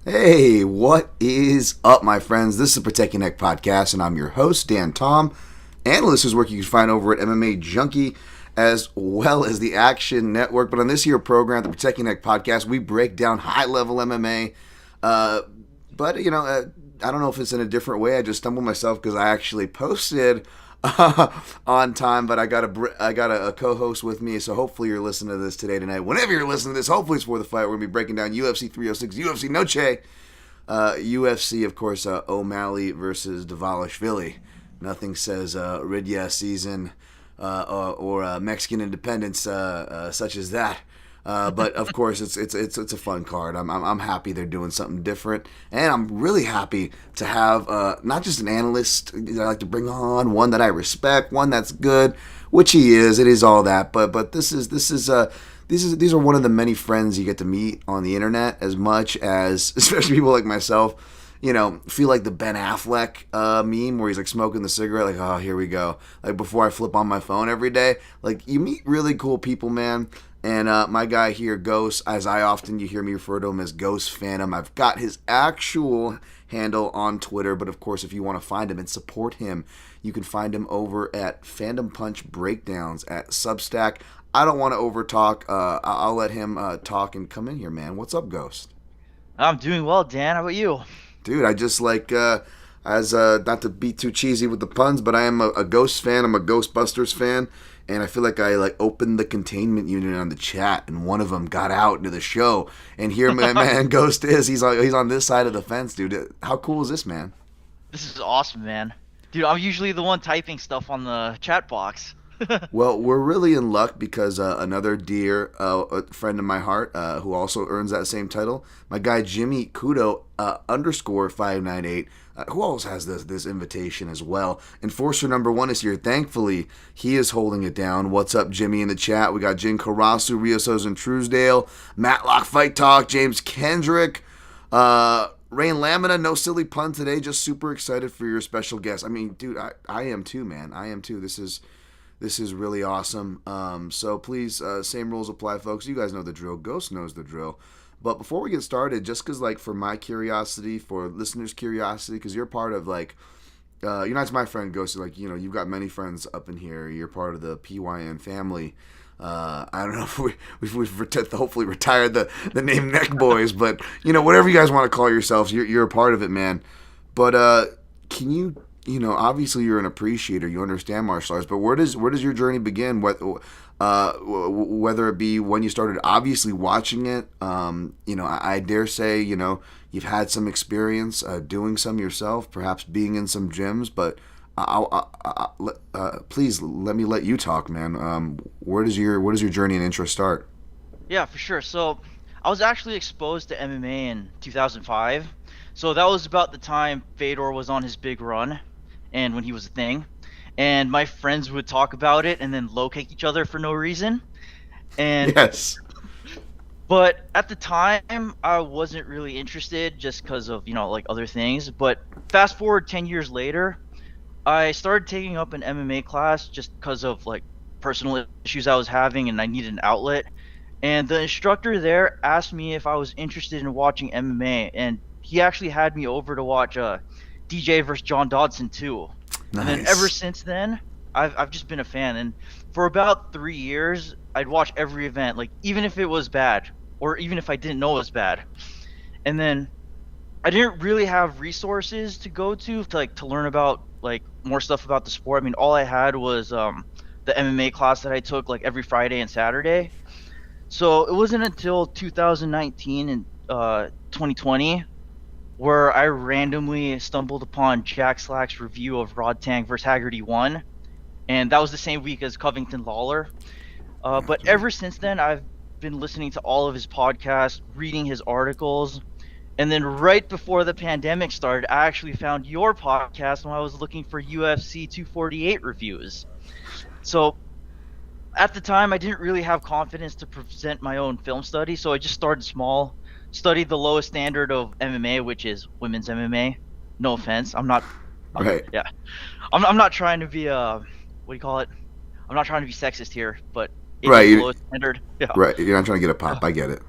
Hey, what is up, my friends? This is the Protect Your Neck podcast, and I'm your host, Dan Tom. Analyst whose work you can find over at MMA Junkie, as well as the Action Network. But on this here program, the Protect Your Neck podcast, we break down high-level MMA. But, I don't know if it's in a different way. I just stumbled myself because I actually posted on time, but I got a co-host with me, so hopefully you're listening to this tonight. Whenever you're listening to this, hopefully it's for the fight. We're going to be breaking down UFC 306, UFC Noche, UFC, of course, O'Malley versus Dvalishvili. Nothing says Ridya season or Mexican independence such as that. But of course, it's a fun card. I'm happy they're doing something different, and I'm really happy to have not just an analyst that I like to bring on, one that I respect, one that's good, which he is. It is all that, but these are one of the many friends you get to meet on the internet, as much as especially people like myself. Feel like the Ben Affleck meme where he's like smoking the cigarette, like, oh, here we go. Like before I flip on my phone every day. Like you meet really cool people, man. And my guy here, Ghost, as you hear me refer to him as Ghost Phantom. I've got his actual handle on Twitter, but of course, if you want to find him and support him, you can find him over at Fandom Punch Breakdowns at Substack. I don't want to overtalk. I'll let him talk and come in here, man. What's up, Ghost? I'm doing well, Dan. How about you? Dude, I just like, not to be too cheesy with the puns, but I am a Ghost fan. I'm a Ghostbusters fan. And I feel like I opened the containment unit on the chat, and one of them got out into the show. And here, my man Ghost is. He's on this side of the fence, dude. How cool is this, man? This is awesome, man. Dude, I'm usually the one typing stuff on the chat box. Well, we're really in luck because another dear friend of my heart, who also earns that same title, my guy Jimmy Kudo _598, who also has this invitation as well. Enforcer number 1 is here. Thankfully, he is holding it down. What's up, Jimmy, in the chat? We got Jin Karasu, Rio Sosa, and Truesdale, Matlock Fight Talk, James Kendrick, Rain Lamina. No silly pun today. Just super excited for your special guest. I mean, dude, I am too, man. I am too. This is really awesome. So please, same rules apply, folks. You guys know the drill. Ghost knows the drill. But before we get started, just because, for my curiosity, for listeners' curiosity, because you're part of, you're not just my friend, Ghost. You've got many friends up in here. You're part of the PYN family. I don't know if we've hopefully retired the name Neck Boys, but, whatever you guys want to call yourselves, you're a part of it, man. But can you... obviously you're an appreciator. You understand martial arts, but where does your journey begin? Whether it be when you started obviously watching it, I dare say, you've had some experience doing some yourself, perhaps being in some gyms. But please let me let you talk, man. Where does your journey and interest start? Yeah, for sure. So, I was actually exposed to MMA in 2005. So that was about the time Fedor was on his big run, and when he was a thing. And my friends would talk about it and then low kick each other for no reason. And Yes. But at the time, I wasn't really interested just because of, other things. But fast forward 10 years later, I started taking up an MMA class just because of, personal issues I was having and I needed an outlet. And the instructor there asked me if I was interested in watching MMA. And he actually had me over to watch DJ versus John Dodson too. Nice. And then ever since then, I've just been a fan. And for about 3 years, I'd watch every event, even if it was bad, or even if I didn't know it was bad. And then I didn't really have resources to go to learn about more stuff about the sport. I mean, all I had was the MMA class that I took every Friday and Saturday. So it wasn't until 2019 and 2020 where I randomly stumbled upon Jack Slack's review of Rodtang vs. Haggerty 1, and that was the same week as Covington Lawler. But ever since then, I've been listening to all of his podcasts, reading his articles, and then right before the pandemic started, I actually found your podcast when I was looking for UFC 248 reviews. So at the time, I didn't really have confidence to present my own film study, so I just started small. Studied the lowest standard of MMA, which is women's MMA. No offense, Right. Yeah, I'm not trying to be what do you call it? I'm not trying to be sexist here, but it's Right. the lowest standard. Yeah. Right. You're not trying to get a pop. I get it.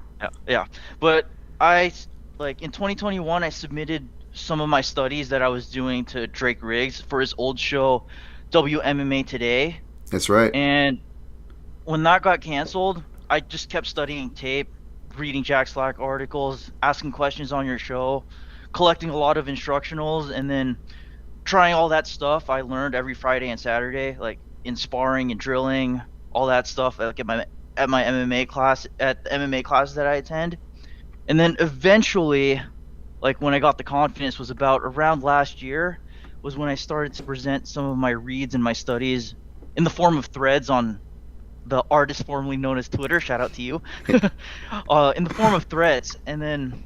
Yeah. But I like in 2021, I submitted some of my studies that I was doing to Drake Riggs for his old show, WMMA Today. That's right. And when that got canceled, I just kept studying tape, reading Jack Slack articles, asking questions on your show, collecting a lot of instructionals, and then trying all that stuff I learned every Friday and Saturday, like in sparring and drilling, all that stuff, like at my MMA class, at the MMA classes that I attend. And then eventually, like when I got the confidence, was about around last year, was when I started to present some of my reads and my studies in the form of threads on the artist formerly known as Twitter. Shout out to you. In the form of threads, and then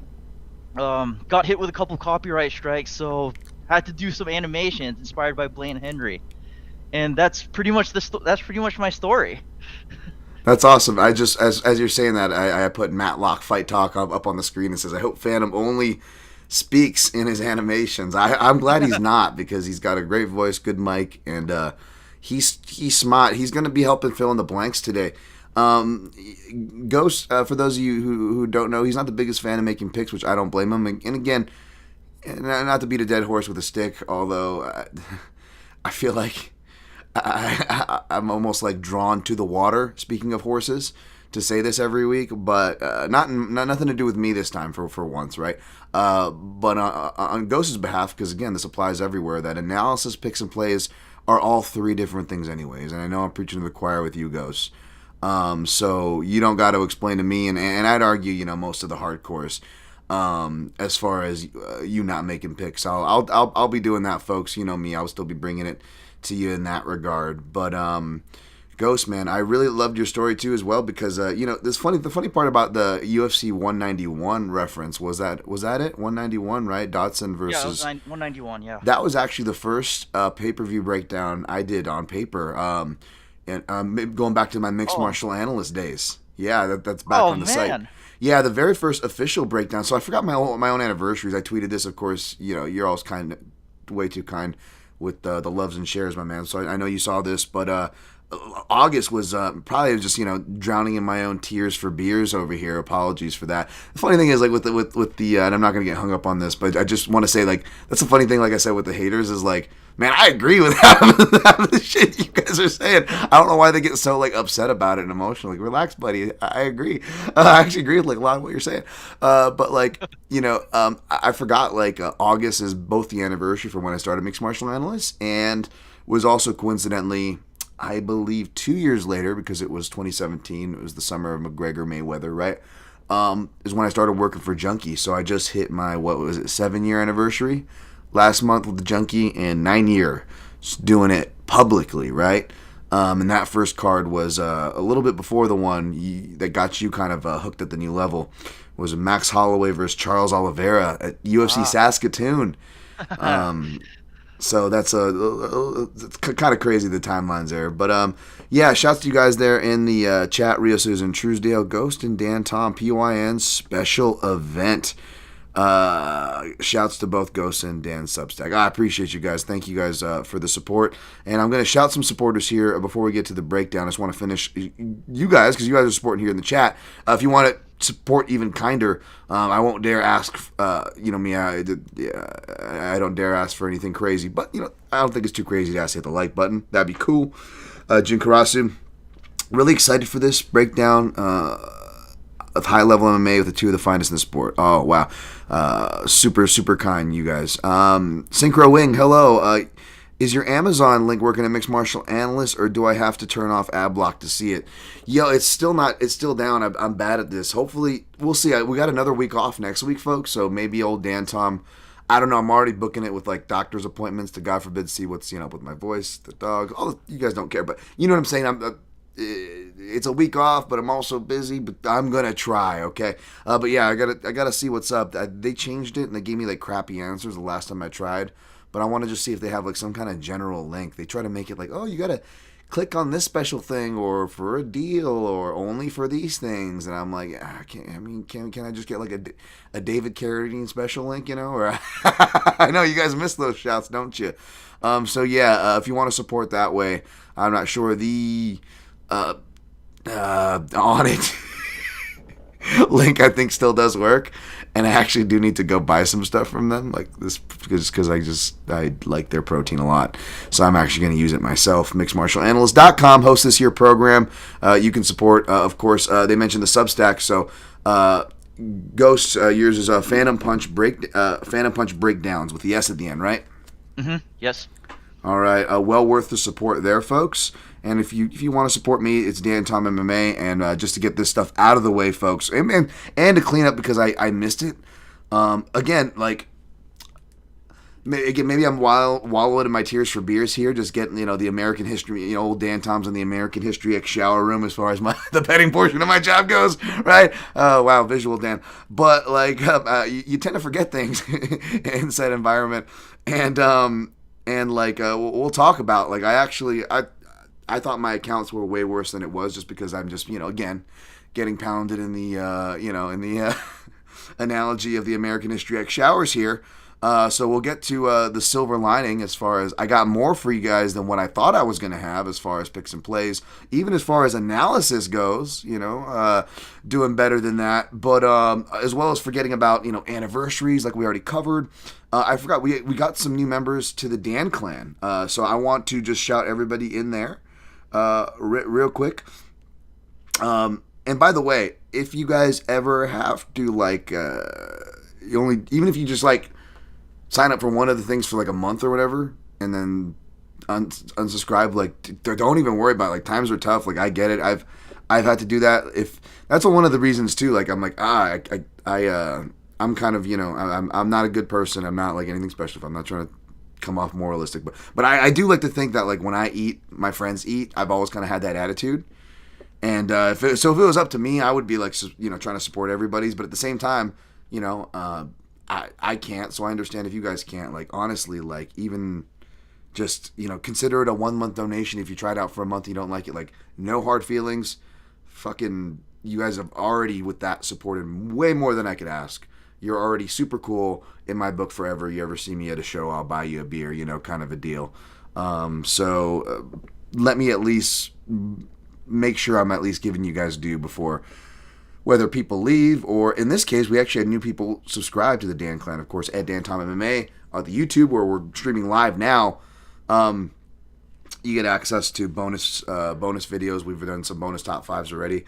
got hit with a couple copyright strikes, so had to do some animations inspired by Blaine Henry, and that's pretty much that's pretty much my story. That's awesome. I just, as you're saying that, I put Matlock Fight Talk up on the screen and says, I hope Phantom only speaks in his animations. I'm glad he's not, because he's got a great voice, good mic, and he's smart. He's going to be helping fill in the blanks today. Ghost, for those of you who don't know, he's not the biggest fan of making picks, which I don't blame him. And again, not to beat a dead horse with a stick, although I feel like I'm almost like drawn to the water, speaking of horses, to say this every week, but not nothing to do with me this time for once, right? But on Ghost's behalf, because again, this applies everywhere, that analysis, picks, and plays are all three different things anyways, and I know I'm preaching to the choir with you, Ghost. So you don't got to explain to me, and I'd argue, most of the hardcores, as far as you not making picks. I'll be doing that, folks. You know me, I'll still be bringing it to you in that regard. But Ghost, man, I really loved your story too as well, because the funny part about the UFC 191 reference was that it 191, right? Dotson versus 191, yeah. That was actually the first pay-per-view breakdown I did on paper, and going back to my mixed martial analyst days. Yeah, that's back on the site. Yeah, the very first official breakdown. So I forgot my own anniversaries. I tweeted this, of course. You're always way too kind with the loves and shares, my man. So I know you saw this, but August was probably just drowning in my own tears for beers over here. Apologies for that. The funny thing is, like with the and I'm not gonna get hung up on this, but I just want to say, like, that's the funny thing. Like I said, with the haters is like, man, I agree with half of the shit you guys are saying. I don't know why they get so like upset about it and emotional. Like, relax, buddy. I agree. I actually agree with like a lot of what you're saying. But like I forgot like August is both the anniversary for when I started Mixed Martial Analyst, and was also coincidentally, I believe, 2 years later, because it was 2017. It was the summer of McGregor Mayweather, right? Is when I started working for Junkie. So I just hit my 7-year anniversary last month with the Junkie, and 9-year doing it publicly, right? And that first card was a little bit before the one that got you kind of hooked at the new level. Was Max Holloway versus Charles Oliveira at UFC Saskatoon. So that's it's kind of crazy, the timelines there. But yeah, shouts to you guys there in the chat. Rio Susan, Truesdale, Ghost, and Dan Tom, PYN special event. Shouts to both Ghost and Dan Substack. I appreciate you guys. Thank you guys for the support. And I'm going to shout some supporters here before we get to the breakdown. I just want to finish you guys, because you guys are supporting here in the chat. If you want to support even kinder, I won't dare ask, me, I don't dare ask for anything crazy, but I don't think it's too crazy to ask to hit the like button. That'd be cool. Jin Karasu, really excited for this breakdown of high-level MMA with the two of the finest in the sport. Oh, wow. Super, super kind, you guys. Synchro Wing, hello. Is your Amazon link working at Mixed Martial Analyst, or do I have to turn off ad block to see it? Yo, it's still down. I'm bad at this. Hopefully, we'll see. We got another week off next week, folks, so maybe old Dan Tom, I don't know, I'm already booking it with like doctor's appointments to, God forbid, see what's up with my voice, the dog. You guys don't care, but you know what I'm saying? It's a week off, but I'm also busy, but I'm gonna try, okay? But yeah, I gotta see what's up. They changed it, and they gave me like crappy answers the last time I tried, but I want to just see if they have like some kind of general link. They try to make it like, oh, you gotta click on this special thing, or for a deal, or only for these things, and I'm like, can I just get like a David Carradine special link, or I know you guys miss those shouts, don't you? So yeah, if you want to support that way, I'm not sure on it. link I think still does work, and I actually do need to go buy some stuff from them, like this, because I like their protein a lot, so I'm actually going to use it myself. MixedMartialAnalyst.com hosts this year program. You can support, of course. They mentioned the Substack, so Ghost, yours is Phantom Punch Breakdowns with the S at the end, right? Mm-hmm. Yes. All right. Well worth the support there, folks. And if you want to support me, it's Dan Tom MMA, and just to get this stuff out of the way, folks, and to clean up because I missed it. Again, like maybe I'm wallowing in my tears for beers here, just getting the American history, old Dan Tom's in the American History X shower room as far as the betting portion of my job goes, right? Wow, visual Dan. But like you tend to forget things in said environment, and like we'll talk about like I thought my accounts were way worse than it was, just because I'm just, again, getting pounded in the, in the analogy of the American History X showers here. So we'll get to the silver lining as far as I got more for you guys than what I thought I was going to have as far as picks and plays. Even as far as analysis goes, doing better than that. But as well as forgetting about, anniversaries like we already covered. I forgot, we got some new members to the Dan Clan. So I want to just shout everybody in there. Real quick. And by the way, if you guys ever have to like, even if you just like sign up for one of the things for like a month or whatever, and then unsubscribe, like don't even worry about it. Like times are tough. Like I get it. I've had to do that. If that's one of the reasons too. Like I'm like I'm kind of I'm not a good person. I'm not like anything special. I'm not trying to come off moralistic, but I do like to think that like when I eat, my friends eat. I've always kind of had that attitude, and if it was up to me, I would be like trying to support everybody's. But at the same time, I can't, so I understand if you guys can't. Like honestly, like even just consider it a 1 month donation. If you try it out for a month and you don't like it, like no hard feelings. Fucking you guys have already with that supported way more than I could ask. You're already super cool in my book forever. You ever see me at a show, I'll buy you a beer, kind of a deal. So let me at least make sure I'm at least giving you guys due before whether people leave, or in this case, we actually had new people subscribe to the Dan Clan, of course, at Dan Tom MMA on the YouTube, where we're streaming live now. You get access to bonus videos. We've done some bonus top fives already.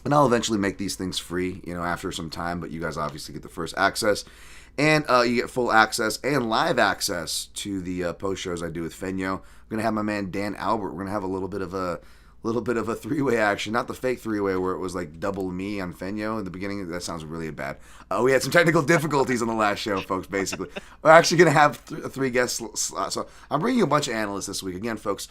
And I'll eventually make these things free, after some time, but you guys obviously get the first access. And you get full access and live access to the post shows I do with Fenyo. I'm going to have my man Dan Albert. We're going to have a little bit of a three-way action, not the fake three-way where it was like double me on Fenyo in the beginning. That sounds really bad. We had some technical difficulties on the last show, folks, basically. We're actually going to have three guest slots. So I'm bringing you a bunch of analysts this week. Again, folks,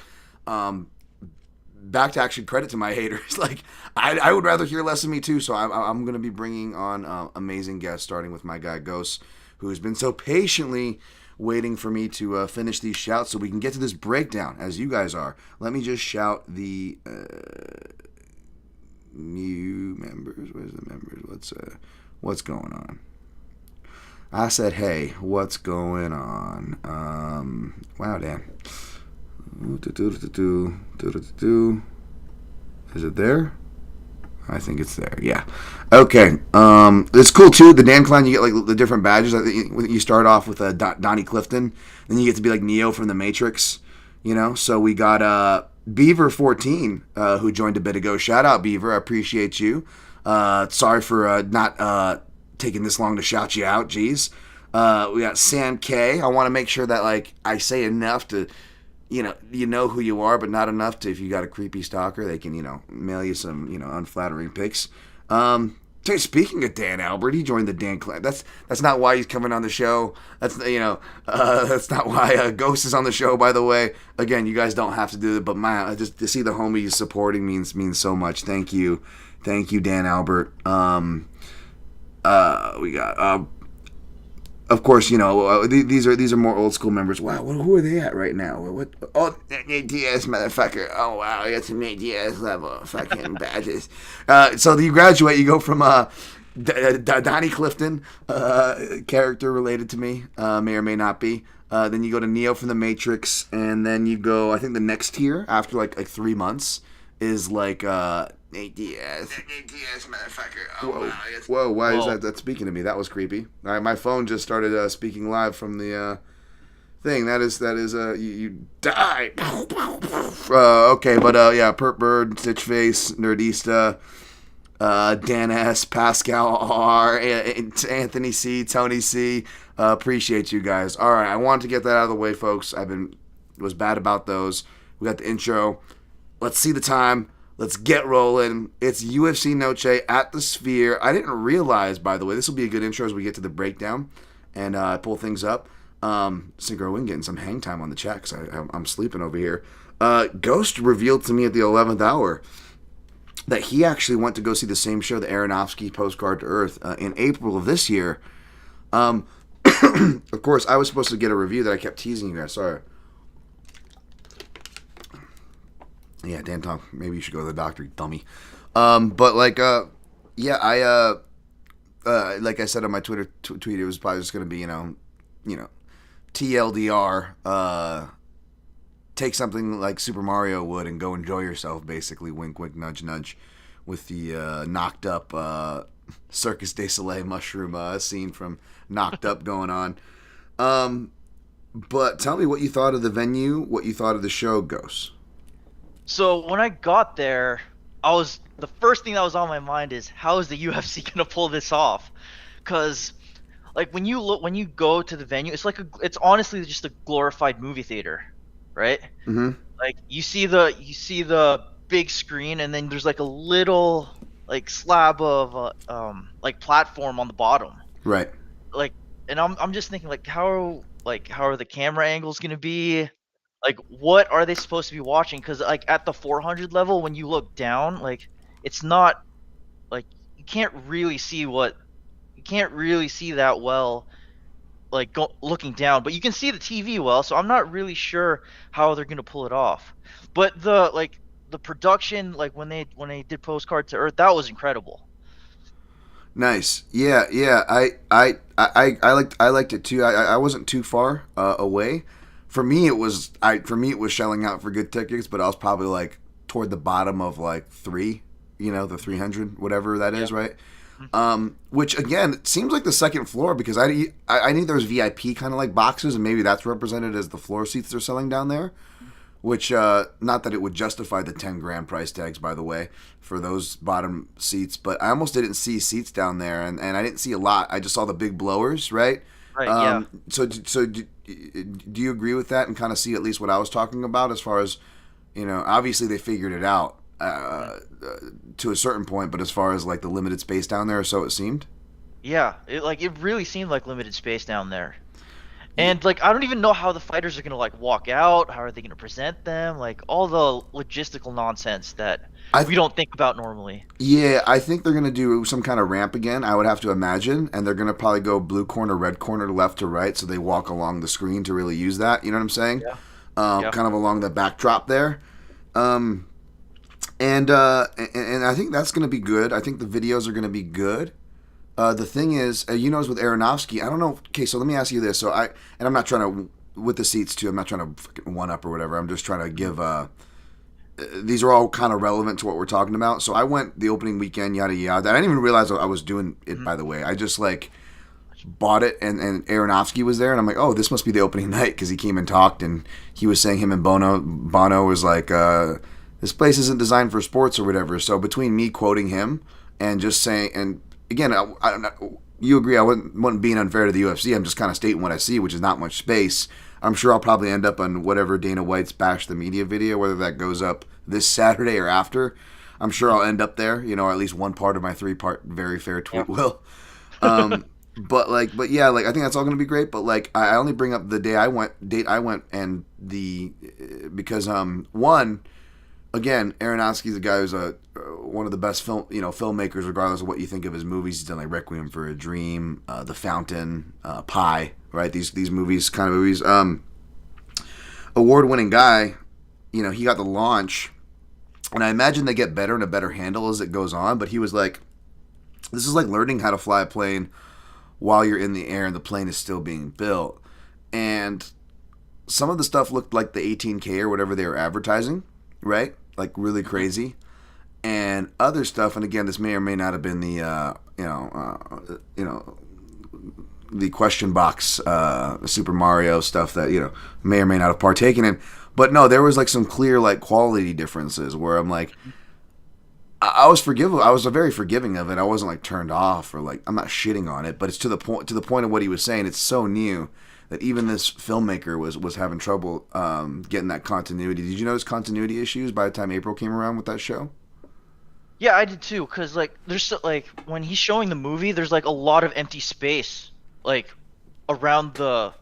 back to actually credit to my haters. Like, I would rather hear less of me too, so I'm going to be bringing on amazing guests, starting with my guy Ghost, who has been so patiently waiting for me to finish these shouts so we can get to this breakdown, as you guys are. Let me just shout the new members. Where's the members? What's going on? I said, hey, what's going on? Wow, Dan. Is it there? I think it's there. Yeah. Okay. It's cool too. The Dan Clan, you get like the different badges. You start off with Donnie Clifton, then you get to be like Neo from the Matrix. So we got Beaver14 who joined a bit ago. Shout out Beaver. I appreciate you. Sorry for not taking this long to shout you out. Jeez. We got Sam K. I want to make sure that like I say enough to. You know who you are, but not enough to, if you got a creepy stalker, they can, mail you some, unflattering pics. Speaking of Dan Albert, he joined the Dan Clan. That's not why he's coming on the show. That's not why Ghost is on the show, by the way. Again, you guys don't have to do it, but just to see the homies supporting means so much. Thank you, Dan Albert. We got, of course, these are more old school members. Wow, who are they at right now? What? Oh, Nate Diaz, motherfucker. Oh, wow, I got some Nate Diaz level fucking badges. So you graduate, you go from Donnie Clifton, character related to me, may or may not be. Then you go to Neo from the Matrix, and then you go, I think the next tier, after like 3 months, is like Nate Diaz. Nate Diaz, motherfucker. Oh, Whoa. wow. Whoa, why is Whoa. that speaking to me? That was creepy. All right, my phone just started speaking live from the thing. That is you die. Okay, but yeah, Pert Bird, Stitch Face, Nerdista, Dan S, Pascal R, Anthony C, Tony C. Appreciate you guys. All right, I wanted to get that out of the way, folks. Was bad about those. We got the intro. Let's see the time. Let's get rolling. It's UFC Noche at the Sphere. I didn't realize, by the way, this will be a good intro as we get to the breakdown and pull things up. Synchro Wing getting some hang time on the chat because I'm sleeping over here. Ghost revealed to me at the 11th hour that he actually went to go see the same show, the Aronofsky Postcard to Earth, in April of this year. Of course, I was supposed to get a review that I kept teasing you guys. Sorry. Yeah, Dan Tom, maybe you should go to the doctor, you dummy. But like, yeah, I like I said on my Twitter tweet, it was probably just gonna be, you know, TLDR. Take something like Super Mario would and go enjoy yourself. Basically, wink, wink, nudge, nudge, with the knocked up Circus du Soleil mushroom scene from Knocked Up going on. But tell me what you thought of the venue, what you thought of the show, Ghost. So when I got there, the first thing that was on my mind is, how is the UFC gonna pull this off? Because like when you go to the venue, it's honestly just a glorified movie theater, right? Mm-hmm. Like you see the big screen, and then there's like a little like slab of like platform on the bottom. Right. Like, and I'm just thinking, like, how are the camera angles gonna be? Like, what are they supposed to be watching? Because like at the 400 level, when you look down, like it's not like you can't really see that well, like looking down. But you can see the TV well, so I'm not really sure how they're gonna pull it off. But the production, like when they did Postcard to Earth, that was incredible. Nice. Yeah. I liked it too. I wasn't too far away. For me, it was shelling out for good tickets, but I was probably like toward the bottom of like 3, the 300, whatever that is, right? Which again, it seems like the second floor, because I knew there was VIP kind of like boxes, and maybe that's represented as the floor seats they're selling down there. Which, not that it would justify the 10 grand price tags, by the way, for those bottom seats, but I almost didn't see seats down there, and I didn't see a lot. I just saw the big blowers, right? Right. Yeah. So do you agree with that and kind of see at least what I was talking about as far as, obviously they figured it out to a certain point, but as far as like the limited space down there, so it seemed. Yeah. It really seemed like limited space down there. And like I don't even know how the fighters are gonna like walk out. How are they gonna present them? Like all the logistical nonsense that we don't think about normally. Yeah, I think they're gonna do some kind of ramp again. I would have to imagine, and they're gonna probably go blue corner, red corner, left to right, so they walk along the screen to really use that. You know what I'm saying? Yeah. Kind of along the backdrop there. And I think that's gonna be good. I think the videos are gonna be good. The thing is, with Aronofsky, I don't know. Okay, so let me ask you this. I'm not trying to, with the seats too, I'm not trying to fucking one up or whatever. I'm just trying to give, these are all kind of relevant to what we're talking about. So I went the opening weekend, yada, yada. I didn't even realize I was doing it, by the way. I just like bought it and Aronofsky was there. And I'm like, oh, this must be the opening night, because he came and talked and he was saying him and Bono was like, this place isn't designed for sports or whatever. So between me quoting him and just saying, and again, you agree I wasn't being unfair to the UFC. I'm just kind of stating what I see, which is not much space. I'm sure I'll probably end up on whatever Dana White's Bash the Media video, whether that goes up this Saturday or after. I'm sure I'll end up there, or at least one part of my 3-part very fair tweet will. But yeah, like I think that's all going to be great. But like I only bring up the date I went, and because one. Again, Aronofsky's a guy who's one of the best filmmakers, regardless of what you think of his movies. He's done like Requiem for a Dream, The Fountain, Pi, right? These movies, kind of movies. Award-winning guy, he got the launch, and I imagine they get better and a better handle as it goes on. But he was like, "This is like learning how to fly a plane while you're in the air and the plane is still being built." And some of the stuff looked like the 18K or whatever they were advertising, right? Like really crazy. and other stuff. And again, this may or may not have been the the question box Super Mario stuff that may or may not have partaken in. But no, there was like some clear like quality differences where I'm like, I was forgiving. I was very forgiving of it. I wasn't like turned off or like I'm not shitting on it. But it's to the point of what he was saying. It's so new that even this filmmaker was having trouble getting that continuity. Did you notice continuity issues by the time April came around with that show? Yeah, I did too. Cause like there's like when he's showing the movie, there's like a lot of empty space like around the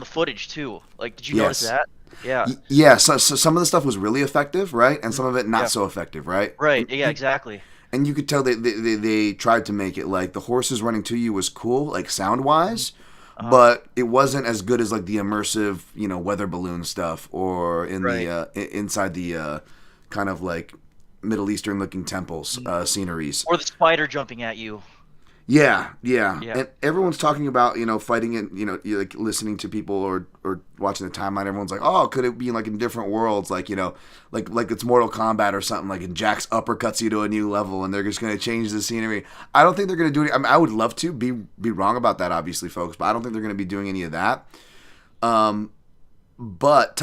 footage too. Like, did you notice that? Yeah. Yeah. So some of the stuff was really effective, right, and some of it not so effective, right? Right. Yeah. Exactly. And you could tell they tried to make it like the horses running to you was cool, like sound wise. But it wasn't as good as like the immersive, weather balloon stuff, or in the inside the kind of like Middle Eastern looking temples sceneries, or the spider jumping at you. Yeah. And everyone's talking about fighting it. You're like listening to people or watching the timeline. Everyone's like, oh, could it be like in different worlds, like like it's Mortal Kombat or something, like and Jax uppercuts you to a new level, and they're just going to change the scenery. I don't think they're going to do it. I mean, I would love to be wrong about that, obviously, folks, but I don't think they're going to be doing any of that. But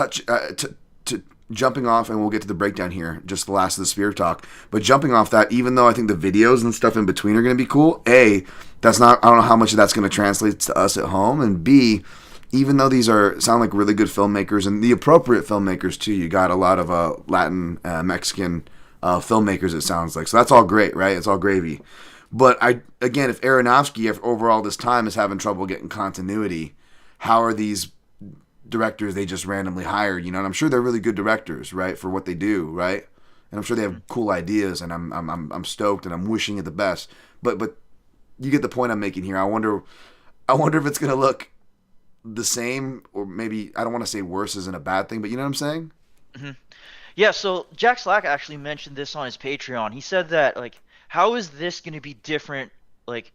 jumping off, and we'll get to the breakdown here, just the last of the spear talk. But jumping off that, even though I think the videos and stuff in between are going to be cool, A, I don't know how much of that's going to translate to us at home, and B, even though these sound like really good filmmakers and the appropriate filmmakers too, you got a lot of Latin, Mexican filmmakers, it sounds like. So that's all great, right? It's all gravy. But again, if Aronofsky, over all this time, is having trouble getting continuity, how are these directors they just randomly hired, and I'm sure they're really good directors, right, for what they do, right, and I'm sure they have cool ideas, and I'm stoked, and I'm wishing it the best, but you get the point I'm making here. I wonder if it's gonna look the same, or maybe, I don't want to say worse isn't a bad thing, but you know what I'm saying? Mm-hmm. Yeah, so Jack Slack actually mentioned this on his Patreon. He said that like, how is this going to be different, like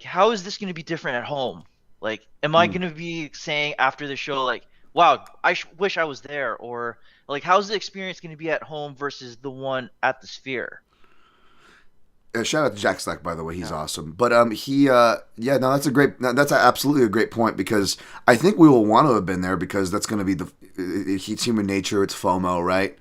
how is this going to be different at home? Like, am I going to be saying after the show, like, wow, I wish I was there? Or, like, how's the experience going to be at home versus the one at the Sphere? Shout out to Jack Slack, by the way. He's awesome. But that's absolutely a great point, because I think we will want to have been there, because that's going to be it's human nature. It's FOMO, right?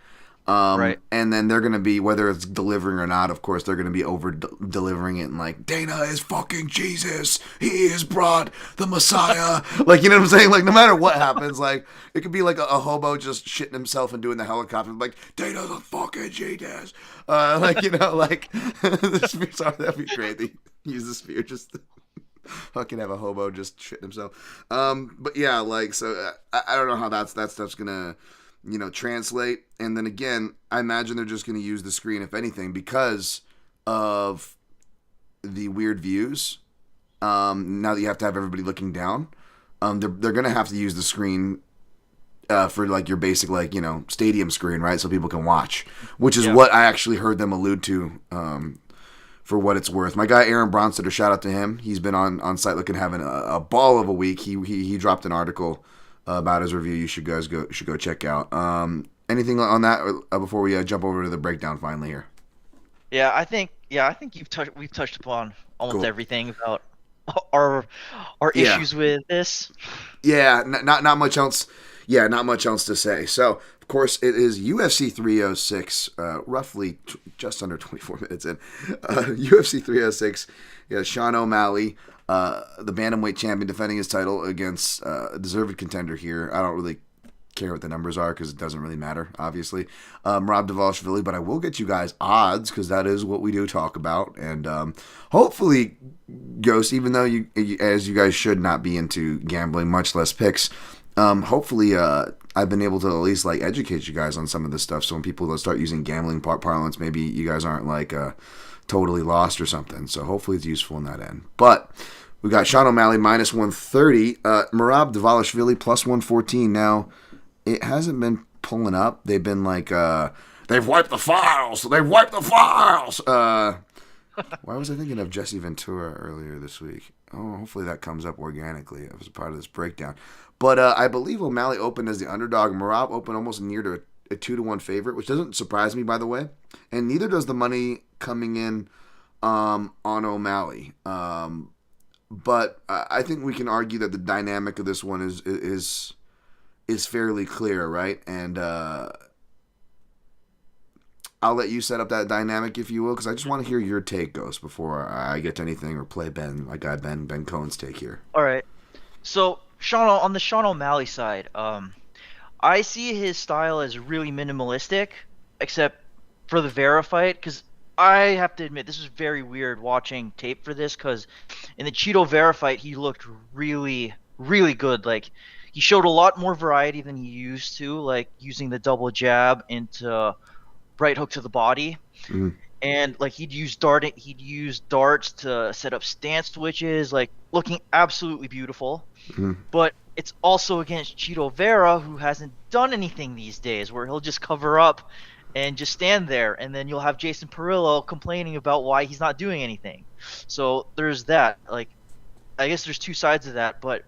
Right. And then they're going to be, whether it's delivering or not, of course, they're going to be over delivering it and like, Dana is fucking Jesus. He is brought the Messiah. Like, you know what I'm saying? Like, no matter what happens, like, it could be like a hobo just shitting himself and doing the helicopter. Like, Dana's a fucking Jesus. Like, that'd be crazy. Use the spear just to fucking have a hobo just shitting himself. But yeah, like, so I don't know how that stuff's going to, translate. And then again, I imagine they're just going to use the screen, if anything, because of the weird views. Now that you have to have everybody looking down, they're going to have to use the screen for like your basic, like, stadium screen, right? So people can watch, which is what I actually heard them allude to, for what it's worth. My guy Aaron Bronstetter, shout out to him. He's been on site looking, having a ball of a week. He dropped an article about his review. You should go check out. Anything on that before we jump over to the breakdown finally here? Yeah, I think we've touched upon almost everything about our issues with this. Yeah, not much else. Yeah, not much else to say. So, of course, it is UFC 306, roughly just under 24 minutes in. UFC 306, Sean O'Malley, the bantamweight champion, defending his title against a deserved contender here. I don't really care what the numbers are, because it doesn't really matter, obviously. Rob Dvalishvili, but I will get you guys odds, because that is what we do talk about. And hopefully, Ghost, even though as you guys should not be into gambling, much less picks, hopefully I've been able to at least like educate you guys on some of this stuff, so when people start using gambling parlance, maybe you guys aren't like totally lost or something. So hopefully it's useful in that end. But we got Sean O'Malley minus 130, Merab Dvalishvili plus 114. Now, it hasn't been pulling up. They've been like, they've wiped the files. They've wiped the files. Why was I thinking of Jesse Ventura earlier this week? Oh, hopefully that comes up organically as a part of this breakdown. But I believe O'Malley opened as the underdog. Merab opened almost near to a 2-1 favorite, which doesn't surprise me, by the way. And neither does the money coming in on O'Malley. But I think we can argue that the dynamic of this one is fairly clear, right? And I'll let you set up that dynamic, if you will, because I just want to hear your take, Ghost, before I get to anything or play Ben Cohen's take here. All right. So on the Sean O'Malley side, I see his style as really minimalistic, except for the Vera fight, because I have to admit this is very weird watching tape for this, because in the Cheeto Vera fight he looked really, really good. Like, he showed a lot more variety than he used to, like using the double jab into right hook to the body, and like he'd use darts to set up stance switches, like looking absolutely beautiful. But it's also against Cheeto Vera, who hasn't done anything these days, where he'll just cover up and just stand there, and then you'll have Jason Perillo complaining about why he's not doing anything. So there's that. Like, I guess there's two sides of that, but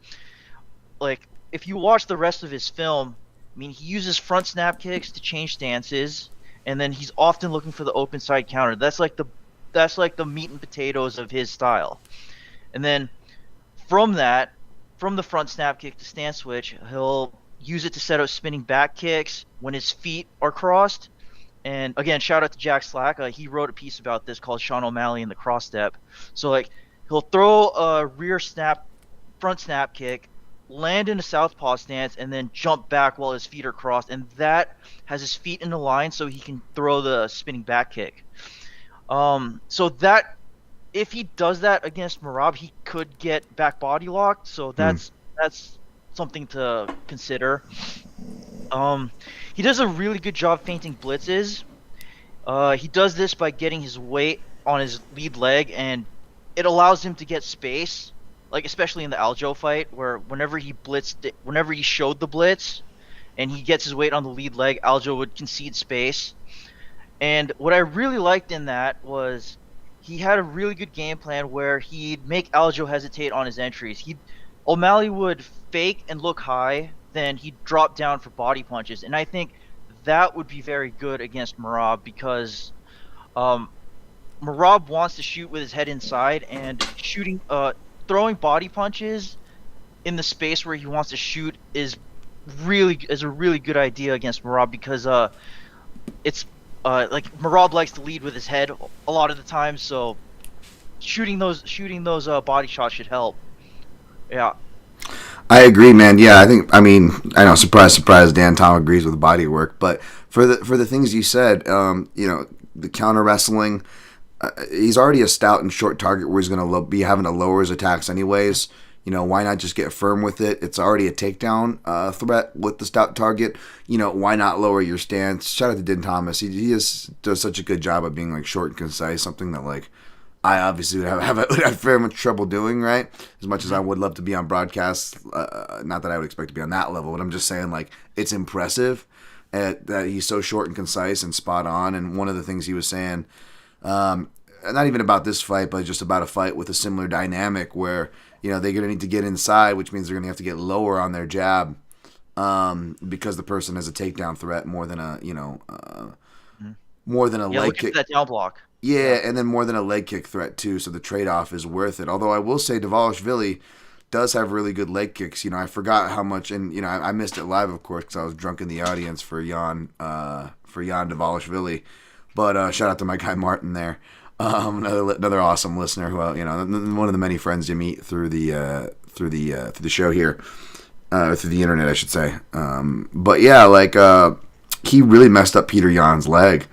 like if you watch the rest of his film, I mean, he uses front snap kicks to change stances, and then he's often looking for the open side counter. That's like the meat and potatoes of his style. And then from the front snap kick to stance switch, he'll use it to set up spinning back kicks when his feet are crossed. And again, shout out to Jack Slack. He wrote a piece about this called Sean O'Malley and the Cross Step. So like he'll throw a front snap kick, land in a southpaw stance, and then jump back while his feet are crossed, and that has his feet in the line so he can throw the spinning back kick. So that if he does that against Merab, he could get back body locked. So that's something to consider. He does a really good job feinting blitzes. He does this by getting his weight on his lead leg, and it allows him to get space. Like, especially in the Aljo fight, where whenever he showed the blitz and he gets his weight on the lead leg, Aljo would concede space. And what I really liked in that was he had a really good game plan where he'd make Aljo hesitate on his entries. O'Malley would fake and look high, then he'd drop down for body punches. And I think that would be very good against Merab, because Merab wants to shoot with his head inside, and throwing body punches in the space where he wants to shoot is a really good idea against Merab, because it's like Merab likes to lead with his head a lot of the time, so shooting those body shots should help. Yeah. I agree, man. Yeah, I know, surprise, Dan Tom agrees with the body work, but for the things you said, the counter wrestling, he's already a stout and short target where he's going to be having to lower his attacks anyways. Why not just get firm with it? It's already a takedown threat with the stout target. Why not lower your stance? Shout out to Din Thomas. He does such a good job of being like short and concise, something that like I obviously would have very much trouble doing, right? As much as I would love to be on broadcast, not that I would expect to be on that level, but I'm just saying, like, it's impressive that he's so short and concise and spot on. And one of the things he was saying, not even about this fight, but just about a fight with a similar dynamic where, they're going to need to get inside, which means they're going to have to get lower on their jab because the person has a takedown threat more than a leg kick. That down block. Yeah, and then more than a leg kick threat too, so the trade-off is worth it. Although I will say Dvalishvili does have really good leg kicks. I forgot how much, and I missed it live, of course, because I was drunk in the audience for Jan Dvalishvili. But shout out to my guy Martin there, another awesome listener who one of the many friends you meet through the show here, through the internet, I should say. But yeah, like he really messed up Peter Yan's leg.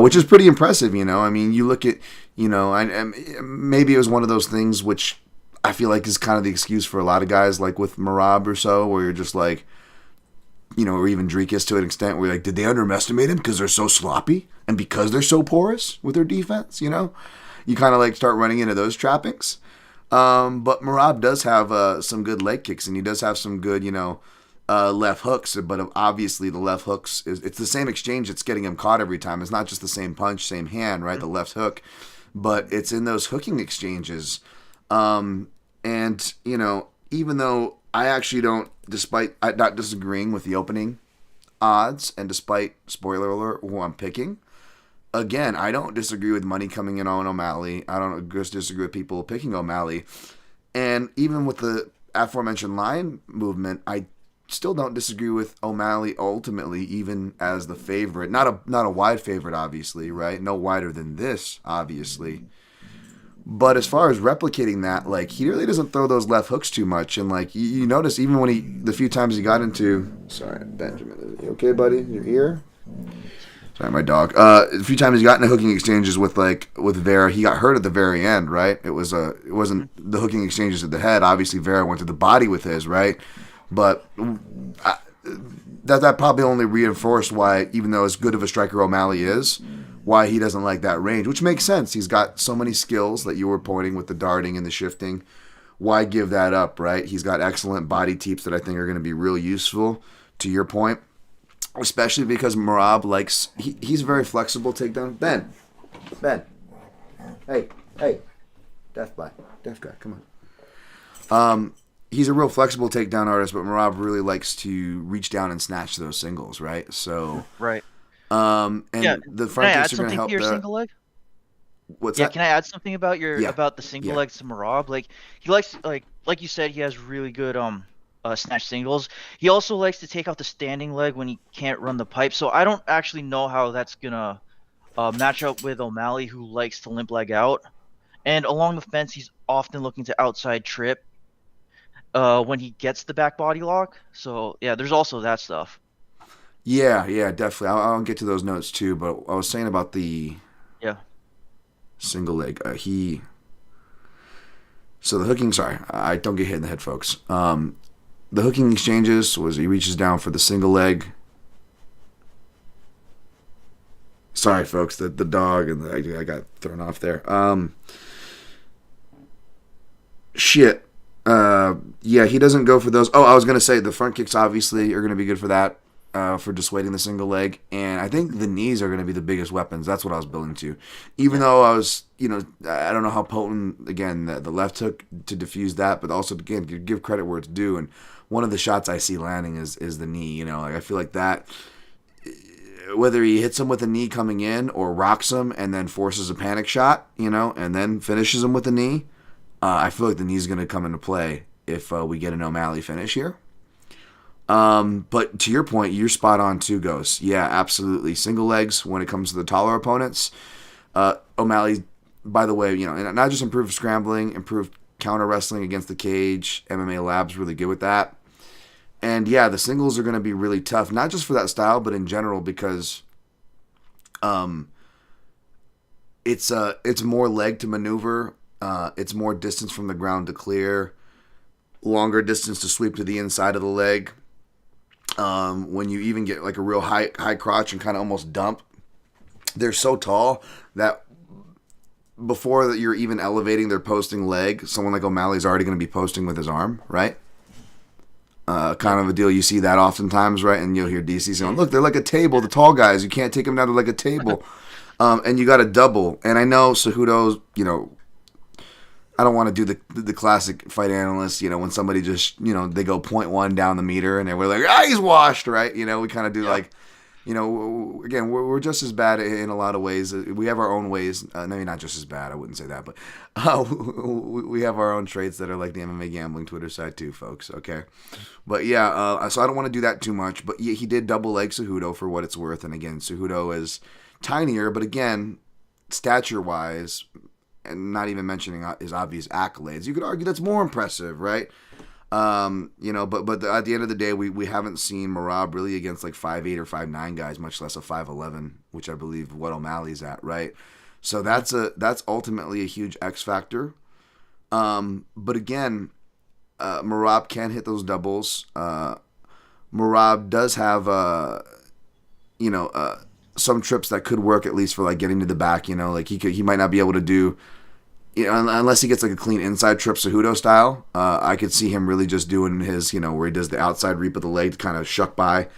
Which is pretty impressive, you look at, maybe it was one of those things which I feel like is kind of the excuse for a lot of guys, like with Merab or so, where you're just like, or even Dricus to an extent, where you're like, did they underestimate him because they're so sloppy and because they're so porous with their defense, You kind of like start running into those trappings. But Merab does have some good leg kicks, and he does have some good, left hooks, but obviously the left hooks it's the same exchange that's getting him caught every time. It's not just the same punch, same hand, right? The left hook, but it's in those hooking exchanges. And even though I actually don't, despite not disagreeing with the opening odds, and despite, spoiler alert, who I'm picking, again, I don't disagree with money coming in on O'Malley. I don't just disagree with people picking O'Malley. And even with the aforementioned line movement, I still don't disagree with O'Malley ultimately, even as the favorite. Not a wide favorite, obviously, right? No wider than this, obviously. But as far as replicating that, like, he really doesn't throw those left hooks too much. And, like, you notice even when the few times he got into... Sorry, Benjamin. Are you okay, buddy? Your ear? Sorry, my dog. A few times he got into hooking exchanges with Vera. He got hurt at the very end, right? It wasn't the hooking exchanges at the head. Obviously, Vera went to the body with his, right? But that probably only reinforced why, even though as good of a striker O'Malley is, why he doesn't like that range, which makes sense. He's got so many skills that you were pointing with the darting and the shifting. Why give that up, right? He's got excellent body teeps that I think are going to be real useful, to your point, especially because Merab likes, he's very flexible takedown. Ben, hey, deaf guy, come on. He's a real flexible takedown artist, but Merab really likes to reach down and snatch those singles, right? So right. The front kicks are going to help your there. single leg? What's that? Can I add something about about the single legs to Merab? Like, he likes, like you said, he has really good snatch singles. He also likes to take out the standing leg when he can't run the pipe. So I don't actually know how that's gonna match up with O'Malley, who likes to limp leg out. And along the fence, he's often looking to outside trip when he gets the back body lock. So yeah, there's also that stuff. Yeah, definitely. I'll get to those notes too. But I was saying about the single leg. So the hooking. Sorry, I don't get hit in the head, folks. The hooking exchanges was he reaches down for the single leg. Sorry, folks, the dog and I got thrown off there. He doesn't go for those. Oh, I was gonna say the front kicks obviously are gonna be good for that. For dissuading the single leg, and I think the knees are going to be the biggest weapons. That's what I was building to. Even though I was, I don't know how potent, again, the left hook to diffuse that, but also, again, give credit where it's due, and one of the shots I see landing is the knee, I feel like that, whether he hits him with a knee coming in or rocks him and then forces a panic shot, and then finishes him with a knee, I feel like the knee's going to come into play if we get an O'Malley finish here. But to your point, you're spot on too, Ghost. Yeah, absolutely. Single legs when it comes to the taller opponents. O'Malley, by the way, and not just improved scrambling, improved counter wrestling against the cage. MMA Lab's really good with that. And yeah, the singles are going to be really tough, not just for that style, but in general because it's more leg to maneuver. It's more distance from the ground to clear, longer distance to sweep to the inside of the leg. When you even get like a real high crotch and kind of almost dump, they're so tall that before you're even elevating their posting leg, someone like O'Malley's already going to be posting with his arm, right? Kind of a deal. You see that oftentimes, right? And you'll hear DC saying, look, they're like a table, the tall guys. You can't take them down to like a table. And you got to double. And I know Cejudo's, I don't want to do the classic fight analyst, when somebody just, they go 0.1 down the meter and we're like, he's washed, right? We kind of do again, we're just as bad in a lot of ways. We have our own ways. Maybe not just as bad, I wouldn't say that, but we have our own traits that are like the MMA gambling Twitter side too, folks, okay? But yeah, so I don't want to do that too much, but he did double leg Cejudo for what it's worth. And again, Cejudo is tinier, but again, stature-wise, and not even mentioning his obvious accolades, you could argue that's more impressive, right? But at the end of the day, we haven't seen Merab really against like 5'8" or 5'9" guys, much less a 5'11", which I believe what O'Malley's at, right? So that's ultimately a huge X factor. But again, Merab can hit those doubles. Merab does have some trips that could work at least for like getting to the back. Like he might not be able to do. Unless he gets like a clean inside trip Cejudo style, I could see him really just doing his, where he does the outside reap of the leg to kind of shuck by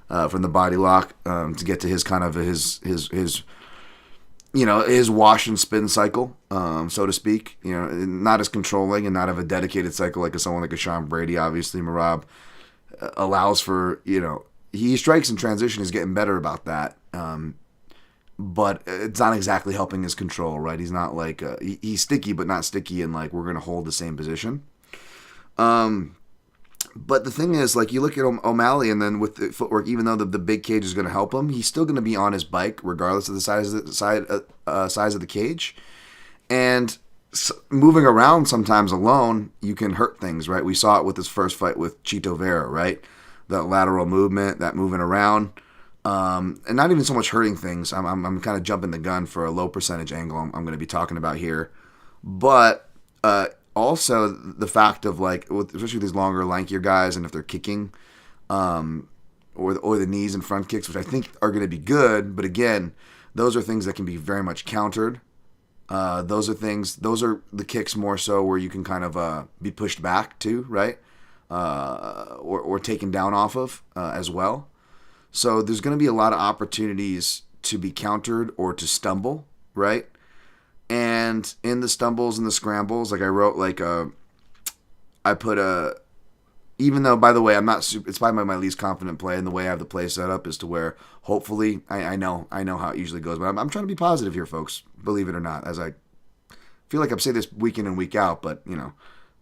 from the body lock to get to his kind of his wash and spin cycle, so to speak. Not as controlling and not of a dedicated cycle like someone like a Sean Brady. Obviously, Merab allows for he strikes in transition is getting better about that. But it's not exactly helping his control, right? He's not like he's sticky, but not sticky, and like we're gonna hold the same position. But the thing is, like you look at O'Malley, and then with the footwork, even though the big cage is gonna help him, he's still gonna be on his bike regardless of the size of the cage, and moving around sometimes alone, you can hurt things, right? We saw it with his first fight with Chito Vera, right? That lateral movement, that moving around. And not even so much hurting things. I'm kind of jumping the gun for a low percentage angle I'm going to be talking about here. But also the fact of like, especially with these longer, lankier guys, and if they're kicking, or the knees and front kicks, which I think are going to be good. But again, those are things that can be very much countered. Those are the kicks more so where you can kind of be pushed back to, right? Or taken down off of as well. So there's going to be a lot of opportunities to be countered or to stumble, right? And in the stumbles and the scrambles, like I wrote, like I put even though, by the way, I'm not super, it's probably my least confident play, and the way I have the play set up is to where hopefully I know how it usually goes, but I'm trying to be positive here, folks. Believe it or not, as I feel like I'm saying this week in and week out, but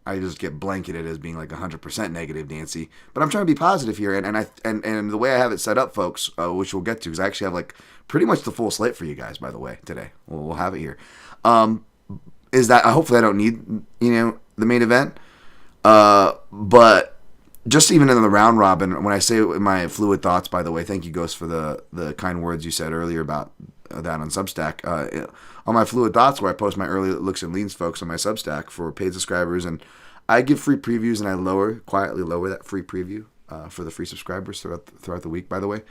I just get blanketed as being like 100% negative, Nancy. But I'm trying to be positive here, and the way I have it set up, folks, which we'll get to, because I actually have like pretty much the full slate for you guys, by the way, today. We'll have it here. Is that hopefully I don't need the main event, but just even in the round robin, when I say my fluid thoughts, by the way, thank you, Ghost, for the kind words you said earlier about that on Substack. On my fluid thoughts, where I post my early looks and leans, folks, on my Substack for paid subscribers, and I give free previews, and I quietly lower that free preview for the free subscribers throughout the week, by the way.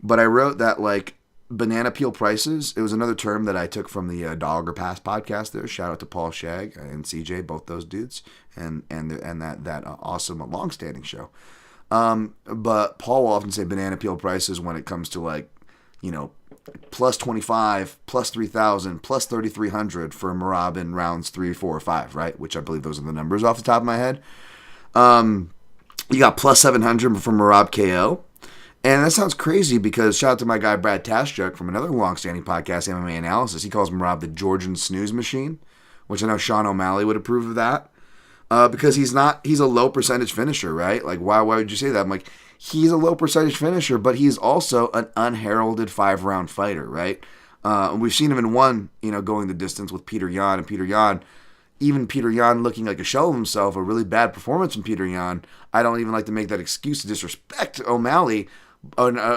But I wrote that like banana peel prices. It was another term that I took from the Dog or Pass podcast. There, shout out to Paul Shag and CJ, both those dudes, and that awesome long-standing show. But Paul will often say banana peel prices when it comes to like plus 25, plus 3,000, plus 3,300 for Merab in rounds 3, 4, or 5, right? Which I believe those are the numbers off the top of my head. You got plus 700 from Merab KO. And that sounds crazy because shout out to my guy Brad Taschuk from another long-standing podcast, MMA Analysis. He calls Merab the Georgian snooze machine, which I know Sean O'Malley would approve of that. Because he's a low percentage finisher, right? Like, why would you say that? I'm like, he's a low percentage finisher, but he's also an unheralded 5-round fighter, right? We've seen him in one, going the distance with Peter Yan, and Peter Yan looking like a shell of himself, a really bad performance from Peter Yan. I don't even like to make that excuse to disrespect O'Malley,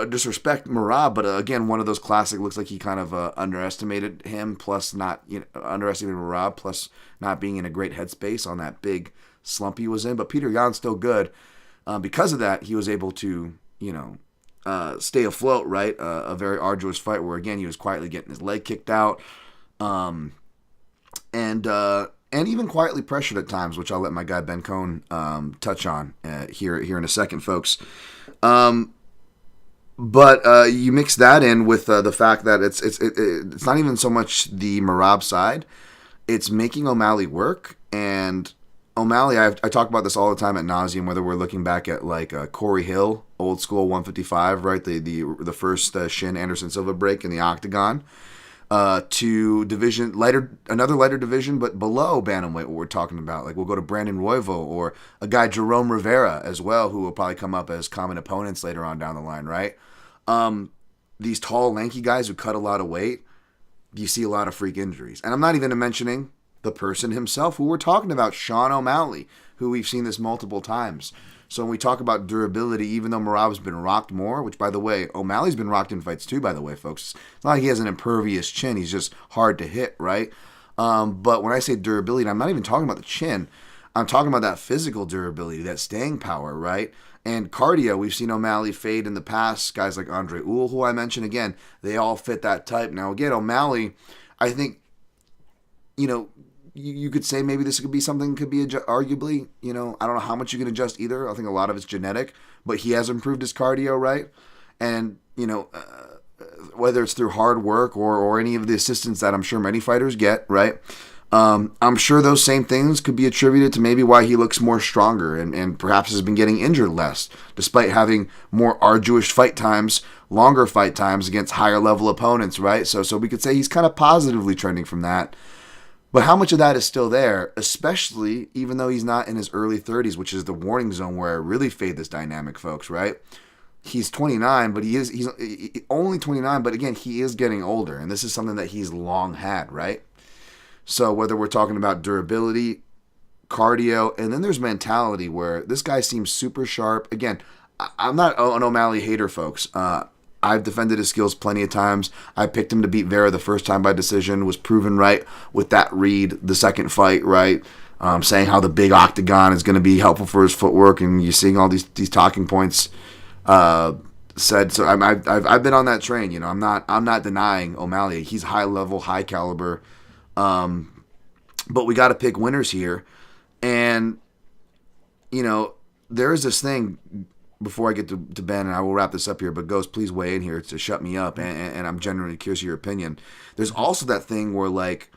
disrespect Merab, but again, one of those classic, looks like he kind of underestimated him, plus not, underestimated Merab, plus not being in a great headspace on that big slump he was in. But Peter Yan's still good. Because of that, he was able to, stay afloat, right? A very arduous fight where, again, he was quietly getting his leg kicked out, and even quietly pressured at times, which I'll let my guy Ben Cohn touch on here in a second, folks. But you mix that in with the fact that it's not even so much the Merab side; it's making O'Malley work. And O'Malley, I talk about this all the time at nauseum. Whether we're looking back at like Corey Hill, old school 155, right? The first Shin Anderson Silva break in the octagon, to another lighter division, but below bantamweight. What we're talking about, like we'll go to Brandon Royvo or a guy Jerome Rivera as well, who will probably come up as common opponents later on down the line, right? These tall, lanky guys who cut a lot of weight, you see a lot of freak injuries. And I'm not even mentioning the person himself who we're talking about, Sean O'Malley, who we've seen this multiple times. So when we talk about durability, even though Merab's been rocked more, which, by the way, O'Malley's been rocked in fights too, by the way, folks. It's not like he has an impervious chin. He's just hard to hit, right? But when I say durability, I'm not even talking about the chin. I'm talking about that physical durability, that staying power, right? And cardio, we've seen O'Malley fade in the past. Guys like Andre Uhl, who I mentioned, again, they all fit that type. Now, again, O'Malley, I think, you could say maybe this could be something, arguably, I don't know how much you can adjust either. I think a lot of it's genetic, but he has improved his cardio, right? And, whether it's through hard work or any of the assistance that I'm sure many fighters get, right? I'm sure those same things could be attributed to maybe why he looks more stronger and perhaps has been getting injured less, despite having more arduous fight times, longer fight times against higher level opponents, right? So we could say he's kind of positively trending from that. But how much of that is still there, especially even though he's not in his early 30s, which is the warning zone where I really fade this dynamic, folks, right? He's 29, but he's only 29, but again, he is getting older, and this is something that he's long had, right? So whether we're talking about durability, cardio, and then there's mentality where this guy seems super sharp. Again, I'm not an O'Malley hater, folks. I've defended his skills plenty of times. I picked him to beat Vera the first time by decision, was proven right with that read the second fight, right? Saying how the big octagon is going to be helpful for his footwork, and you're seeing all these talking points said. So I've been on that train. You know, I'm not denying O'Malley. He's high level, high caliber. But we got to pick winners here. And, you know, there is this thing, before I get to Ben, and I will wrap this up here, but Ghost, please weigh in here to shut me up, and I'm genuinely curious of your opinion. There's also that thing where, like,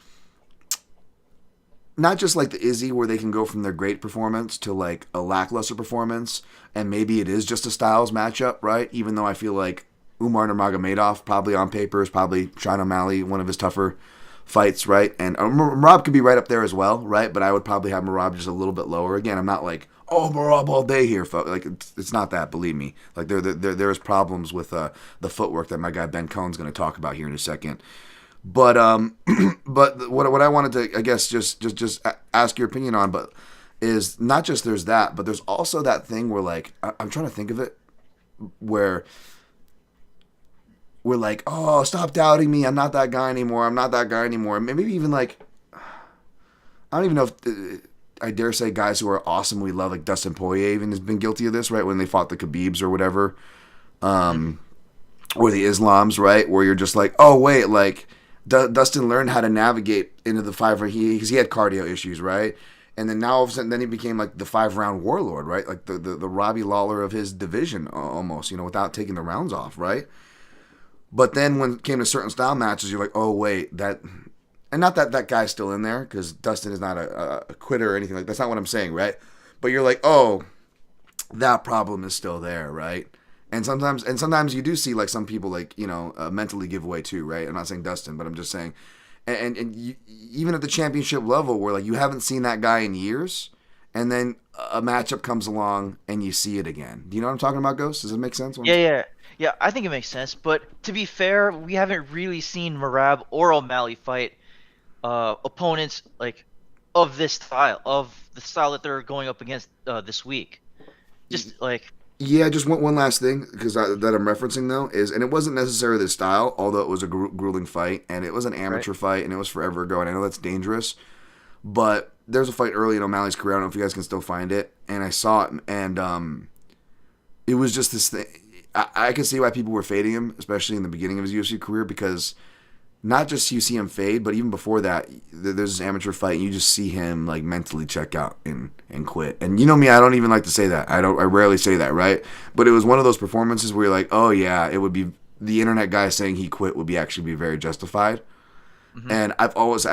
not just like the Izzy, where they can go from their great performance to, like, a lackluster performance, and maybe it is just a styles matchup, right? Even though I feel like Umar Nurmagomedov, probably on paper, is probably Sean O'Malley, one of his tougher fights, right? And Merab could be right up there as well, right? But I would probably have Merab just a little bit lower. Again, I'm not like, oh, Merab all day here, folks. Like, it's not that, believe me. Like, there's problems with the footwork that my guy Ben Cohn's going to talk about here in a second. But but what I wanted to, I guess, just ask your opinion on, but is not just there's that, but there's also that thing where, like, I'm trying to think of it, where we're like, oh, stop doubting me. I'm not that guy anymore. I'm not that guy anymore. Maybe even like, I don't even know if I dare say guys who are awesome we love, like Dustin Poirier even has been guilty of this, right? When they fought the Khabibs or whatever, or the Islams, right? Where you're just like, oh, wait, like Dustin learned how to navigate into the five, because he had cardio issues, right? And then now all of a sudden, then he became like the 5-round warlord, right? Like the Robbie Lawler of his division almost, you know, without taking the rounds off, right? But then when it came to certain style matches, you're like, oh, wait, that... And not that guy's still in there, because Dustin is not a quitter or anything like that. That's not what I'm saying, right? But you're like, oh, that problem is still there, right? And sometimes you do see, like, some people, like, you know, mentally give away too, right? I'm not saying Dustin, but I'm just saying... And you, even at the championship level, where, like, you haven't seen that guy in years, and then a matchup comes along, and you see it again. Do you know what I'm talking about, Ghost? Does it make sense? Yeah, I think it makes sense. But to be fair, we haven't really seen Merab or O'Malley fight opponents like of this style, of the style that they're going up against this week. Just like... Yeah, just one last thing, because that I'm referencing, though, is, and it wasn't necessarily the style, although it was a grueling fight, and it was an amateur fight, and it was forever ago, and I know that's dangerous, but there's a fight early in O'Malley's career, I don't know if you guys can still find it, and I saw it, and it was just this thing. I could see why people were fading him, especially in the beginning of his UFC career, because not just you see him fade, but even before that, there's this amateur fight, and you just see him like mentally check out and quit. And you know me, I don't even like to say that. I rarely say that, right? But it was one of those performances where you're like, oh yeah, it would be the internet guy saying he quit would actually be very justified. Mm-hmm. And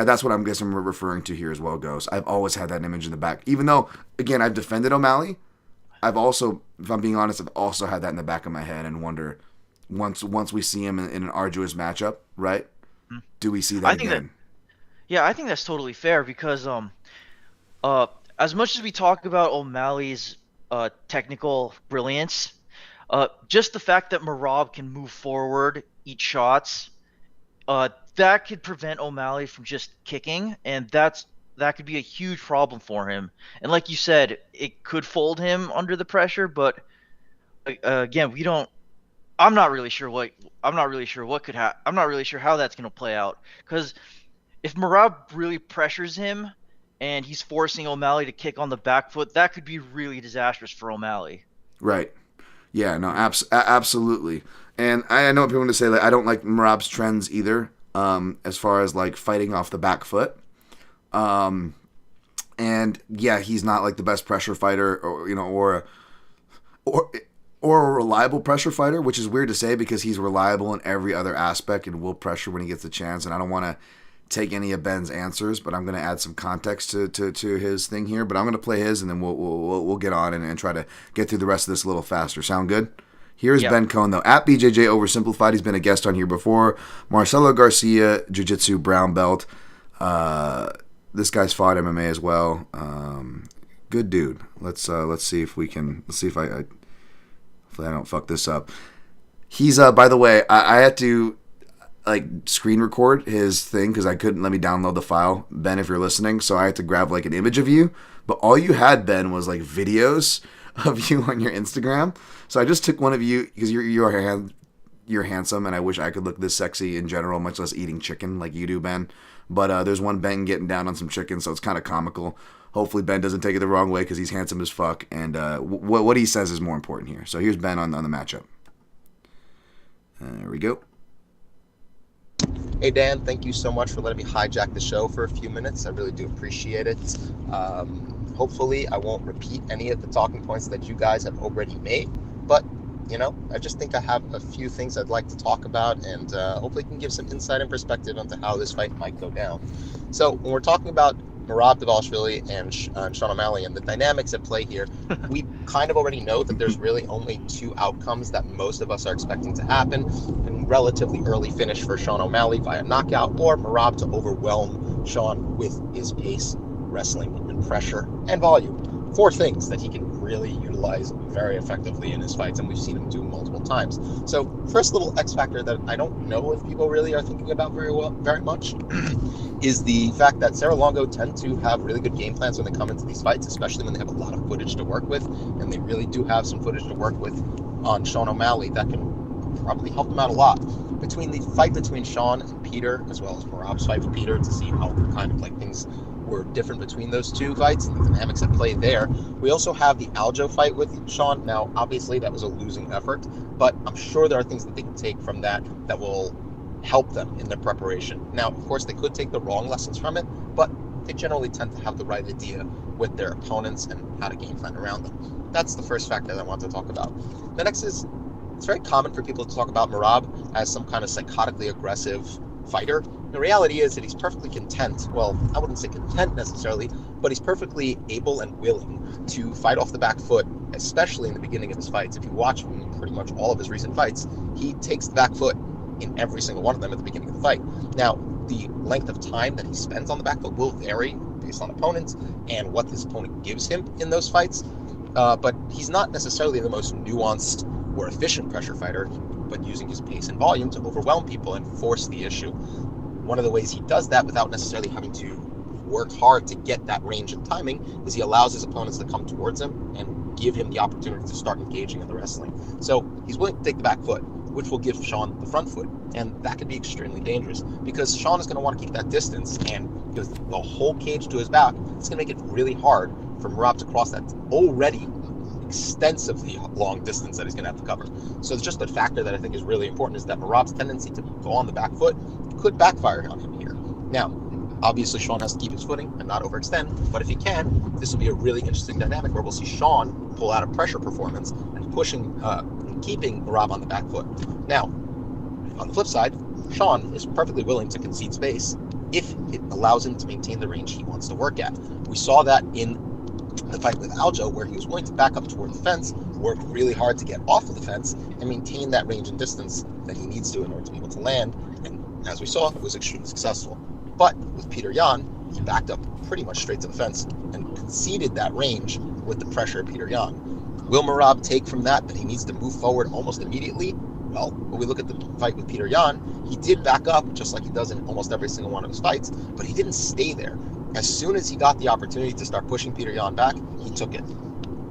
that's what I'm guessing we're referring to here as well, Ghost. I've always had that image in the back, even though again I've defended O'Malley. I've also, if I'm being honest, I've also had that in the back of my head and wonder once we see him in an arduous matchup, right? Do we see that again? I think that's totally fair, because as much as we talk about O'Malley's technical brilliance, just the fact that Merab can move forward, eat shots, that could prevent O'Malley from just kicking, and that could be a huge problem for him. And like you said, it could fold him under the pressure, but again, I'm not really sure what could happen. I'm not really sure how that's going to play out, because if Merab really pressures him and he's forcing O'Malley to kick on the back foot, that could be really disastrous for O'Malley. Right. Yeah, no, absolutely. And I know people want to say that I don't like Merab's trends either, as far as like fighting off the back foot. And yeah, he's not like the best pressure fighter, or you know, or a reliable pressure fighter, which is weird to say because he's reliable in every other aspect and will pressure when he gets a chance. And I don't want to take any of Ben's answers, but I'm going to add some context to his thing here. But I'm going to play his, and then we'll get on and try to get through the rest of this a little faster. Sound good? Here's Ben Cohn, though. At BJJ Oversimplified, he's been a guest on here before. Marcelo Garcia, Jiu-Jitsu brown belt. This guy's fought MMA as well. Good dude. Let's see if we can. Let's see if hopefully I don't fuck this up. He's by the way, I had to screen record his thing because I couldn't let me download the file. Ben, if you're listening, so I had to grab an image of you, but all you had, Ben, was videos of you on your Instagram. So I just took one of you because you're handsome, and I wish I could look this sexy in general, much less eating chicken like you do, Ben. But there's one Ben getting down on some chicken, so it's kind of comical. Hopefully Ben doesn't take it the wrong way because he's handsome as fuck, and what he says is more important here. So here's Ben on the matchup. There we go. Hey Dan, thank you so much for letting me hijack the show for a few minutes. I really do appreciate it. Hopefully I won't repeat any of the talking points that you guys have already made, but I just think I have a few things I'd like to talk about, and hopefully can give some insight and perspective onto how this fight might go down. So when we're talking about Merab Dvalishvili and Sean O'Malley and the dynamics at play here, we kind of already know that there's really only two outcomes that most of us are expecting to happen. A relatively early finish for Sean O'Malley via knockout, or Merab to overwhelm Sean with his pace, wrestling, and pressure, and volume. Four things that he can really utilize very effectively in his fights, and we've seen him do multiple times. So first little X factor that I don't know if people really are thinking about very much is the fact that Serra-Longo tend to have really good game plans when they come into these fights, especially when they have a lot of footage to work with, and they really do have some footage to work with on Sean O'Malley that can probably help them out a lot. Between the fight between Sean and Peter, as well as Merab's fight with Peter, to see how kind of things were different between those two fights and the dynamics at play there. We also have the Aljo fight with Sean. Now, obviously, that was a losing effort, but I'm sure there are things that they can take from that will help them in their preparation. Now, of course, they could take the wrong lessons from it, but they generally tend to have the right idea with their opponents and how to game plan around them. That's the first factor that I want to talk about. The next is, it's very common for people to talk about Merab as some kind of psychotically aggressive fighter. The reality is that he's perfectly content. Well, I wouldn't say content necessarily, but he's perfectly able and willing to fight off the back foot, especially in the beginning of his fights. If you watch pretty much all of his recent fights, he takes the back foot in every single one of them at the beginning of the fight. Now, the length of time that he spends on the back foot will vary based on opponents and what his opponent gives him in those fights, but he's not necessarily the most nuanced or efficient pressure fighter, but using his pace and volume to overwhelm people and force the issue. One of the ways he does that without necessarily having to work hard to get that range and timing is he allows his opponents to come towards him and give him the opportunity to start engaging in the wrestling. So he's willing to take the back foot, which will give Sean the front foot, and that could be extremely dangerous because Sean is going to want to keep that distance, and because the whole cage to his back, it's going to make it really hard for Merab to cross that already extensively long distance that he's going to have to cover. So it's just a factor that I think is really important, is that Merab's tendency to go on the back foot could backfire on him here. Now, obviously Sean has to keep his footing and not overextend, but if he can, this will be a really interesting dynamic where we'll see Sean pull out a pressure performance and pushing and keeping Merab on the back foot. Now, on the flip side, Sean is perfectly willing to concede space if it allows him to maintain the range he wants to work at. We saw that in the fight with Aljo, where he was willing to back up toward the fence, work really hard to get off of the fence, and maintain that range and distance that he needs to in order to be able to land. And as we saw, it was extremely successful. But with Peter Yan, he backed up pretty much straight to the fence and conceded that range with the pressure of Peter Yan. Will Merab take from that he needs to move forward almost immediately? Well, when we look at the fight with Peter Yan, he did back up just like he does in almost every single one of his fights, but he didn't stay there. As soon as he got the opportunity to start pushing Peter Yan back, he took it.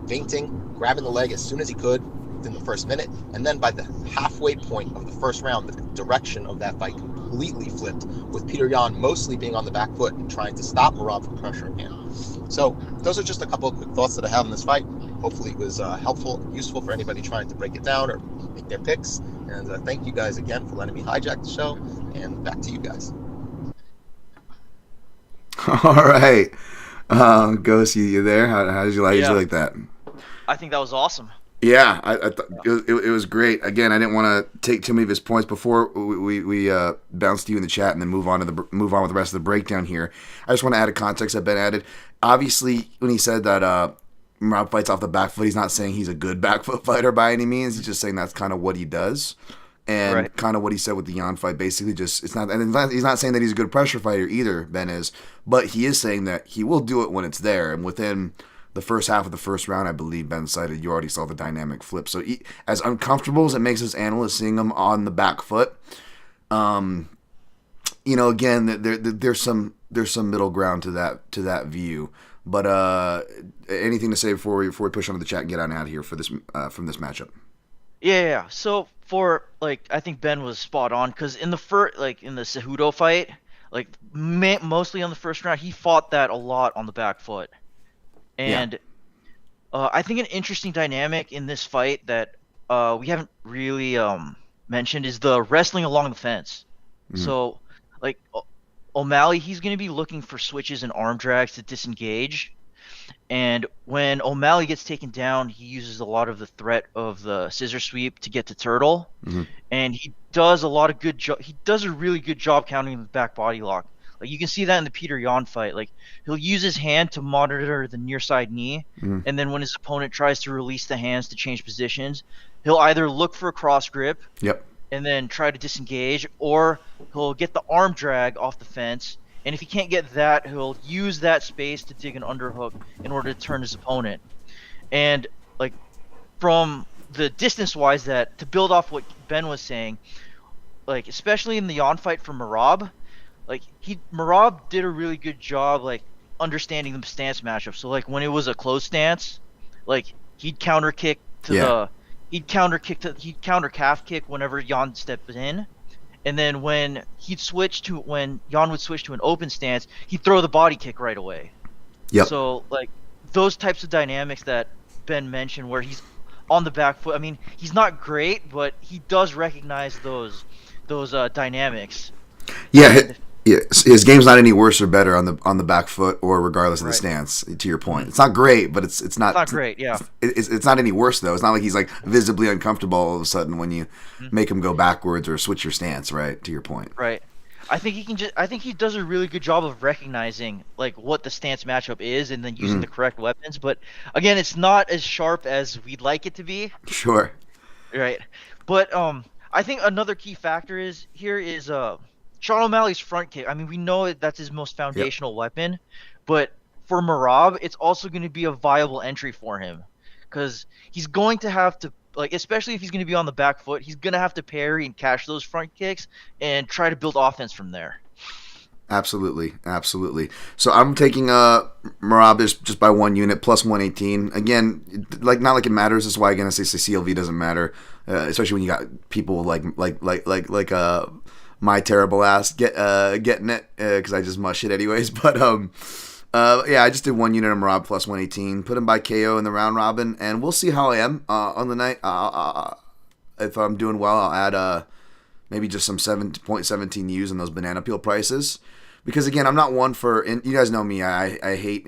Feinting, grabbing the leg as soon as he could within the first minute, and then by the halfway point of the first round, the direction of that fight completely flipped, with Peter Yan mostly being on the back foot and trying to stop Merab from pressuring him. So those are just a couple of quick thoughts that I have on this fight. Hopefully it was helpful and useful for anybody trying to break it down or make their picks. And thank you guys again for letting me hijack the show, and back to you guys. All right. Ghost, you there? How did you like that? I think that was awesome. Yeah, I thought it was great. Again, I didn't want to take too many of his points before we bounced you in the chat and then move on with the rest of the breakdown here. I just want to add a context that Ben added. Obviously, when he said that Rob fights off the back foot, he's not saying he's a good back foot fighter by any means. He's just saying that's kind of what he does, and kind of what he said with the Jan fight. Basically, just he's not saying that he's a good pressure fighter either. Ben is, but he is saying that he will do it when it's there, and within the first half of the first round, I believe Ben cited, you already saw the dynamic flip. So as uncomfortable as it makes us analysts seeing him on the back foot, again, there's some middle ground to that view. But anything to say before we push on to the chat and get on out of here for this from this matchup? Yeah. So I think Ben was spot on because in the in the Cejudo fight, mostly on the first round, he fought that a lot on the back foot. And I think an interesting dynamic in this fight that we haven't really mentioned is the wrestling along the fence. Mm-hmm. So, O'Malley, he's going to be looking for switches and arm drags to disengage. And when O'Malley gets taken down, he uses a lot of the threat of the scissor sweep to get to turtle. Mm-hmm. And he does he does a really good job countering the back body lock. You can see that in the Peter Yan fight. He'll use his hand to monitor the near side knee, and then when his opponent tries to release the hands to change positions, he'll either look for a cross grip, and then try to disengage, or he'll get the arm drag off the fence, and if he can't get that, he'll use that space to dig an underhook in order to turn his opponent. And from the distance-wise, that to build off what Ben was saying, especially in the Yan fight for Merab, Merab did a really good job understanding the stance matchup. So when it was a close stance, he'd counter calf kick whenever Yan stepped in, and then when Yan would switch to an open stance, he'd throw the body kick right away. Yep. So those types of dynamics that Ben mentioned, where he's on the back foot. I mean, he's not great, but he does recognize those dynamics. Yeah. Yeah, his game's not any worse or better on the back foot or regardless of the stance. To your point, it's not great, but it's not great. Yeah, it's not any worse though. It's not like he's visibly uncomfortable all of a sudden when you make him go backwards or switch your stance. Right, to your point. Right. I think he does a really good job of recognizing what the stance matchup is and then using the correct weapons. But again, it's not as sharp as we'd like it to be. Sure. Right. But I think another key factor is Sean O'Malley's front kick. I mean, we know that's his most foundational weapon, but for Merab, it's also going to be a viable entry for him because he's going to have to, especially if he's going to be on the back foot, he's going to have to parry and catch those front kicks and try to build offense from there. Absolutely. So I'm taking Merab just by 1 unit plus 118. Again, not like it matters. That's why again I say CLV doesn't matter, especially when you got people like my terrible ass getting it because I just mush it anyways. But I just did 1 unit of Merab plus 118. Put him by KO in the round robin, and we'll see how I am on the night. If I'm doing well, I'll add maybe just some 7.17 U's on those banana peel prices. Because again, I'm not one for, and you guys know me. I hate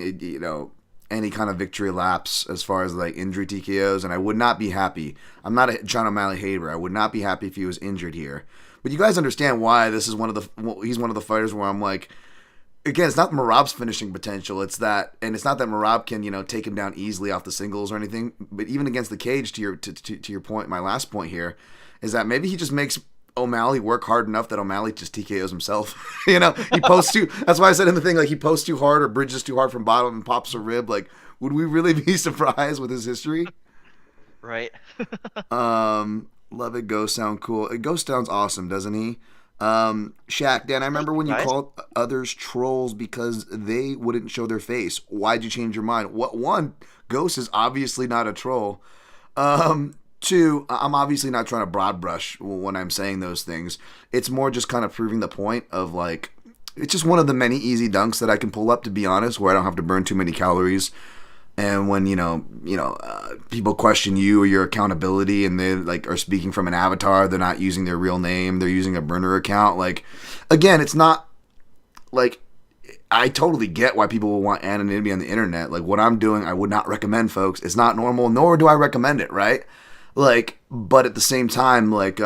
any kind of victory laps as far as injury TKOs, and I would not be happy. I'm not a John O'Malley hater. I would not be happy if he was injured here. But you guys understand why this is he's one of the fighters where I'm again, it's not Merab's finishing potential. It's that, and it's not that Merab can take him down easily off the singles or anything. But even against the cage, to your point, my last point here is that maybe he just makes O'Malley work hard enough that O'Malley just TKOs himself. He posts too. That's why I said in the thing he posts too hard or bridges too hard from bottom and pops a rib. Would we really be surprised with his history? Right. Love it. Ghost sound cool. Ghost sounds awesome, doesn't he? Shaq, Dan, I remember when you called others trolls because they wouldn't show their face. Why'd you change your mind? One, Ghost is obviously not a troll. Two, I'm obviously not trying to broad brush when I'm saying those things. It's more just kind of proving the point of it's just one of the many easy dunks that I can pull up, to be honest, where I don't have to burn too many calories. And when people question you or your accountability, and they are speaking from an avatar, they're not using their real name, they're using a burner account. Again, it's not I totally get why people will want anonymity on the internet. Like, what I'm doing, I would not recommend, folks. It's not normal, nor do I recommend it, right? Like, but at the same time, like,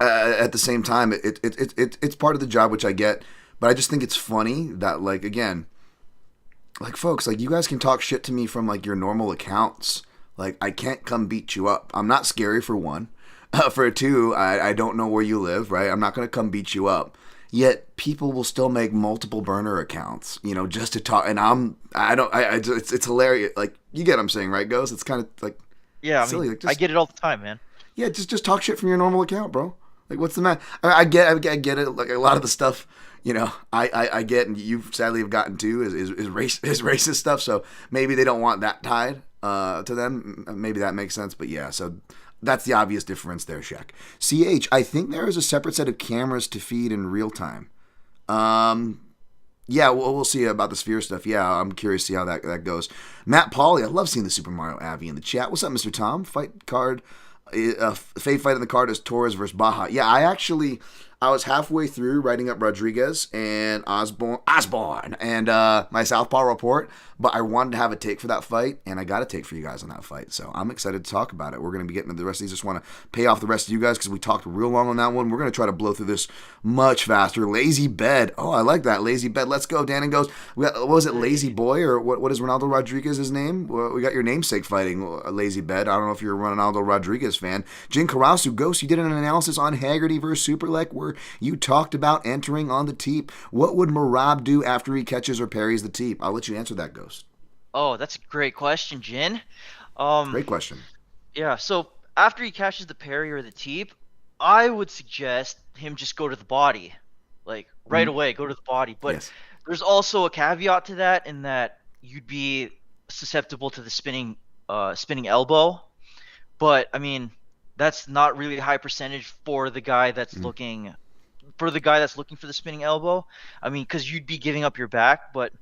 it's part of the job, which I get. But I just think it's funny that, like, again, like, folks, like, you guys can talk shit to me from, like, your normal accounts. Like, I can't come beat you up. I'm not scary, for one. For two, I don't know where you live, right? I'm not going to come beat you up. Yet people will still make multiple burner accounts, you know, just to talk. And it's hilarious. Like, you get what I'm saying, right, Ghost? It's kind of like, Yeah, silly. I mean, Like, just, I get it all the time, man. yeah, just talk shit from your normal account, bro. Like, what's the matter? I get it. Like, a lot of the stuff, you know, I get, and you sadly have gotten to is racist stuff. So maybe they don't want that tied to them. Maybe that makes sense. But yeah, so that's the obvious difference there, Shaq. CH, I think there is a separate set of cameras to feed in real time. Yeah, we'll see about the Sphere stuff. Yeah, I'm curious to see how that goes. Matt Pauly, I love seeing the Super Mario Avi in the chat. What's up, Mr. Tom? Fight card. Fave fight in the card is Torres versus Baja. Yeah, I was halfway through writing up Rodriguez and Osbourne and my Southpaw report, but I wanted to have a take for that fight, and I got a take for you guys on that fight. So I'm excited to talk about it. We're going to be getting into the rest of these. Just want to pay off the rest of you guys because we talked real long on that one. We're going to try to blow through this much faster. Lazy Bed. Oh, I like that. Lazy Bed. Let's go. Dannon goes, what was it, Lazy Boy, or what is Ronaldo Rodriguez's name? Well, we got your namesake fighting, Lazy Bed. I don't know if you're a Ronaldo Rodriguez fan. Jin Karasu, Ghost, you did an analysis on Haggerty versus Superlek where you talked about entering on the teep. What would Merab do after he catches or parries the teep? I'll let you answer that, Ghost. Oh, that's a great question, Jin. Great question. Yeah, so after he catches the parry or the teep, I would suggest him just go to the body. Like, right away, go to the body. But Yes. there's also a caveat to that in that you'd be susceptible to the spinning elbow. But, I mean, that's not really a high percentage for the guy that's looking for the spinning elbow. I mean, because you'd be giving up your back. But,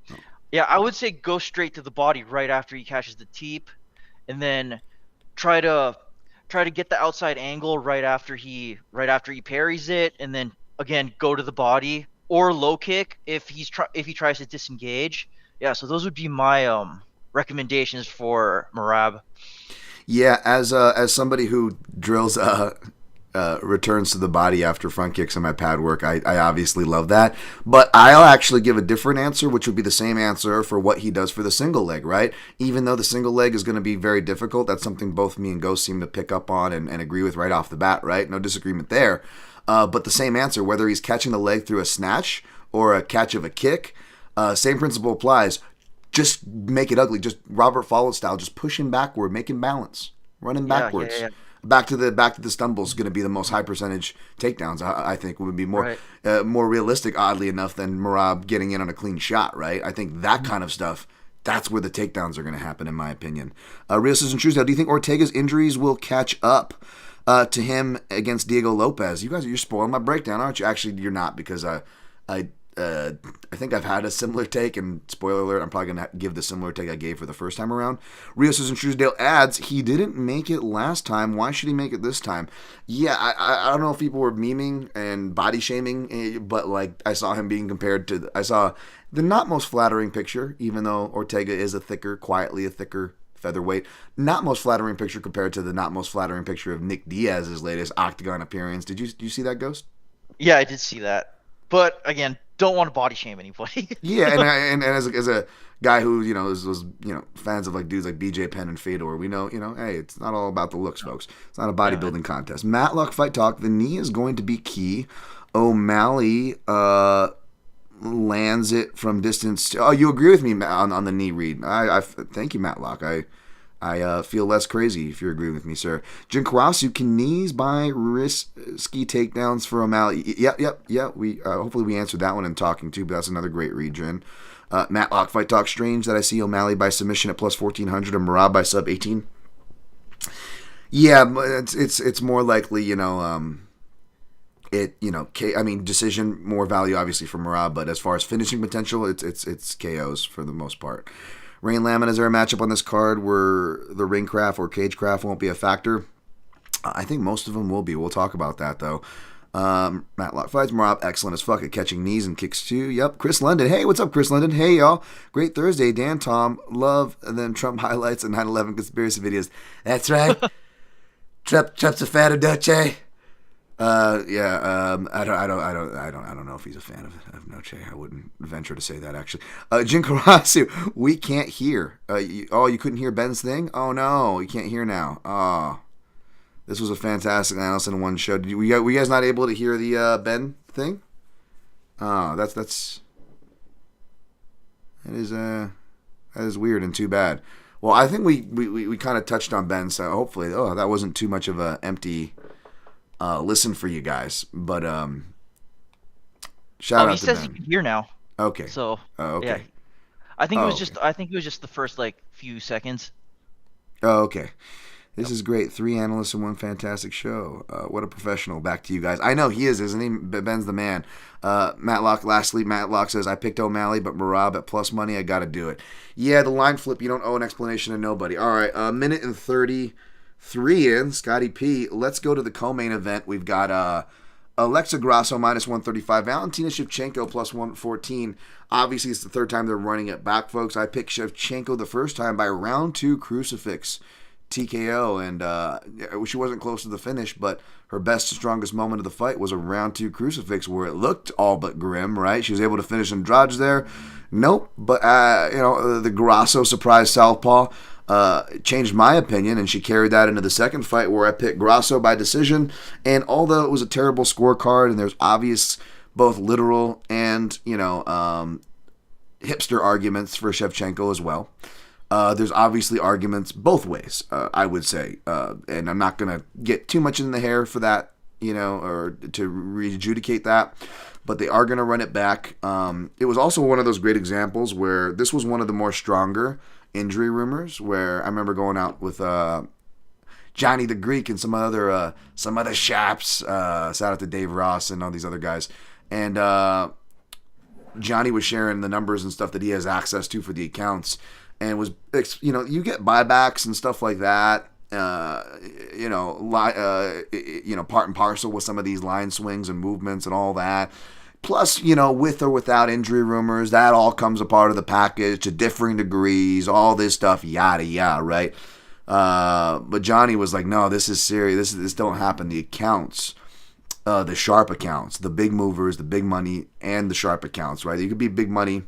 yeah, I would say go straight to the body right after he catches the teep, and then try to get the outside angle right after he parries it, and then again go to the body or low kick if he tries to disengage. Yeah, so those would be my recommendations for Merab. Yeah, as somebody who drills returns to the body after front kicks in my pad work, I obviously love that. But I'll actually give a different answer, which would be the same answer for what he does for the single leg, right? Even though the single leg is going to be very difficult, that's something both me and Ghost seem to pick up on and agree with right off the bat, right? No disagreement there. But the same answer, whether he's catching the leg through a snatch or a catch of a kick, same principle applies. Just make it ugly. Just Robert Follow style. Just push him backward. Make him balance. Run him backwards. Yeah. Back to the stumble is going to be the most high percentage takedowns. I think would be more realistic, oddly enough, than Merab getting in on a clean shot. Right. I think that kind of stuff. That's where the takedowns are going to happen, in my opinion. Real Susan Truesdale, do you think Ortega's injuries will catch up to him against Diego Lopez? You guys, you're spoiling my breakdown, aren't you? Actually, you're not, because I think I've had a similar take, and spoiler alert, I'm probably going to give the similar take I gave for the first time around. Rio Susan Truesdale adds, he didn't make it last time. Why should he make it this time? Yeah, I don't know if people were memeing and body shaming, but like I saw him being compared to, I saw the not most flattering picture, even though Ortega is quietly a thicker featherweight. Not most flattering picture compared to the not most flattering picture of Nick Diaz's latest Octagon appearance. Did you see that, Ghost? Yeah, I did see that. But again, don't want to body shame anybody. Yeah, and as a guy who was fans of like dudes like BJ Penn and Fedor, we know hey, it's not all about the looks, folks. It's not a bodybuilding contest. Matlock Fight Talk. The knee is going to be key. O'Malley lands it from distance. Oh, you agree with me on the knee read? I thank you, Matlock. I feel less crazy if you're agreeing with me, sir. Jin Karasu, can knees buy risky takedowns for O'Malley? Yep. We hopefully we answered that one in talking too, but that's another great read, Jin. Matlock Fight Talk, strange that I see O'Malley by submission at plus 1400 and Merab by sub 18. Yeah, it's more likely, decision, more value obviously for Merab, but as far as finishing potential, it's KOs for the most part. Rain Lamont, is there a matchup on this card where the ring craft or cage craft won't be a factor? I think most of them will be. We'll talk about that, though. Matlock fights. Marab, excellent as fuck at catching knees and kicks too. Yep. Chris London. Hey, what's up, Chris London? Hey, y'all. Great Thursday. Dan, Tom, love, and then Trump highlights and 9/11 conspiracy videos. That's right. Trump's a fan of Noche. I don't know if he's a fan of Noche. I wouldn't venture to say that, actually. Jin Karasu, we can't hear. You couldn't hear Ben's thing? Oh no, you can't hear now. Oh. This was a fantastic analysis in one show. Were you guys not able to hear the Ben thing? Oh, that is weird and too bad. Well, I think we kind of touched on Ben, so hopefully, that wasn't too much of an empty listen for you guys. But shout out to Ben. He says he can hear now. Okay. So okay. yeah. I think it was just the first few seconds. Oh, okay. This is great. 3 analysts in one fantastic show. What a professional. Back to you guys. I know he is, isn't he? Ben's the man. Lastly, Matlock says, I picked O'Malley, but Marab at plus money, I got to do it. Yeah, the line flip, you don't owe an explanation to nobody. All right, a minute and 33 in. Scotty P. Let's go to the co-main event. We've got Alexa Grasso minus 135. Valentina Shevchenko plus 114. Obviously, it's the third time they're running it back, folks. I picked Shevchenko the first time by round 2 crucifix. TKO, and she wasn't close to the finish, but her best and strongest moment of the fight was a round 2 crucifix where it looked all but grim, right? She was able to finish Andrade there. Nope, but the Grasso surprise southpaw changed my opinion, and she carried that into the second fight where I picked Grasso by decision. And although it was a terrible scorecard and there's obvious both literal and hipster arguments for Shevchenko as well. There's obviously arguments both ways, I would say. And I'm not going to get too much in the hair for that, or to re-adjudicate that. But they are going to run it back. It was also one of those great examples where this was one of the more stronger injury rumors, where I remember going out with Johnny the Greek and some other chaps. Shout out to Dave Ross and all these other guys. And Johnny was sharing the numbers and stuff that he has access to for the accounts. And was, you get buybacks and stuff like that, part and parcel with some of these line swings and movements and all that. Plus, with or without injury rumors, that all comes a part of the package to differing degrees, all this stuff, yada, yada, right? But Johnny was like, no, this is serious. This don't happen. The accounts, the sharp accounts, the big movers, the big money, and the sharp accounts, right? You could be big money,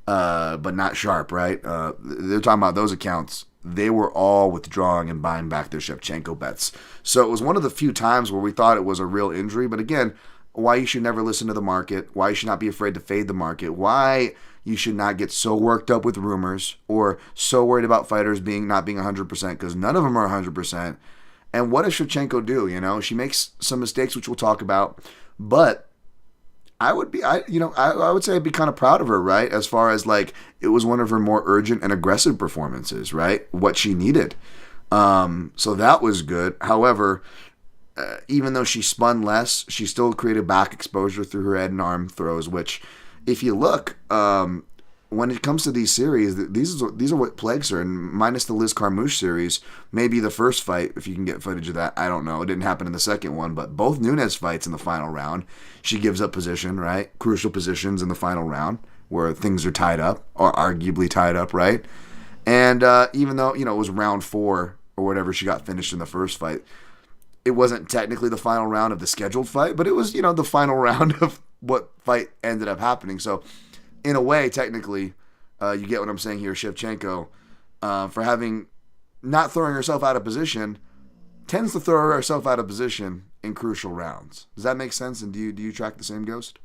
but not sharp, right? They're talking about those accounts. They were all withdrawing and buying back their Shevchenko bets. So it was one of the few times where we thought it was a real injury. But again, why you should never listen to the market, why you should not be afraid to fade the market, why you should not get so worked up with rumors or so worried about fighters not being 100%, because none of them are 100%. And what does Shevchenko do? She makes some mistakes, which we'll talk about, but I would say I'd be kind of proud of her, right? As far as it was one of her more urgent and aggressive performances, right? What she needed. So that was good. However, even though she spun less, she still created back exposure through her head and arm throws, which if you look, when it comes to these series, these are what plagues her. And minus the Liz Carmouche series, maybe the first fight, if you can get footage of that, I don't know. It didn't happen in the second one, but both Nunes fights in the final round, she gives up position, right? Crucial positions in the final round where things are tied up, or arguably tied up, right? And even though, it was round 4 or whatever, she got finished in the first fight. It wasn't technically the final round of the scheduled fight, but it was, the final round of what fight ended up happening. So, in a way, technically, you get what I'm saying here. Shevchenko, for having not throwing herself out of position, tends to throw herself out of position in crucial rounds. Does that make sense? And do you track the same, Ghost?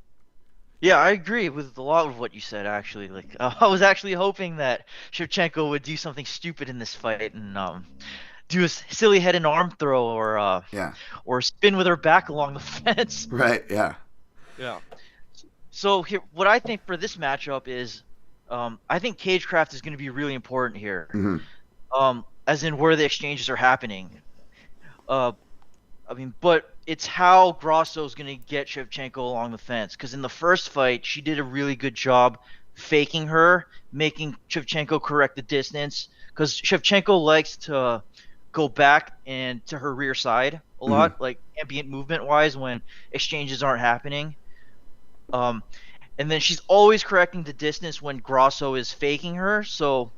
Yeah, I agree with a lot of what you said, actually. I was actually hoping that Shevchenko would do something stupid in this fight and do a silly head and arm throw or spin with her back along the fence. Right, yeah. Yeah. So here, what I think for this matchup is, I think cagecraft is going to be really important here. Mm-hmm. As in where the exchanges are happening. But it's how Grasso is going to get Shevchenko along the fence. Because in the first fight, she did a really good job faking her, making Shevchenko correct the distance. Because Shevchenko likes to go back and to her rear side a lot, ambient movement wise when exchanges aren't happening. And then she's always correcting the distance when Grasso is faking her. So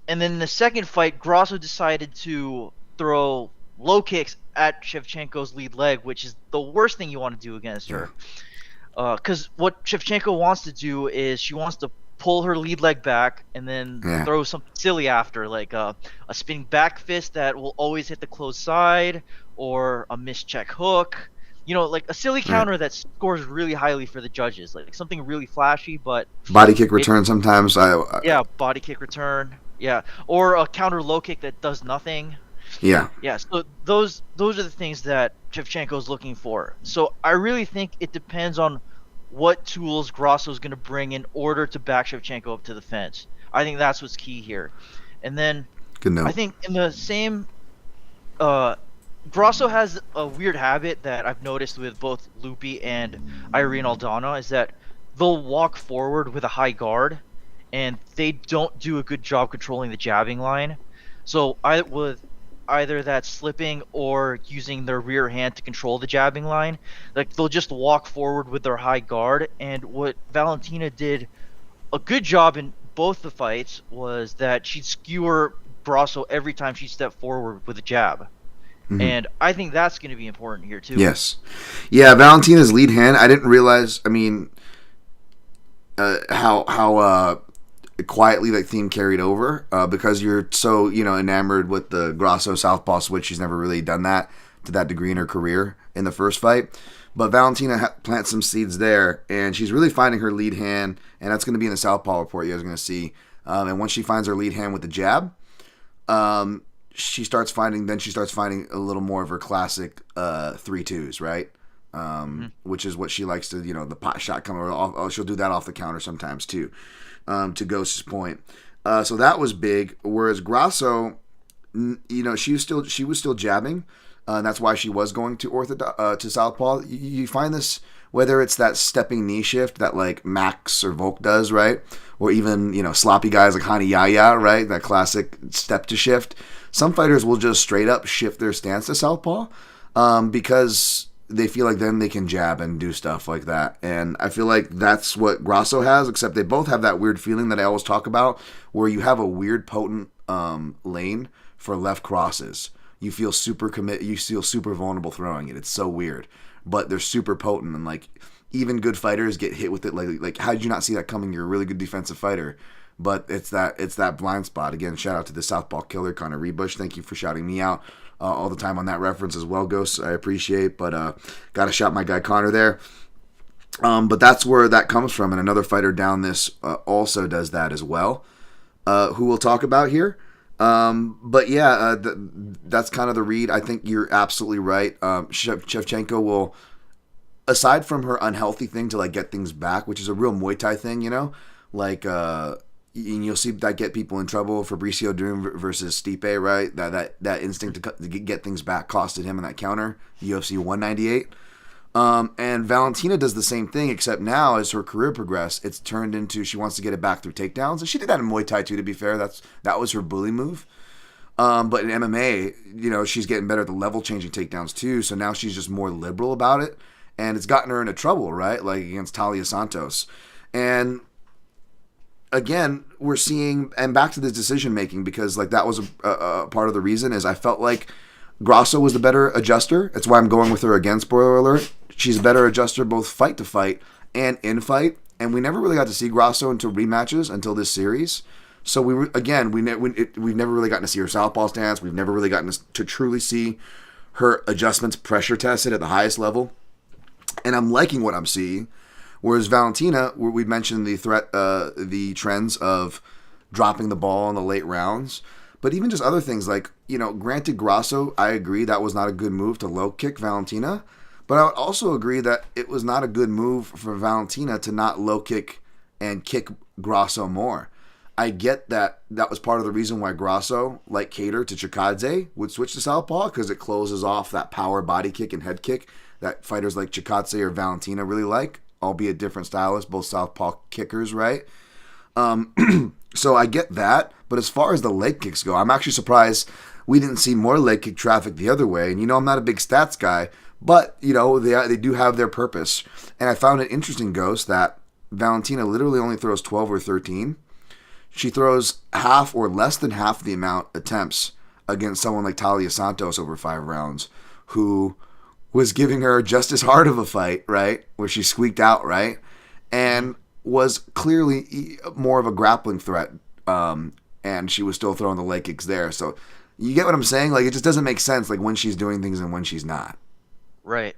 and then in the second fight, Grasso decided to throw low kicks at Shevchenko's lead leg, which is the worst thing you want to do against her. Because what Shevchenko wants to do is she wants to pull her lead leg back and then throw something silly after, like a spinning back fist that will always hit the closed side, or a missed check hook. Like a silly counter that scores really highly for the judges, like something really flashy, but body kick return sometimes. Body kick return, or a counter low kick that does nothing. Yeah. So those are the things that Shevchenko's looking for. So I really think it depends on what tools Grasso's going to bring in order to back Shevchenko up to the fence. I think that's what's key here. And then good note. I think in the same Grasso has a weird habit that I've noticed with both Loopy and Irene Aldana, is that they'll walk forward with a high guard, and they don't do a good job controlling the jabbing line. So either that's slipping or using their rear hand to control the jabbing line, like they'll just walk forward with their high guard. And what Valentina did a good job in both the fights was that she'd skewer Grasso every time she stepped forward with a jab. And I think that's going to be important here too. Yes. Yeah, Valentina's lead hand, I didn't realize, how quietly that theme carried over, because you're so, enamored with the Grasso southpaw switch. She's never really done that to that degree in her career in the first fight. But Valentina plants some seeds there, and she's really finding her lead hand, and that's going to be in the southpaw report you guys are going to see. And once she finds her lead hand with the jab, she starts finding a little more of her classic 3-2s, right? Which is what she likes to, the pot shot coming off. She'll do that off the counter sometimes too, to Ghost's point. So that was big. Whereas Grasso, she was still jabbing, and that's why she was going to southpaw. You find this, whether it's that stepping knee shift that like Max or Volk does, right? Or even, sloppy guys like Hani Yaya, right? That classic step to shift. Some fighters will just straight up shift their stance to southpaw, because they feel like then they can jab and do stuff like that. And I feel like that's what Grasso has, except they both have that weird feeling that I always talk about, where you have a weird potent lane for left crosses. You feel super vulnerable throwing it. It's so weird. But they're super potent, and like even good fighters get hit with it. Like how did you not see that coming? You're a really good defensive fighter. But it's that blind spot. Again, shout out to the southpaw killer, Connor Rebush. Thank you for shouting me out all the time on that reference as well, Ghost. I appreciate. But got to shout my guy Connor there. But that's where that comes from. And another fighter down this also does that as well, who we'll talk about here. But yeah, that's kind of the read. I think you're absolutely right. Shevchenko will, aside from her unhealthy thing to like get things back, which is a real Muay Thai thing, like and you'll see that get people in trouble. Fabricio Doom versus Stipe, right? That instinct to get things back costed him in that counter, UFC 198. And Valentina does the same thing, except now as her career progressed, it's turned into she wants to get it back through takedowns. And she did that in Muay Thai too, to be fair. That was her bully move. But in MMA, she's getting better at the level changing takedowns too. So now she's just more liberal about it, and it's gotten her into trouble, right? Like against Talia Santos. And again, we're seeing, and back to this decision making, because like that was a part of the reason is I felt like Grasso was the better adjuster. That's why I'm going with her again. Spoiler alert: she's a better adjuster both fight to fight and in fight. And we never really got to see Grasso until rematches until this series. So we've never really gotten to see her southpaw stance. We've never really gotten to truly see her adjustments pressure tested at the highest level. And I'm liking what I'm seeing. Whereas Valentina, where we mentioned the trends of dropping the ball in the late rounds, but even just other things like, granted Grasso, I agree that was not a good move to low kick Valentina, but I would also agree that it was not a good move for Valentina to not low kick and kick Grasso more. I get that was part of the reason why Grasso, like Cater to Chikadze, would switch to southpaw, because it closes off that power body kick and head kick that fighters like Chikadze or Valentina really like, albeit different stylists, both southpaw kickers, right? So I get that, but as far as the leg kicks go, I'm actually surprised we didn't see more leg kick traffic the other way. And, I'm not a big stats guy, but, they do have their purpose. And I found it interesting, Ghost, that Valentina literally only throws 12 or 13. She throws half or less than half the amount attempts against someone like Talia Santos over 5 rounds, who was giving her just as hard of a fight, right? Where she squeaked out, right? And was clearly more of a grappling threat. And she was still throwing the leg kicks there. So you get what I'm saying? Like, it just doesn't make sense, like, when she's doing things and when she's not. Right.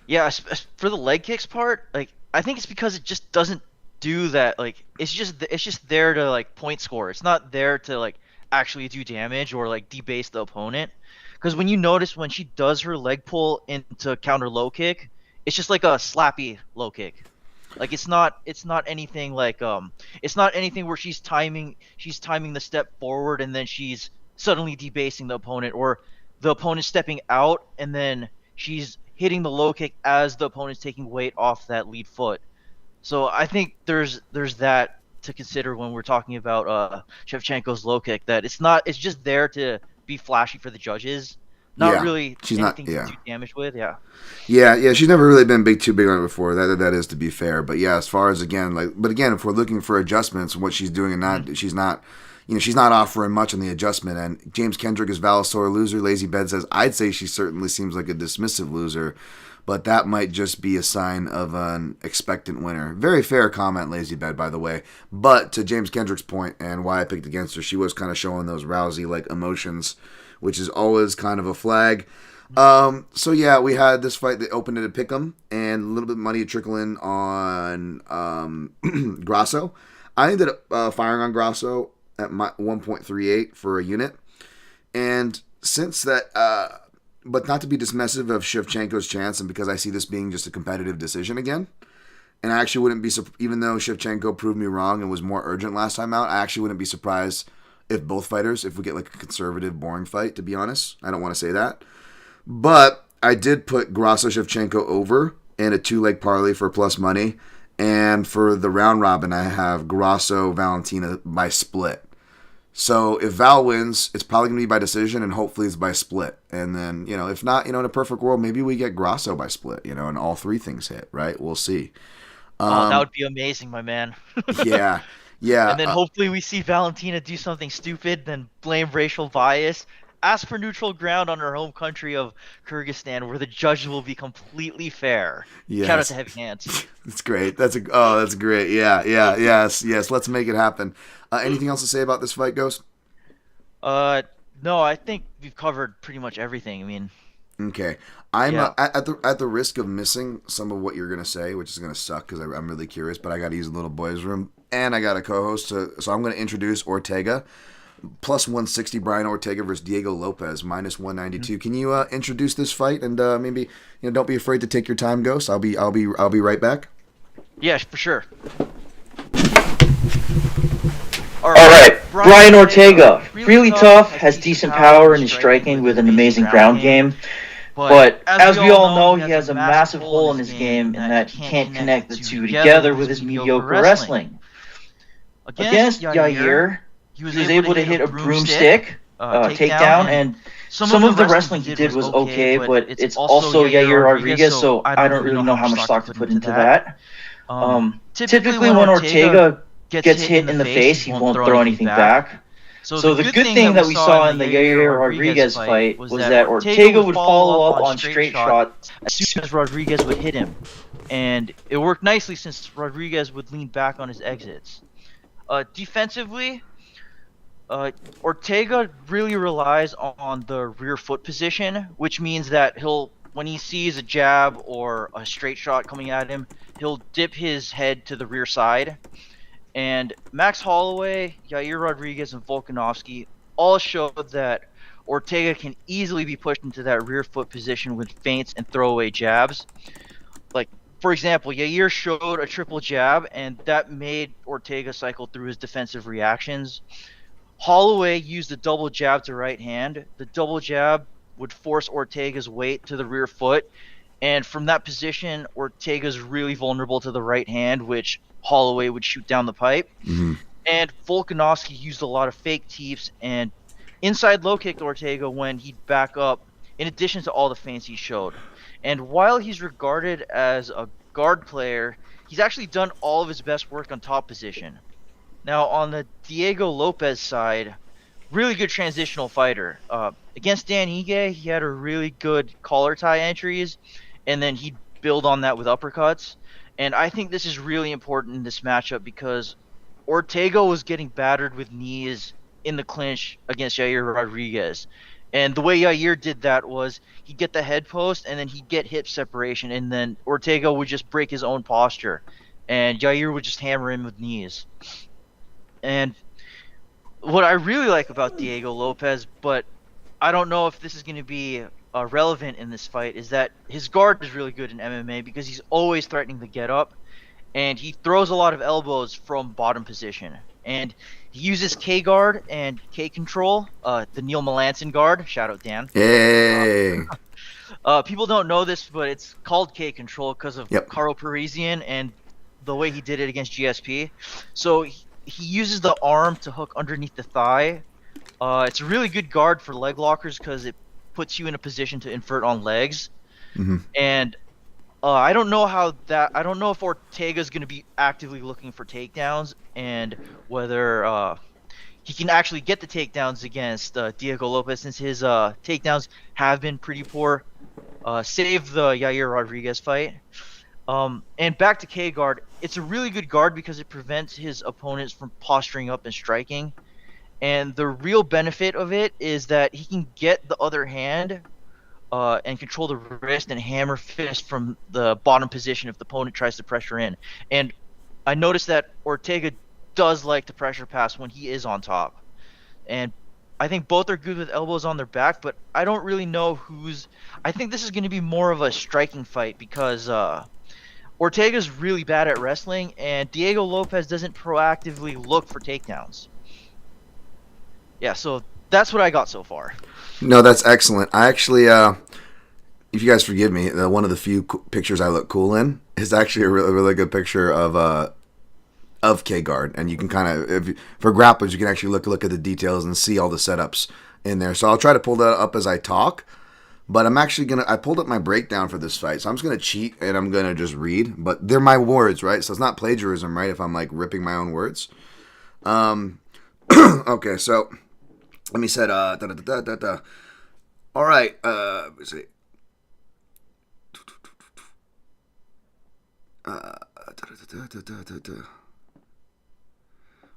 Yeah, for the leg kicks part, like, I think it's because it just doesn't do that. Like, it's just there to, like, point score. It's not there to, like, actually do damage or, like, debase the opponent. Because when you notice when she does her leg pull into counter low kick, it's just like a slappy low kick. Like, it's not anything like it's not anything where she's timing the step forward and then she's suddenly debasing the opponent, or the opponent stepping out and then she's hitting the low kick as the opponent's taking weight off that lead foot. So I think there's that to consider when we're talking about Shevchenko's low kick, that it's just there to be flashy for the judges, not really anything to do damage with. Yeah, she's never really been too big on it before. That is, to be fair. But yeah, as far as again, if we're looking for adjustments, what she's doing and not, she's not offering much on the adjustment. And James Kendrick is Valisor loser. Lazy Bed says, I'd say she certainly seems like a dismissive loser, but that might just be a sign of an expectant winner. Very fair comment, Lazy Bed, by the way. But to James Kendrick's point and why I picked against her, she was kind of showing those Rousey-like emotions, which is always kind of a flag. So yeah, we had this fight that opened at a pick'em, and a little bit of money to trickle in on Grasso. I ended up firing on Grasso at 1.38 for a unit. And since that, but not to be dismissive of Shevchenko's chance, and because I see this being just a competitive decision again, and I actually wouldn't be, even though Shevchenko proved me wrong and was more urgent last time out, I actually wouldn't be surprised if we get like a conservative, boring fight, to be honest. I don't want to say that. But I did put Grasso-Shevchenko over in a 2-leg parlay for plus money. And for the round robin, I have Grasso-Valentina by split. So if Val wins, it's probably going to be by decision, and hopefully it's by split. And then, if not, in a perfect world, maybe we get Grasso by split, and all 3 things hit, right? We'll see. That would be amazing, my man. Yeah. Yeah. And then hopefully we see Valentina do something stupid, then blame racial bias, ask for neutral ground on her home country of Kyrgyzstan, where the judges will be completely fair. Yes. Shout out to Heavy Hands. That's great. That's great. Yeah. Yes. Let's make it happen. Anything else to say about this fight, Ghost? No, I think we've covered pretty much everything. I mean, okay. I'm at the risk of missing some of what you're gonna say, which is gonna suck because I'm really curious. But I got to use the little boys' room, and I got a co-host, so I'm gonna introduce Ortega. Plus 160, Brian Ortega versus Diego Lopes, minus 192. Can you introduce this fight, and maybe don't be afraid to take your time, Ghost. I'll be right back. Yeah, for sure. All right. Brian Ortega, really tough, has decent power in his striking with an amazing ground game. But as we all know, he has a massive hole in his game in that he can't connect the two together with his mediocre wrestling. Against Yair, he was able to hit a broomstick takedown, and some of the wrestling he did was okay, but it's also Yair Rodriguez, so I don't really know how much stock to put into that. Typically when Ortega gets hit in the face, he won't throw anything back. So the good thing that we saw in the Yair Rodriguez fight was that Ortega would follow up on straight shots as soon as Rodriguez would hit him. And it worked nicely since Rodriguez would lean back on his exits. Defensively, Ortega really relies on the rear foot position, which means that when he sees a jab or a straight shot coming at him, he'll dip his head to the rear side. And Max Holloway, Yair Rodriguez, and Volkanovski all showed that Ortega can easily be pushed into that rear foot position with feints and throwaway jabs. Like, for example, Yair showed a triple jab, and that made Ortega cycle through his defensive reactions. Holloway used a double jab to right hand. The double jab would force Ortega's weight to the rear foot, and from that position, Ortega's really vulnerable to the right hand, which Holloway would shoot down the pipe. Mm-hmm. And Volkanovski used a lot of fake teeps and inside low kicked Ortega when he'd back up, in addition to all the feints he showed. And while he's regarded as a guard player, he's actually done all of his best work on top position. Now, on the Diego Lopes side, really good transitional fighter. Against Dan Ige, he had a really good collar tie entries, and then he'd build on that with uppercuts. And I think this is really important in this matchup because Ortega was getting battered with knees in the clinch against Yair Rodriguez. And the way Yair did that was he'd get the head post and then he'd get hip separation, and then Ortega would just break his own posture, and Yair would just hammer him with knees. And what I really like about Diego Lopes, but I don't know if this is going to be relevant in this fight, is that his guard is really good in MMA because he's always threatening to get up, and he throws a lot of elbows from bottom position. And he uses K guard and K control, the Neil Melanson guard. Shout out Dan. Hey. People don't know this, but it's called K control because of Caro Parisian and the way he did it against GSP. So he uses the arm to hook underneath the thigh. It's a really good guard for leg lockers because it puts you in a position to invert on legs. Mm-hmm. And I don't know if Ortega's going to be actively looking for takedowns and whether he can actually get the takedowns against Diego Lopes, since his takedowns have been pretty poor, save the Yair Rodriguez fight. And back to K guard, it's a really good guard because it prevents his opponents from posturing up and striking. And the real benefit of it is that he can get the other hand and control the wrist and hammer fist from the bottom position if the opponent tries to pressure in. And I noticed that Ortega does like to pressure pass when he is on top. And I think both are good with elbows on their back, but I don't really know who's... I think this is going to be more of a striking fight because Ortega's really bad at wrestling, and Diego Lopes doesn't proactively look for takedowns. Yeah, so that's what I got so far. No, that's excellent. I actually, if you guys forgive me, one of the few pictures I look cool in is actually a really good picture of K-Guard. And you can kind of, for grapplers, you can actually look at the details and see all the setups in there. So I'll try to pull that up as I talk. But I'm actually I pulled up my breakdown for this fight. So I'm just going to cheat and I'm going to just read. But they're my words, right? So it's not plagiarism, right? If I'm like ripping my own words. Okay, so... Let me set All right, let me see.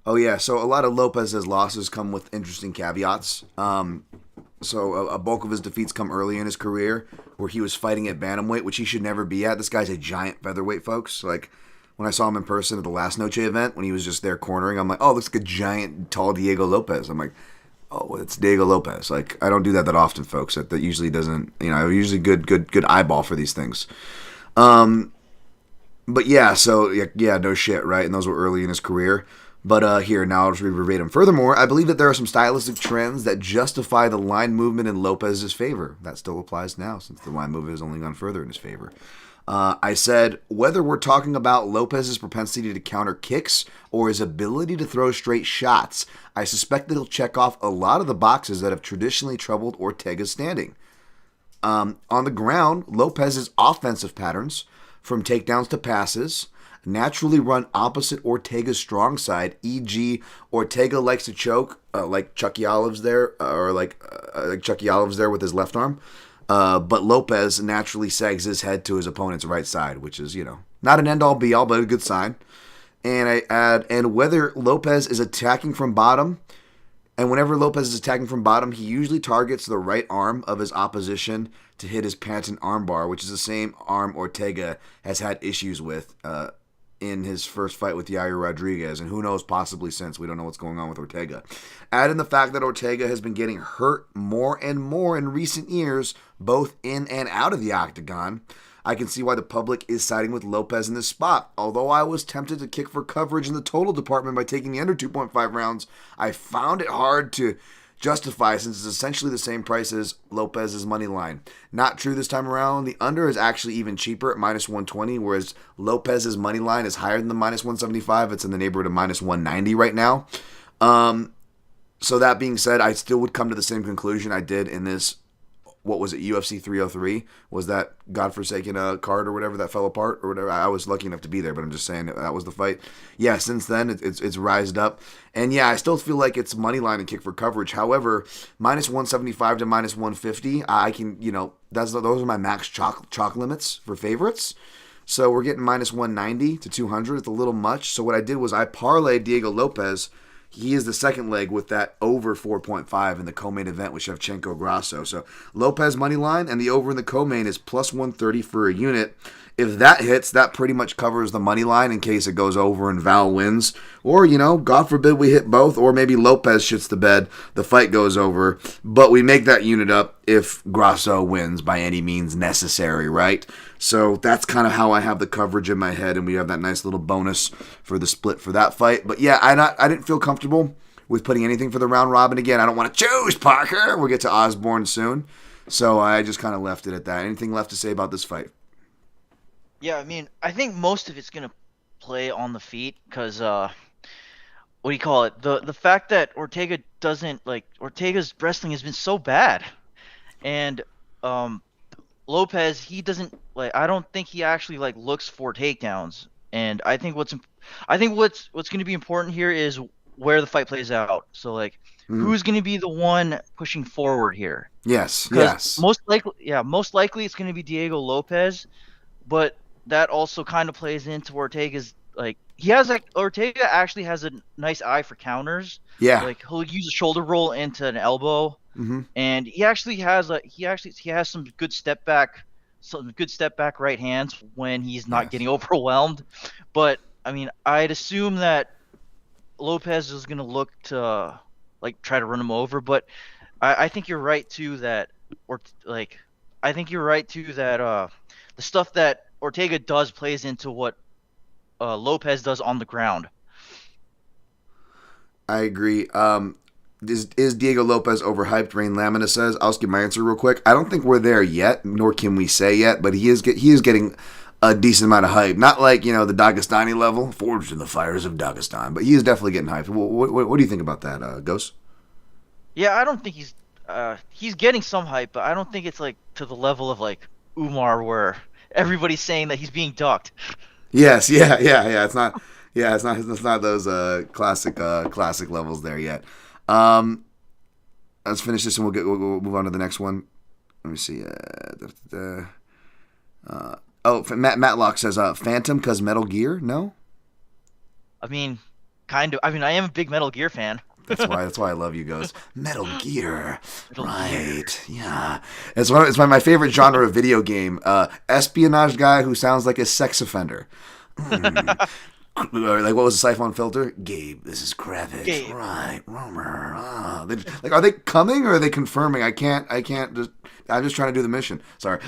Oh yeah, so a lot of Lopez's losses come with interesting caveats. So a bulk of his defeats come early in his career, where he was fighting at bantamweight, which he should never be at. This guy's a giant featherweight, folks. Like, when I saw him in person at the last Noche event, when he was just there cornering, I'm like, oh, looks like a giant, tall Diego Lopes. I'm like, oh, it's Diego Lopes. Like, I don't do that often, folks. That usually doesn't, usually good eyeball for these things. But yeah, so, yeah, no shit, right? And those were early in his career. But here, now I'll just read verbatim. Furthermore, I believe that there are some stylistic trends that justify the line movement in Lopez's favor. That still applies now, since the line movement has only gone further in his favor. I said, whether we're talking about Lopez's propensity to counter kicks or his ability to throw straight shots, I suspect that he'll check off a lot of the boxes that have traditionally troubled Ortega's standing. On the ground, Lopez's offensive patterns, from takedowns to passes, naturally run opposite Ortega's strong side, e.g. Ortega likes to choke, like Chucky Olives there, or like Chucky Olives there with his left arm. But Lopes naturally sags his head to his opponent's right side, which is, not an end-all be-all, but a good sign. And I add, and whether Lopes is attacking from bottom, and whenever Lopes is attacking from bottom, he usually targets the right arm of his opposition to hit his pant and armbar, which is the same arm Ortega has had issues with in his first fight with Yair Rodriguez, and who knows, possibly since. We don't know what's going on with Ortega. Add in the fact that Ortega has been getting hurt more and more in recent years, both in and out of the octagon, I can see why the public is siding with Lopes in this spot. Although I was tempted to kick for coverage in the total department by taking the under 2.5 rounds, I found it hard to justify since it's essentially the same price as Lopez's money line. Not true this time around. The under is actually even cheaper at minus 120, whereas Lopez's money line is higher than the minus 175. It's in the neighborhood of minus 190 right now. So that being said, I still would come to the same conclusion I did in this, what was it, UFC 303? Was that godforsaken card or whatever that fell apart or whatever? I was lucky enough to be there, but I'm just saying that was the fight. Yeah, since then, it's rised up. And yeah, I still feel like it's money line and kick for coverage. However, minus 175 to minus 150, I can, those are my max chalk limits for favorites. So we're getting minus 190 to 200. It's a little much. So what I did was I parlayed Diego Lopes. He is the second leg with that over 4.5 in the co-main event with Shevchenko Grasso. So Lopez money line and the over in the co-main is plus 130 for a unit. If that hits, that pretty much covers the money line in case it goes over and Val wins. Or, God forbid we hit both, or maybe Lopez shits the bed, the fight goes over. But we make that unit up if Grasso wins by any means necessary, right? So that's kind of how I have the coverage in my head, and we have that nice little bonus for the split for that fight. But yeah, I didn't feel comfortable with putting anything for the round robin. Again, I don't want to choose, Parker. We'll get to Osbourne soon. So I just kind of left it at that. Anything left to say about this fight? Yeah, I mean, I think most of it's going to play on the feet because, what do you call it? The fact that Ortega doesn't, Ortega's wrestling has been so bad. And Lopez, he doesn't, I don't think he actually, looks for takedowns. And I think what's going to be important here is where the fight plays out. So, who's going to be the one pushing forward here? Yes. Most likely it's going to be Diego Lopez, but that also kind of plays into Ortega's Ortega actually has a nice eye for counters. Yeah. He'll use a shoulder roll into an elbow. Mm-hmm. And he has some good step back right hands when he's not getting overwhelmed. But I mean, I'd assume that Lopez is going to look to try to run him over, but I think you're right too that the stuff that Ortega does plays into what Lopez does on the ground. I agree. Is Diego Lopez overhyped? Rain Lamina says. I'll just give my answer real quick. I don't think we're there yet, nor can we say yet, but he is getting a decent amount of hype. Not the Dagestani level, forged in the fires of Dagestan, but he is definitely getting hyped. What do you think about that, Ghost? Yeah, I don't think he's getting some hype, but I don't think it's to the level of Umar where everybody's saying that he's being ducked. Yes, yeah. It's not those classic levels there yet. Let's finish this and we'll move on to the next one. Let me see. Matlock says Phantom because Metal Gear. No. I mean, kind of. I mean, I am a big Metal Gear fan. That's why I love you, Ghost. Metal Gear. Right. Yeah. It's my favorite genre of video game. Espionage guy who sounds like a sex offender. What was the Siphon filter? Gabe, this is Kravitz. Gabe. Right. Romer. Are they coming or are they confirming? I can't I'm just trying to do the mission. Sorry.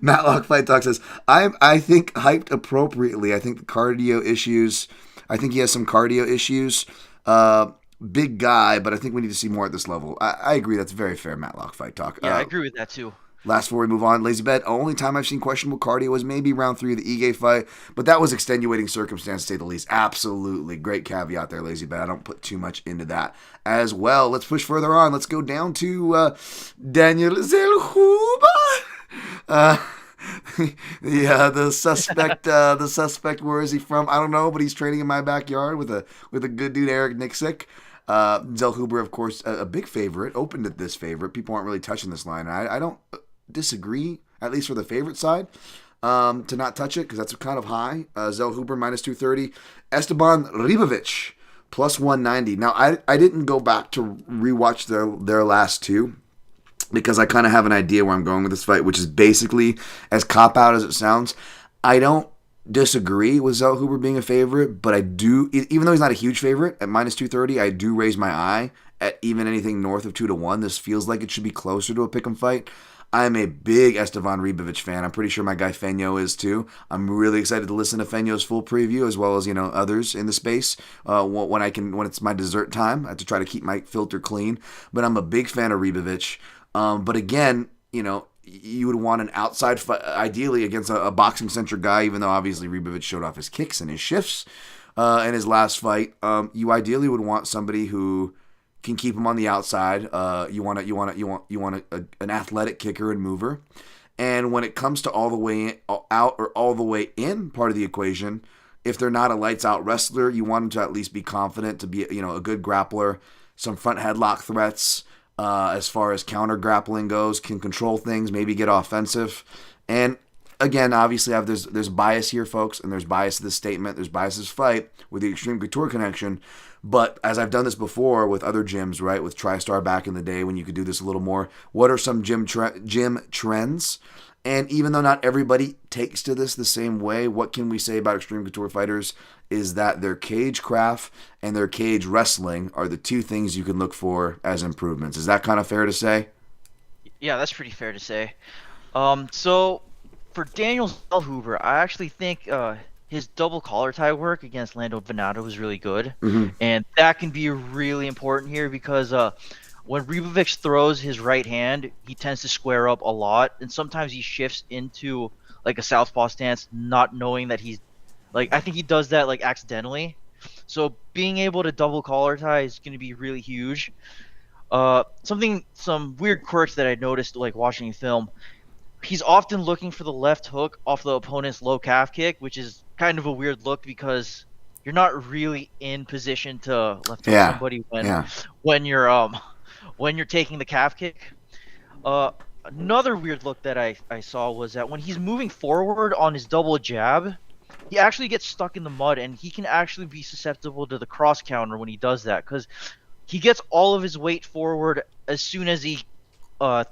Matlock Fight Talk says, I think hyped appropriately. I think the cardio issues. I think he has some cardio issues. Big guy, but I think we need to see more at this level. I agree. That's very fair, Matlock Fight Talk. Yeah, I agree with that too. Last before we move on, Lazy Bet, only time I've seen questionable cardio was maybe round 3 of the Ige fight, but that was extenuating circumstance to say the least. Absolutely. Great caveat there, Lazy Bet. I don't put too much into that as well. Let's push further on. Let's go down to Daniel Zellhuber. The suspect, where is he from? I don't know, but he's training in my backyard with a good dude, Eric Nixick. Zellhuber, of course, a big favorite, opened at this favorite. People aren't really touching this line. I don't disagree, at least for the favorite side, to not touch it because that's kind of high. Zellhuber minus 230. Esteban-Ribovics plus 190. Now, I didn't go back to rewatch their last two, because I kind of have an idea where I'm going with this fight, which is basically as cop-out as it sounds. I don't disagree with Zellhuber being a favorite, but I do, even though he's not a huge favorite at minus 230, I do raise my eye at even anything north of 2-1. This feels like it should be closer to a pick'em fight. I'm a big Esteban-Ribovics fan. I'm pretty sure my guy Feño is too. I'm really excited to listen to Feño's full preview, as well as others in the space when it's my dessert time. I have to try to keep my filter clean, but I'm a big fan of Ribovics. But again, you would want an outside fight, ideally against a boxing-centric guy, even though obviously Ribovics showed off his kicks and his shifts. in his last fight. You ideally would want somebody who can keep him on the outside. You want an athletic kicker and mover. And when it comes to all the way out or all the way in part of the equation, if they're not a lights out wrestler, you want them to at least be confident to be, a good grappler, some front headlock threats, as far as counter grappling goes, can control things, maybe get offensive. And again, obviously, there's bias here, folks, and there's bias to this statement, there's bias to this fight with the Extreme Couture connection. But as I've done this before with other gyms, right, with TriStar back in the day when you could do this a little more, what are some gym trends? And even though not everybody takes to this the same way, what can we say about Extreme Couture fighters is that their cage craft and their cage wrestling are the two things you can look for as improvements. Is that kind of fair to say? Yeah, that's pretty fair to say. So for Daniel Zellhuber, I actually think his double collar tie work against Lando Venado was really good. Mm-hmm. And that can be really important here because when Ribovics throws his right hand, he tends to square up a lot, and sometimes he shifts into like a southpaw stance, not knowing that he's like, I think he does that like accidentally. So being able to double collar tie is going to be really huge. Some weird quirks that I noticed like watching film. He's often looking for the left hook off the opponent's low calf kick, which is kind of a weird look because you're not really in position to left hook somebody when you're taking the calf kick. Another weird look that I saw was that when he's moving forward on his double jab, he actually gets stuck in the mud, and he can actually be susceptible to the cross counter when he does that because he gets all of his weight forward as soon as he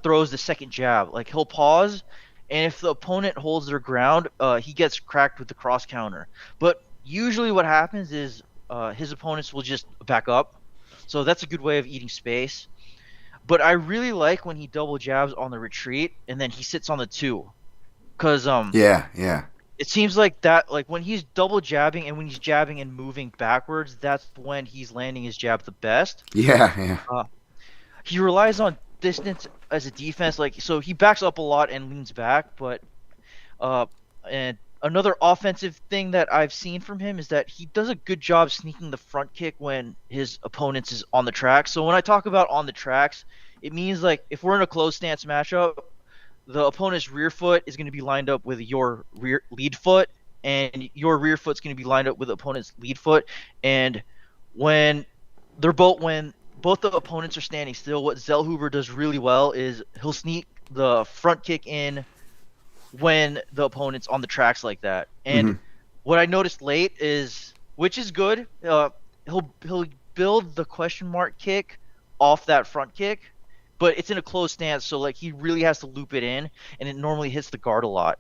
throws the second jab. Like, he'll pause, and if the opponent holds their ground, he gets cracked with the cross counter. But usually what happens is his opponents will just back up. So that's a good way of eating space. But I really like when he double jabs on the retreat and then he sits on the two. Because it seems like that, like when he's double jabbing and when he's jabbing and moving backwards, that's when he's landing his jab the best. He relies on distance as a defense, like, so he backs up a lot and leans back, but and another offensive thing that I've seen from him is that he does a good job sneaking the front kick when his opponent is on the track. So when I talk about on the tracks, it means like if we're in a close stance matchup, the opponent's rear foot is going to be lined up with your rear lead foot, and your rear foot's going to be lined up with the opponent's lead foot. And when both the opponents are standing still, what Zellhuber does really well is he'll sneak the front kick in when the opponent's on the tracks like that. And what I noticed late is, which is good, he'll build the question mark kick off that front kick, but it's in a closed stance, so like he really has to loop it in, and it normally hits the guard a lot.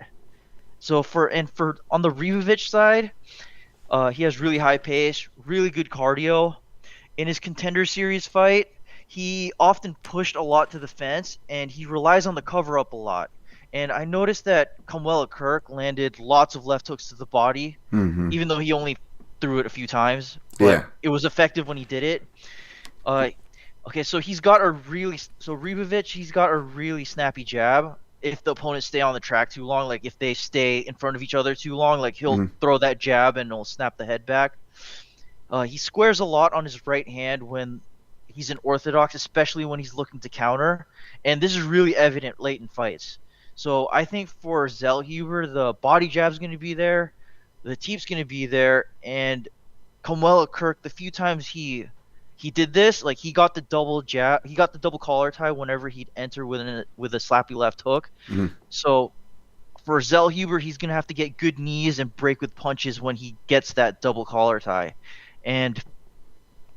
So for on the Ribovics side, he has really high pace, really good cardio. In his Contender Series fight, he often pushed a lot to the fence, and he relies on the cover up a lot. And I noticed that Kamwela Kirk landed lots of left hooks to the body, even though he only threw it a few times. But it was effective when he did it. Okay, so Ribovics, he's got a really snappy jab. If the opponents stay on the track too long, like if they stay in front of each other too long, like he'll throw that jab and he'll snap the head back. He squares a lot on his right hand when he's in orthodox, especially when he's looking to counter. And this is really evident late in fights. So I think for Zellhuber, the body jab's going to be there, the teep's going to be there, and Kamwela Kirk, the few times he did this, like he got the double jab, he got the double collar tie whenever he'd enter with a slappy left hook. So for Zellhuber, he's going to have to get good knees and break with punches when he gets that double collar tie. And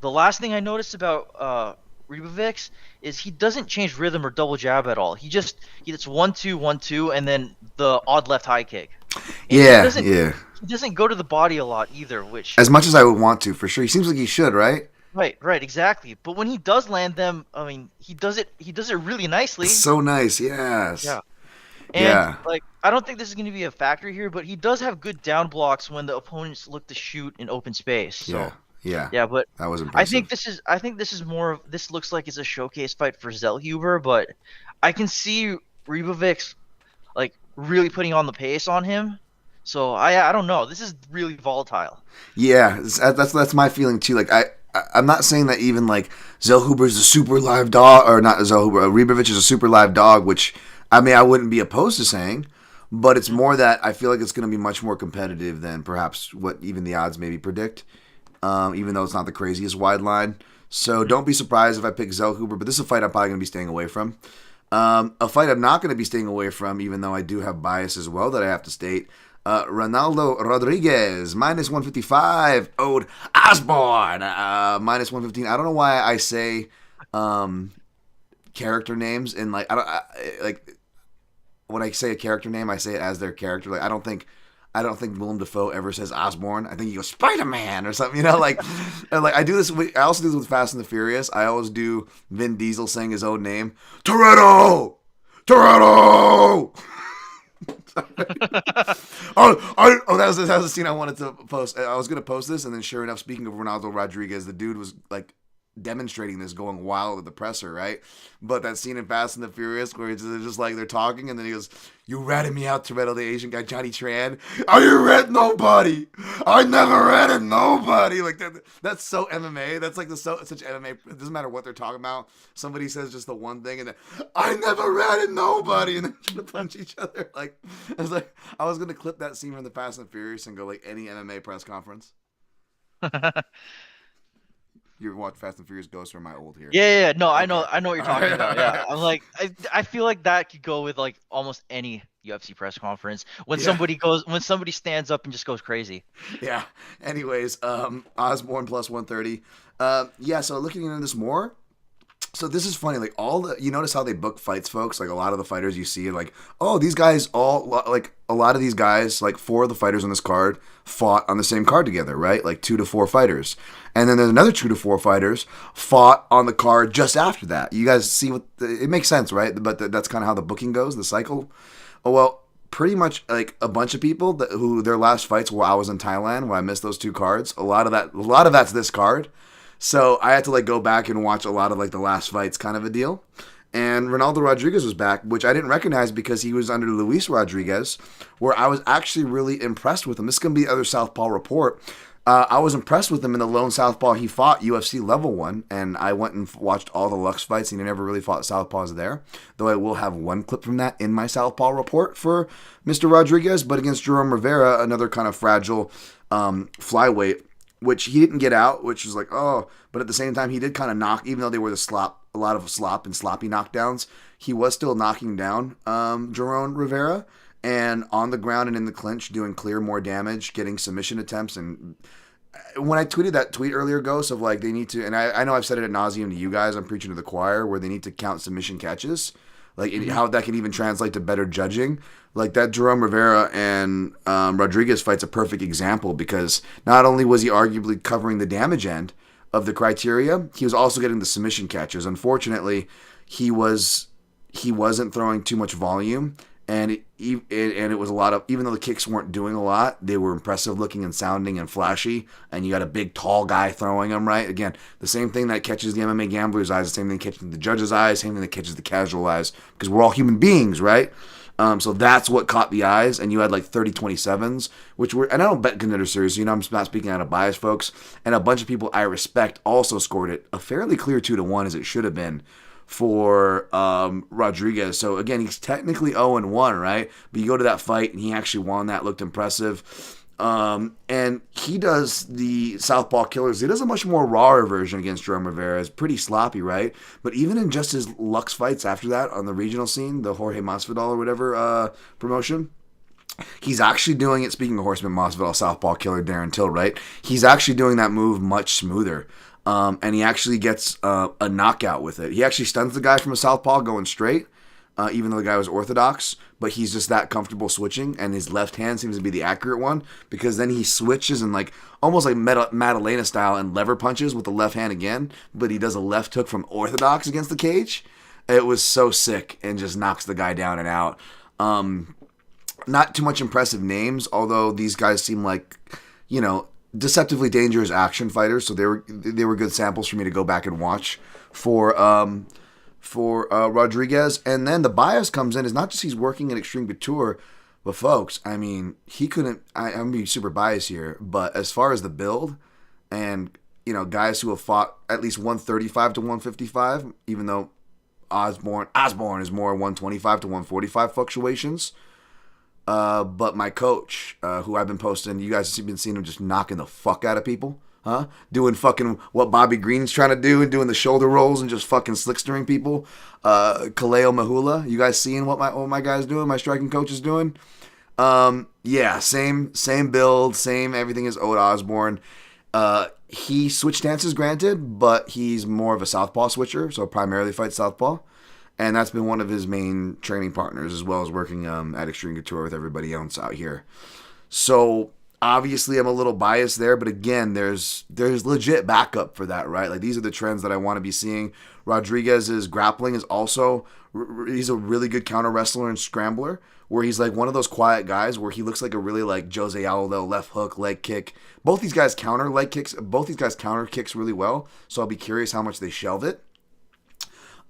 the last thing I noticed about Ribovics is he doesn't change rhythm or double jab at all. He hits 1-2, 1-2, and then the odd left high kick. And he doesn't go to the body a lot either, which as much as I would want to, for sure. He seems like he should, right? Right, exactly. But when he does land them, I mean, he does it really nicely. It's so nice, yes. Yeah. And like, I don't think this is going to be a factor here, but he does have good down blocks when the opponents look to shoot in open space. So, yeah, but that was impressive. I think this is more of, this looks like it's a showcase fight for Zellhuber, but I can see Ribovics like really putting on the pace on him. So I don't know. This is really volatile. Yeah, that's my feeling too. Like I'm not saying that even like Zellhuber's a super live dog, or not Zellhuber. Ribovics is a super live dog, which I mean I wouldn't be opposed to saying, but it's more that I feel like it's going to be much more competitive than perhaps what even the odds maybe predict. Even though it's not the craziest wide line. So don't be surprised if I pick Zellhuber, but this is a fight I'm probably going to be staying away from. A fight I'm not going to be staying away from, even though I do have bias as well that I have to state. Ronaldo Rodriguez, minus 155. Ode Osbourne, minus 115. I don't know why I say character names in like, like when I say a character name, I say it as their character. Like I don't think Willem Dafoe ever says Osborne. I think he goes Spider-Man or something, like I do this. I also do this with Fast and the Furious. I always do Vin Diesel saying his own name, Toretto. That was the scene I wanted to post. I was gonna post this, and then sure enough, speaking of Ronaldo Rodriguez, the dude was like demonstrating this, going wild at the presser, right? But that scene in Fast and the Furious where it's just like they're talking, and then he goes, "You ratted me out, Toretto," the Asian guy, Johnny Tran. "Oh, you read nobody. I never ratted nobody." Like that's so MMA. That's like such MMA. It doesn't matter what they're talking about. Somebody says just the one thing, and then I never ratted nobody, and then trying to punch each other. Like I was gonna clip that scene from the Fast and the Furious and go like any MMA press conference. You watch Fast and Furious Ghost, or am I old here? Yeah. No, okay. I know what you're talking about. Yeah, I'm like, I feel like that could go with like almost any UFC press conference when somebody stands up and just goes crazy. Yeah. Anyways, Osbourne plus 130. Yeah. So looking into this more. So this is funny. Like you notice how they book fights, folks. Like a lot of the fighters you see, like, oh, these guys like a lot of these guys, like 4 of the fighters on this card fought on the same card together, right? Like 2 to 4 fighters. And then there's another 2 to 4 fighters fought on the card just after that. You guys see it makes sense, right? But that's kind of how the booking goes, the cycle. Oh, well, pretty much like a bunch of people who their last fights while I was in Thailand, where I missed those 2 cards. A lot of that's this card. So I had to like go back and watch a lot of like the last fights kind of a deal. And Ronaldo Rodriguez was back, which I didn't recognize because he was under Luis Rodriguez, where I was actually really impressed with him. This is going to be the other Southpaw report. I was impressed with him in the lone Southpaw he fought, UFC level 1, and I went and watched all the Lux fights. He never really fought Southpaws there, though I will have one clip from that in my Southpaw report for Mr. Rodriguez, but against Jerome Rivera, another kind of fragile flyweight, which he didn't get out, which was like, oh, but at the same time, he did kind of knock, even though they were a lot of slop and sloppy knockdowns, he was still knocking down Jerome Rivera, and on the ground and in the clinch, doing clear more damage, getting submission attempts. And when I tweeted that tweet earlier, Ghost, of like they need to, and I know I've said it ad nauseum to you guys, I'm preaching to the choir, where they need to count submission catches, like how that can even translate to better judging. Like that Jerome Rivera and Rodriguez fight's a perfect example, because not only was he arguably covering the damage end of the criteria, he was also getting the submission catches. Unfortunately, he wasn't throwing too much volume, and it was a lot of, even though the kicks weren't doing a lot, they were impressive looking and sounding and flashy, and you got a big tall guy throwing them, right? Again, the same thing that catches the MMA gambler's eyes, the same thing that catches the judge's eyes, same thing that catches the casual eyes, because we're all human beings, right? So that's what caught the eyes, and you had like 30-27s, which were, and I don't bet Contender Series, I'm not speaking out of bias, folks, and a bunch of people I respect also scored it a fairly clear 2-1, as it should have been, for Rodriguez. So again, he's technically 0-1, right? But you go to that fight, and he actually won that, looked impressive. And he does the Southpaw Killers. He does a much more rawer version against Jerome Rivera. It's pretty sloppy, right? But even in just his Lux fights after that on the regional scene, the Jorge Masvidal or whatever promotion, he's actually doing it. Speaking of Horseman Masvidal, Southpaw Killer, Darren Till, right? He's actually doing that move much smoother. And he actually gets a knockout with it. He actually stuns the guy from a Southpaw going straight, even though the guy was orthodox, but he's just that comfortable switching, and his left hand seems to be the accurate one, because then he switches and like almost like Madalena style and lever punches with the left hand again, but he does a left hook from orthodox against the cage. It was so sick, and just knocks the guy down and out. Not too much impressive names, although these guys seem like, deceptively dangerous action fighters, so they were good samples for me to go back and watch for Rodriguez. And then the bias comes in is not just he's working in Extreme Couture, But folks, I mean, he couldn't. I'm being super biased here, but as far as the build, and guys who have fought at least 135 to 155, even though Osbourne is more 125 to 145 fluctuations. But my coach, who I've been posting, you guys have been seeing him just knocking the fuck out of people, huh? Doing fucking what Bobby Green's trying to do and doing the shoulder rolls and just fucking slickstering people. Kaleo Mahula, you guys seeing what my guy's doing? My striking coach is doing. Yeah, same build, same everything as Ode Osbourne. He switched stances, granted, but he's more of a southpaw switcher, so primarily fights southpaw. And that's been one of his main training partners, as well as working at Extreme Couture with everybody else out here. So obviously I'm a little biased there, but again, there's legit backup for that, right? Like, these are the trends that I want to be seeing. Rodriguez's grappling is also, he's a really good counter wrestler and scrambler, where he's like one of those quiet guys where he looks like a really like Jose Aldo left hook, leg kick. Both these guys counter leg kicks. Both these guys counter kicks really well. So I'll be curious how much they shelve it.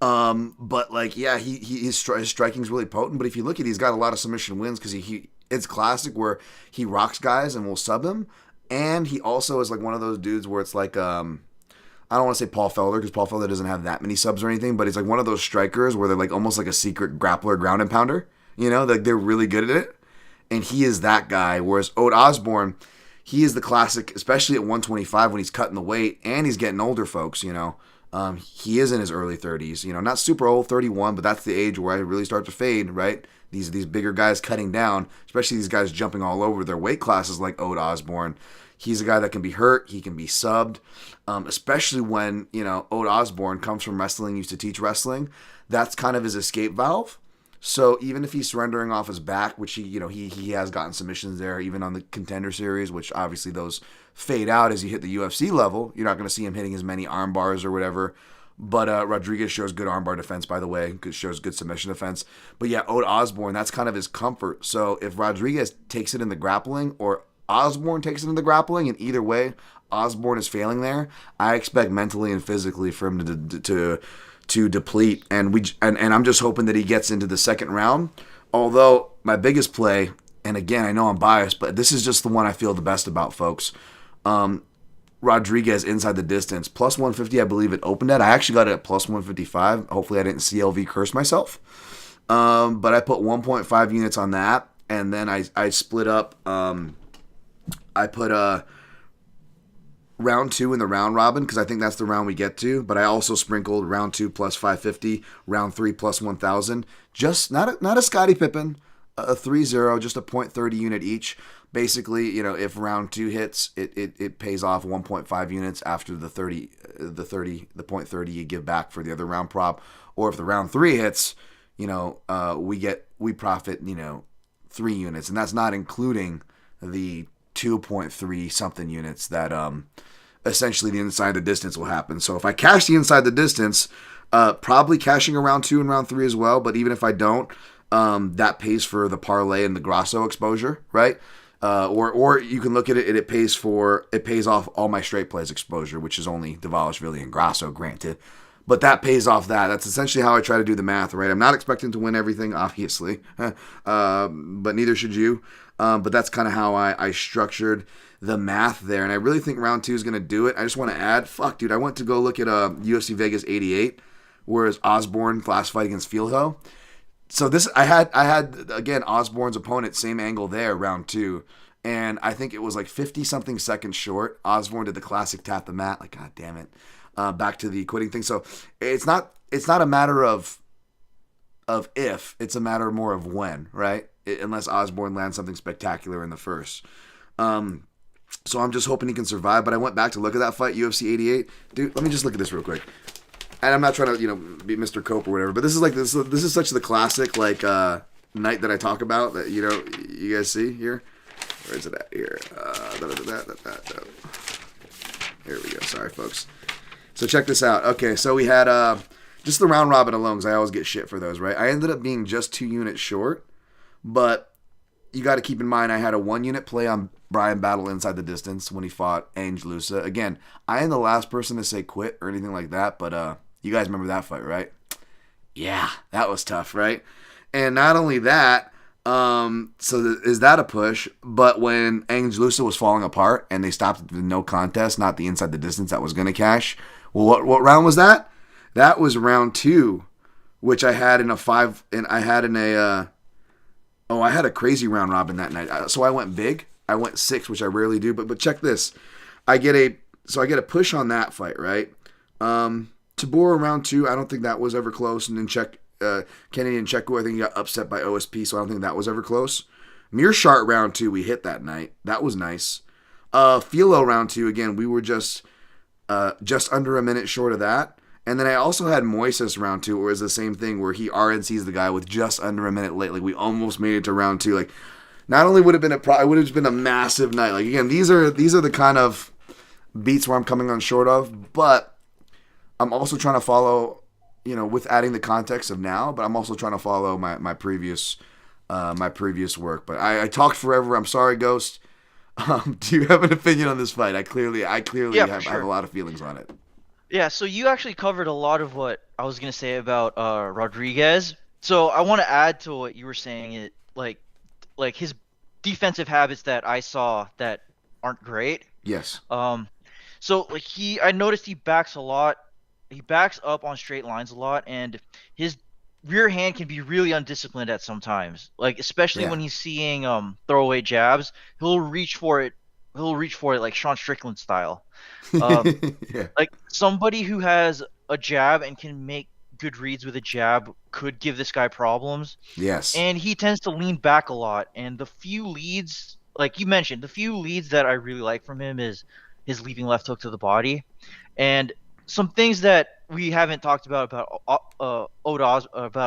But like, yeah, his striking's really potent. But if you look at it, he's got a lot of submission wins because it's classic where he rocks guys and will sub them. And he also is like one of those dudes where it's like, I don't want to say Paul Felder because Paul Felder doesn't have that many subs or anything, but he's like one of those strikers where they're like almost like a secret grappler, ground and pounder. Like they're really good at it. And he is that guy. Whereas Ode Osbourne, he is the classic, especially at 125 when he's cutting the weight and he's getting older, folks, He is in his early 30s, not super old, 31, but that's the age where I really start to fade, right? These bigger guys cutting down, especially these guys jumping all over their weight classes like Ode Osbourne. He's a guy that can be hurt. He can be subbed, especially when, Ode Osbourne comes from wrestling, used to teach wrestling. That's kind of his escape valve. So even if he's surrendering off his back, which he has gotten submissions there, even on the Contender Series, which obviously those fade out as you hit the UFC level. You're not going to see him hitting as many arm bars or whatever. But Rodriguez shows good armbar defense, by the way. Shows good submission defense. But yeah, Ode Osbourne, that's kind of his comfort. So if Rodriguez takes it in the grappling or Osbourne takes it in the grappling, and either way, Osbourne is failing there, I expect mentally and physically for him to deplete. And I'm just hoping that he gets into the second round. Although my biggest play, and again, I know I'm biased, but this is just the one I feel the best about, folks. Rodriguez inside the distance. Plus 150, I believe it opened at. I actually got it at plus 155. Hopefully I didn't CLV curse myself. But I put 1.5 units on that. And then I split up. I put round 2 in the round robin because I think that's the round we get to. But I also sprinkled round 2 plus 550, round 3 plus 1,000. Just not a Scottie Pippen, a 3-0, just a 0.30 unit each. Basically, if round 2 hits, it pays off 1.5 units after the 0.30 you give back for the other round prop. Or if the round 3 hits, we profit 3 units, and that's not including the 2.3 something units that essentially the inside the distance will happen. So if I cash the inside the distance, probably cashing around 2 and round 3 as well. But even if I don't, that pays for the parlay and the Grasso exposure, right? Or you can look at it and it pays off all my straight plays exposure, which is only Dvalishvili and Grasso, granted. But that pays off that. That's essentially how I try to do the math, right? I'm not expecting to win everything, obviously, but neither should you. But that's kind of how I structured the math there. And I really think round 2 is going to do it. I just want to add, dude, I went to go look at UFC Vegas 88, whereas Osbourne last fight against Fieldho. So this, I had again, Osbourne's opponent, same angle there, round 2. And I think it was like 50-something seconds short. Osbourne did the classic tap the mat, like, God damn it. Back to the quitting thing. So it's not a matter of if, it's a matter more of when, right? Unless Osbourne lands something spectacular in the first. So I'm just hoping he can survive. But I went back to look at that fight, UFC 88. Dude, let me just look at this real quick. And I'm not trying to, be Mr. Cope or whatever, but this is such the classic night that I talk about that you guys see here. Where is it at here? Here we go. Sorry, folks. So check this out. Okay, so we had just the round robin alone, because I always get shit for those, right? I ended up being just 2 units short, but you got to keep in mind I had a 1 unit play on Brian Battle inside the distance when he fought Ange Lusa. Again, I am the last person to say quit or anything like that, but you guys remember that fight, right? Yeah, that was tough, right? And not only that, Is that a push? But when Angelusa was falling apart and they stopped at the no contest, not the inside the distance that was going to cash. Well, what round was that? That was round 2, which I had in a 5, and I had in a. I had a crazy round robin that night. So I went big. I went 6, which I rarely do. But check this. I get a push on that fight, right? Tabor round 2. I don't think that was ever close. And then Kennedy and Cheku, I think he got upset by OSP, so I don't think that was ever close. Mearshart round 2, we hit that night. That was nice. Philo round 2, again, we were just under a minute short of that. And then I also had Moises round 2, where it's the same thing, where he RNCs the guy with just under a minute late. Like, we almost made it to round 2. Like, not only would it have been it would have been a massive night. Like, again, these are the kind of beats where I'm coming on short of, but I'm also trying to follow, with adding the context of now, but I'm also trying to follow my previous work. But I talked forever. I'm sorry, Ghost. Do you have an opinion on this fight? I clearly have a lot of feelings on it. Yeah, so you actually covered a lot of what I was going to say about Rodriguez. So I want to add to what you were saying, like his defensive habits that I saw that aren't great. Yes. So I noticed he backs a lot. He backs up on straight lines a lot, and his rear hand can be really undisciplined at sometimes. Like, especially when he's seeing throwaway jabs, he'll reach for it like Sean Strickland style. Like, somebody who has a jab and can make good reads with a jab could give this guy problems. Yes. And he tends to lean back a lot. And the few leads, like you mentioned, that I really like from him is his leaping left hook to the body. And some things that we haven't talked about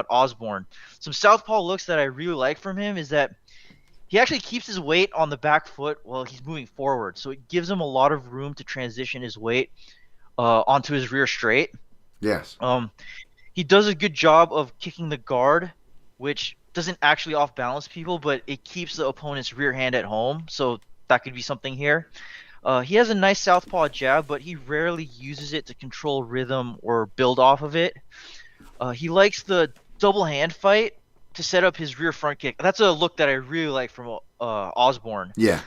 Osbourne. Some southpaw looks that I really like from him is that he actually keeps his weight on the back foot while he's moving forward. So it gives him a lot of room to transition his weight onto his rear straight. Yes. He does a good job of kicking the guard, which doesn't actually off-balance people, but it keeps the opponent's rear hand at home. So that could be something here. He has a nice southpaw jab, but he rarely uses it to control rhythm or build off of it. He likes the double hand fight to set up his rear front kick. That's a look that I really like from Osbourne. Yeah.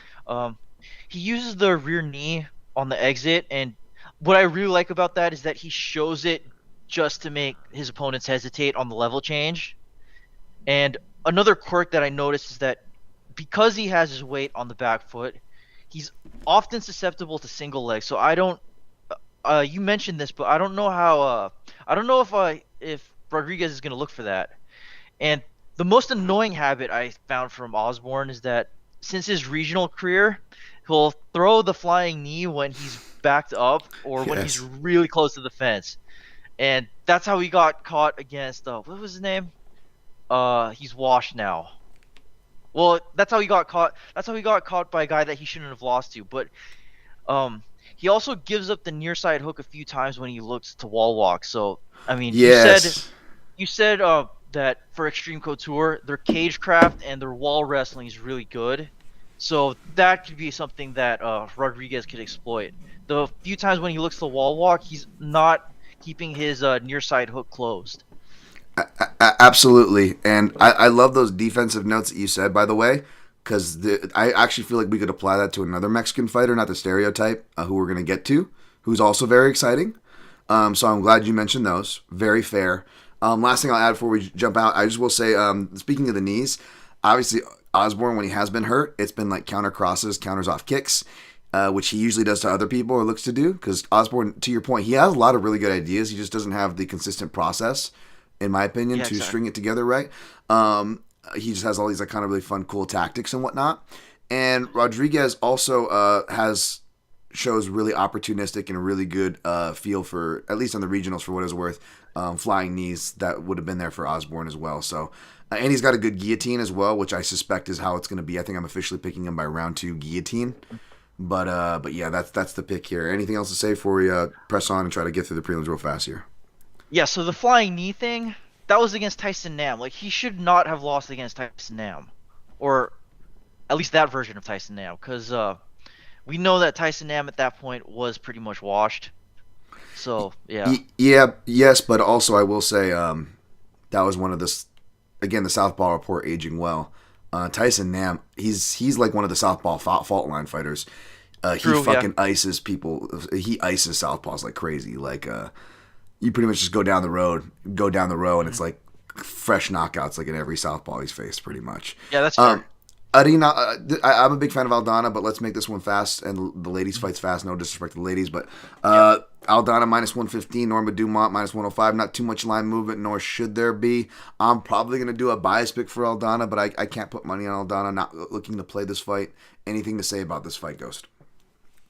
He uses the rear knee on the exit, and what I really like about that is that he shows it just to make his opponents hesitate on the level change. And another quirk that I noticed is that because he has his weight on the back foot, he's often susceptible to single leg. So I don't you mentioned this, but I don't know how I don't know if Rodriguez is going to look for that. And the most annoying habit I found from Osbourne is that since his regional career, he'll throw the flying knee when he's backed up or when he's really close to the fence. And that's how he got caught against what was his name? He's washed now. Well, that's how he got caught. That's how he got caught by a guy that he shouldn't have lost to. But he also gives up the near side hook a few times when he looks to wall walk. So I mean, you said that for Extreme Couture, their cage craft and their wall wrestling is really good. So that could be something that Rodriguez could exploit. The few times when he looks to wall walk, he's not keeping his near side hook closed. Absolutely. And I love those defensive notes that you said, by the way, because I actually feel like we could apply that to another Mexican fighter, not the stereotype, who we're going to get to, who's also very exciting. So I'm glad you mentioned those. Very fair. Last thing I'll add before we jump out, I just will say, speaking of the knees, obviously Osbourne, when he has been hurt, it's been like counter crosses, counters off kicks, which he usually does to other people or looks to do. Because Osbourne, to your point, he has a lot of really good ideas. He just doesn't have the consistent process, in my opinion, to string it together right. He just has all these like kind of really fun, cool tactics and whatnot. And Rodriguez also shows really opportunistic and a really good feel for, at least on the regionals for what it's worth, flying knees that would have been there for Osbourne as well. So, and he's got a good guillotine as well, which I suspect is how it's going to be. I think I'm officially picking him by round 2 guillotine. But yeah, that's the pick here. Anything else to say before we press on and try to get through the prelims real fast here? Yeah, so the flying knee thing, that was against Tyson Nam. Like, he should not have lost against Tyson Nam. Or at least that version of Tyson Nam. Because we know that Tyson Nam at that point was pretty much washed. So, yeah. Yes, but also I will say that was one of the, again, the Southpaw report aging well. Tyson Nam, he's like one of the southpaw fault line fighters. True, he fucking ices people. He ices southpaws like crazy. Like you pretty much just go down the road, and it's like fresh knockouts like in every southpaw he's faced, pretty much. Yeah, that's fair. Arena, I'm a big fan of Aldana, but let's make this one fast, and the ladies fights fast. No disrespect to the ladies, but Aldana minus 115, Norma Dumont minus 105. Not too much line movement, nor should there be. I'm probably going to do a bias pick for Aldana, but I can't put money on Aldana. Not looking to play this fight. Anything to say about this fight, Ghost?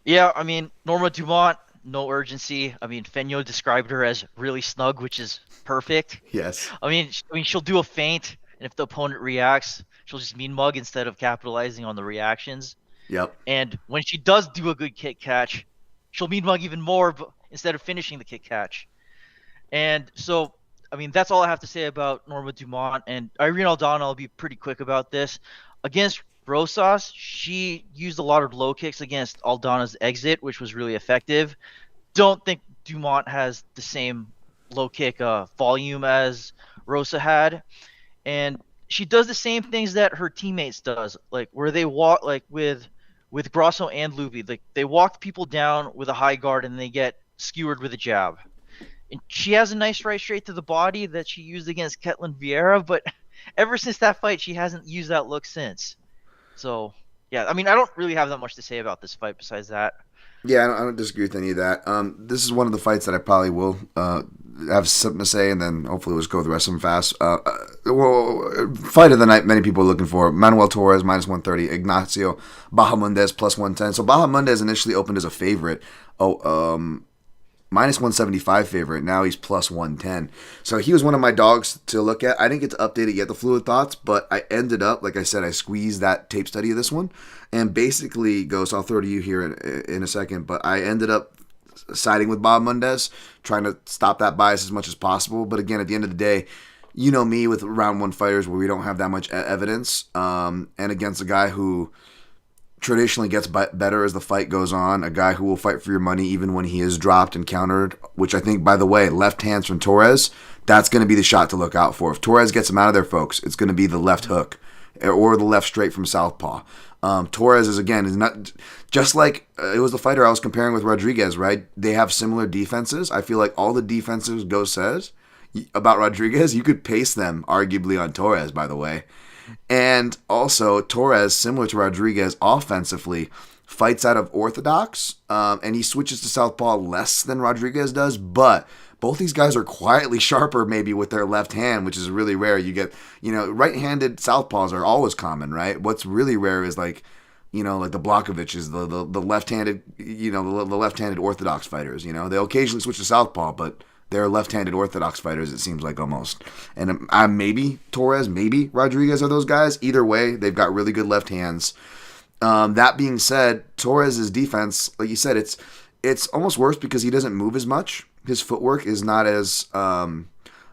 Yeah, I mean, Norma Dumont, no urgency. I mean, Fenyo described her as really snug, which is perfect. Yes. I mean, she'll do a feint, and if the opponent reacts, she'll just mean mug instead of capitalizing on the reactions. Yep. And when she does do a good kick catch, she'll mean mug even more instead of finishing the kick catch. And so, I mean, that's all I have to say about Norma Dumont. And Irene Aldana, I'll be pretty quick about this. Against Rosas, she used a lot of low kicks against Aldana's exit, which was really effective. Don't think Dumont has the same low kick volume as Rosa had. And she does the same things that her teammates does, like where they walk, like with Grasso and Luby, like they walk people down with a high guard and they get skewered with a jab. And she has a nice right straight to the body that she used against Ketlin Vieira, but ever since that fight, she hasn't used that look since. So, yeah, I mean, I don't really have that much to say about this fight besides that. Yeah, I don't disagree with any of that. This is one of the fights that I probably will have something to say, and then hopefully we'll just go with the rest of them fast. Fight of the night, many people are looking for. Manuel Torres, minus 130. Ignacio Bahamondes, plus 110. So Bahamondes initially opened as a favorite. Minus 175 favorite. Now he's plus 110. So he was one of my dogs to look at. I didn't get to update it yet, the Fluid Thoughts, but I ended up, like I said, I squeezed that tape study of this one. And basically goes, I'll throw to you here in a second, but I ended up siding with Bahamondes, trying to stop that bias as much as possible. But again, at the end of the day, you know me with round one fighters where we don't have that much evidence. And against a guy who traditionally gets better as the fight goes on, a guy who will fight for your money even when he is dropped and countered, which I think, by the way, left hands from Torres, that's going to be the shot to look out for. If Torres gets him out of there, folks, it's going to be the left hook or the left straight from southpaw. Torres is not just like it was the fighter I was comparing with Rodriguez, right? They have similar defenses. I feel like all the defenses Go says about Rodriguez, you could pace them arguably on Torres, by the way. And also, Torres, similar to Rodriguez offensively, fights out of orthodox, and he switches to southpaw less than Rodriguez does, but both these guys are quietly sharper maybe with their left hand, which is really rare. You get, right-handed southpaws are always common, right? What's really rare is like the Blachowicz, the left-handed, the left-handed orthodox fighters, They'll occasionally switch to southpaw, but they're left-handed orthodox fighters, it seems like almost. And maybe Torres, maybe Rodriguez are those guys. Either way, they've got really good left hands. That being said, Torres' defense, like you said, it's almost worse because he doesn't move as much. His footwork is not as, I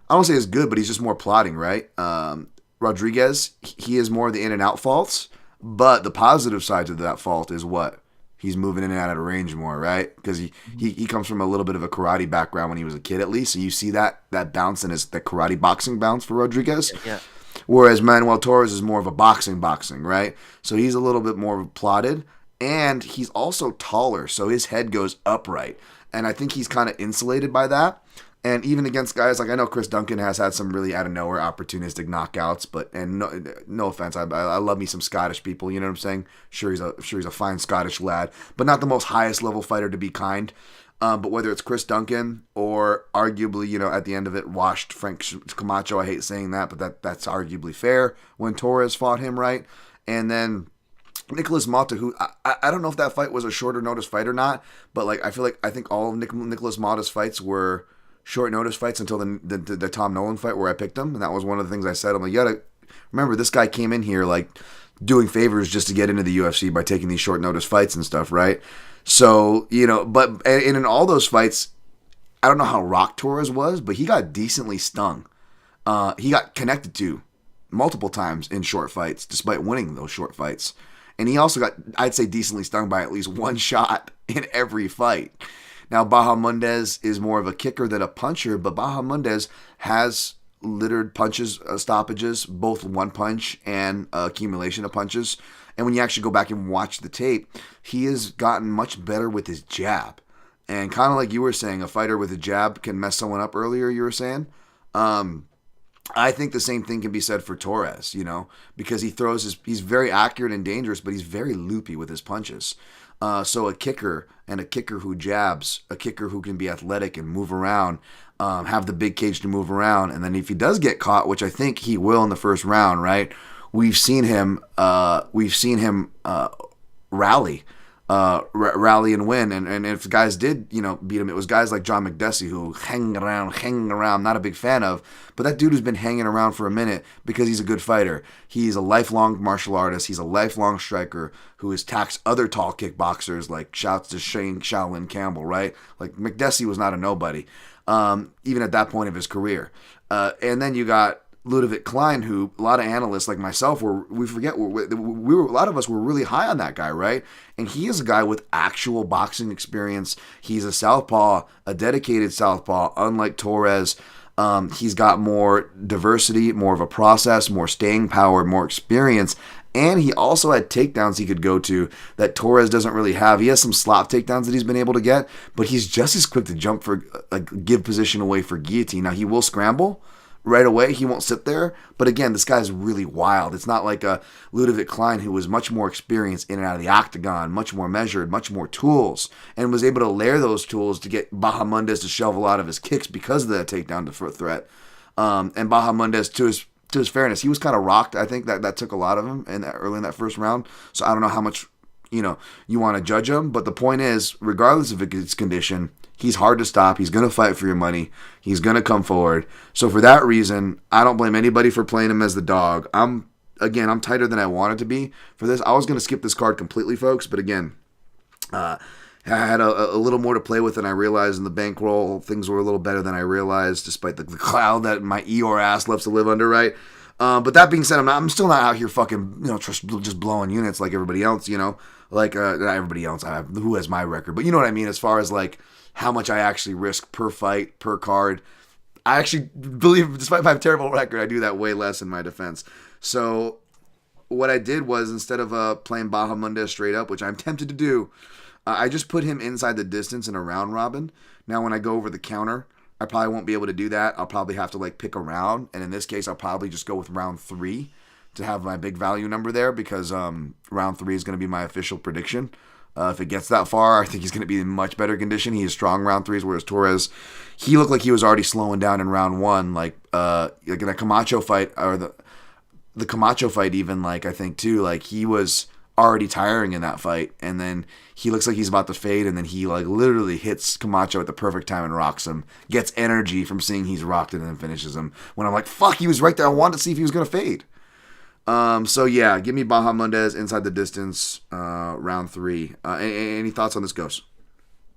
don't say as good, but he's just more plotting, right? Rodriguez, he is more of the in and out faults, but the positive side to that fault is what? He's moving in and out of range more, right? Because he comes from a little bit of a karate background when he was a kid, at least. So you see that bounce in the karate boxing bounce for Rodriguez. Yeah. Whereas Manuel Torres is more of a boxing, right? So he's a little bit more plotted. And he's also taller, so his head goes upright. And I think he's kind of insulated by that. And even against guys like, I know Chris Duncan has had some really out of nowhere opportunistic knockouts, but no offense, I love me some Scottish people. You know what I'm saying? Sure he's a fine Scottish lad, but not the most highest level fighter, to be kind. But whether it's Chris Duncan or arguably, at the end of it, washed Frank Camacho, I hate saying that, but that's arguably fair when Torres fought him, right? And then Nicholas Mata, who I don't know if that fight was a shorter notice fight or not, but I think all of Nicholas Mata's fights were short notice fights until the Tom Nolan fight where I picked him, and that was one of the things I said. I'm like, you gotta remember, this guy came in here like doing favors just to get into the UFC by taking these short notice fights and stuff, right? So, but in all those fights, I don't know how Rock Torres was, but he got decently stung. He got connected to multiple times in short fights, despite winning those short fights. And he also got, I'd say, decently stung by at least one shot in every fight. Now, Bahamondes is more of a kicker than a puncher, but Bahamondes has littered punches, stoppages, both one punch and accumulation of punches. And when you actually go back and watch the tape, he has gotten much better with his jab. And kind of like you were saying, a fighter with a jab can mess someone up earlier, you were saying. I think the same thing can be said for Torres, because he's very accurate and dangerous, but he's very loopy with his punches. So a kicker who jabs, a kicker who can be athletic and move around, have the big cage to move around, and then if he does get caught, which I think he will in the first round, right? We've seen him rally and win, and if guys did beat him, it was guys like John McDessie who hanging around, not a big fan of, but that dude has been hanging around for a minute because he's a good fighter. He's a lifelong martial artist. He's a lifelong striker who has taxed other tall kickboxers, like shouts to Shane Shaolin Campbell, right? Like McDessie was not a nobody, even at that point of his career. And then you got Ludovic Klein, who a lot of analysts like myself a lot of us were really high on that guy, right? And he is a guy with actual boxing experience. He's a southpaw, a dedicated southpaw, unlike Torres. He's got more diversity, more of a process, more staying power, more experience, and he also had takedowns he could go to that Torres doesn't really have. He has some slop takedowns that he's been able to get, but he's just as quick to jump for, give position away for guillotine. Now, he will scramble right away. He won't sit there. But again, this guy's really wild. It's not like a Ludovic Klein who was much more experienced in and out of the octagon, much more measured, much more tools, and was able to layer those tools to get Bahamondes to shovel out of his kicks because of that takedown threat. And Bahamondes, to his fairness, he was kind of rocked. I think that took a lot of him early in that first round. So I don't know how much you want to judge him. But the point is, regardless of his condition, he's hard to stop. He's going to fight for your money. He's going to come forward. So for that reason, I don't blame anybody for playing him as the dog. I'm tighter than I wanted to be for this. I was going to skip this card completely, folks. But again, I had a little more to play with than I realized in the bankroll. Things were a little better than I realized, despite the cloud that my Eeyore ass loves to live under, right? But that being said, I'm still not out here fucking, just blowing units like everybody else, like, not everybody else, who has my record, but you know what I mean, as far as like how much I actually risk per fight, per card. I actually believe, despite my terrible record, I do that way less in my defense. So what I did was, instead of playing Bahamondes straight up, which I'm tempted to do, I just put him inside the distance in a round robin. Now when I go over the counter, I probably won't be able to do that. I'll probably have to pick a round, and in this case, I'll probably just go with round 3 to have my big value number there, because round 3 is going to be my official prediction. If it gets that far, I think he's going to be in much better condition. He is strong round 3s, whereas Torres, he looked like he was already slowing down in round 1, like in a Camacho fight, or the Camacho fight even, I think too, he was already tiring in that fight, and then he looks like he's about to fade, and then he literally hits Camacho at the perfect time and rocks him, gets energy from seeing he's rocked, and then finishes him, when I'm like, fuck, he was right there. I wanted to see if he was going to fade. So yeah, give me Bahamondes inside the distance, round 3. Any thoughts on this, Ghost?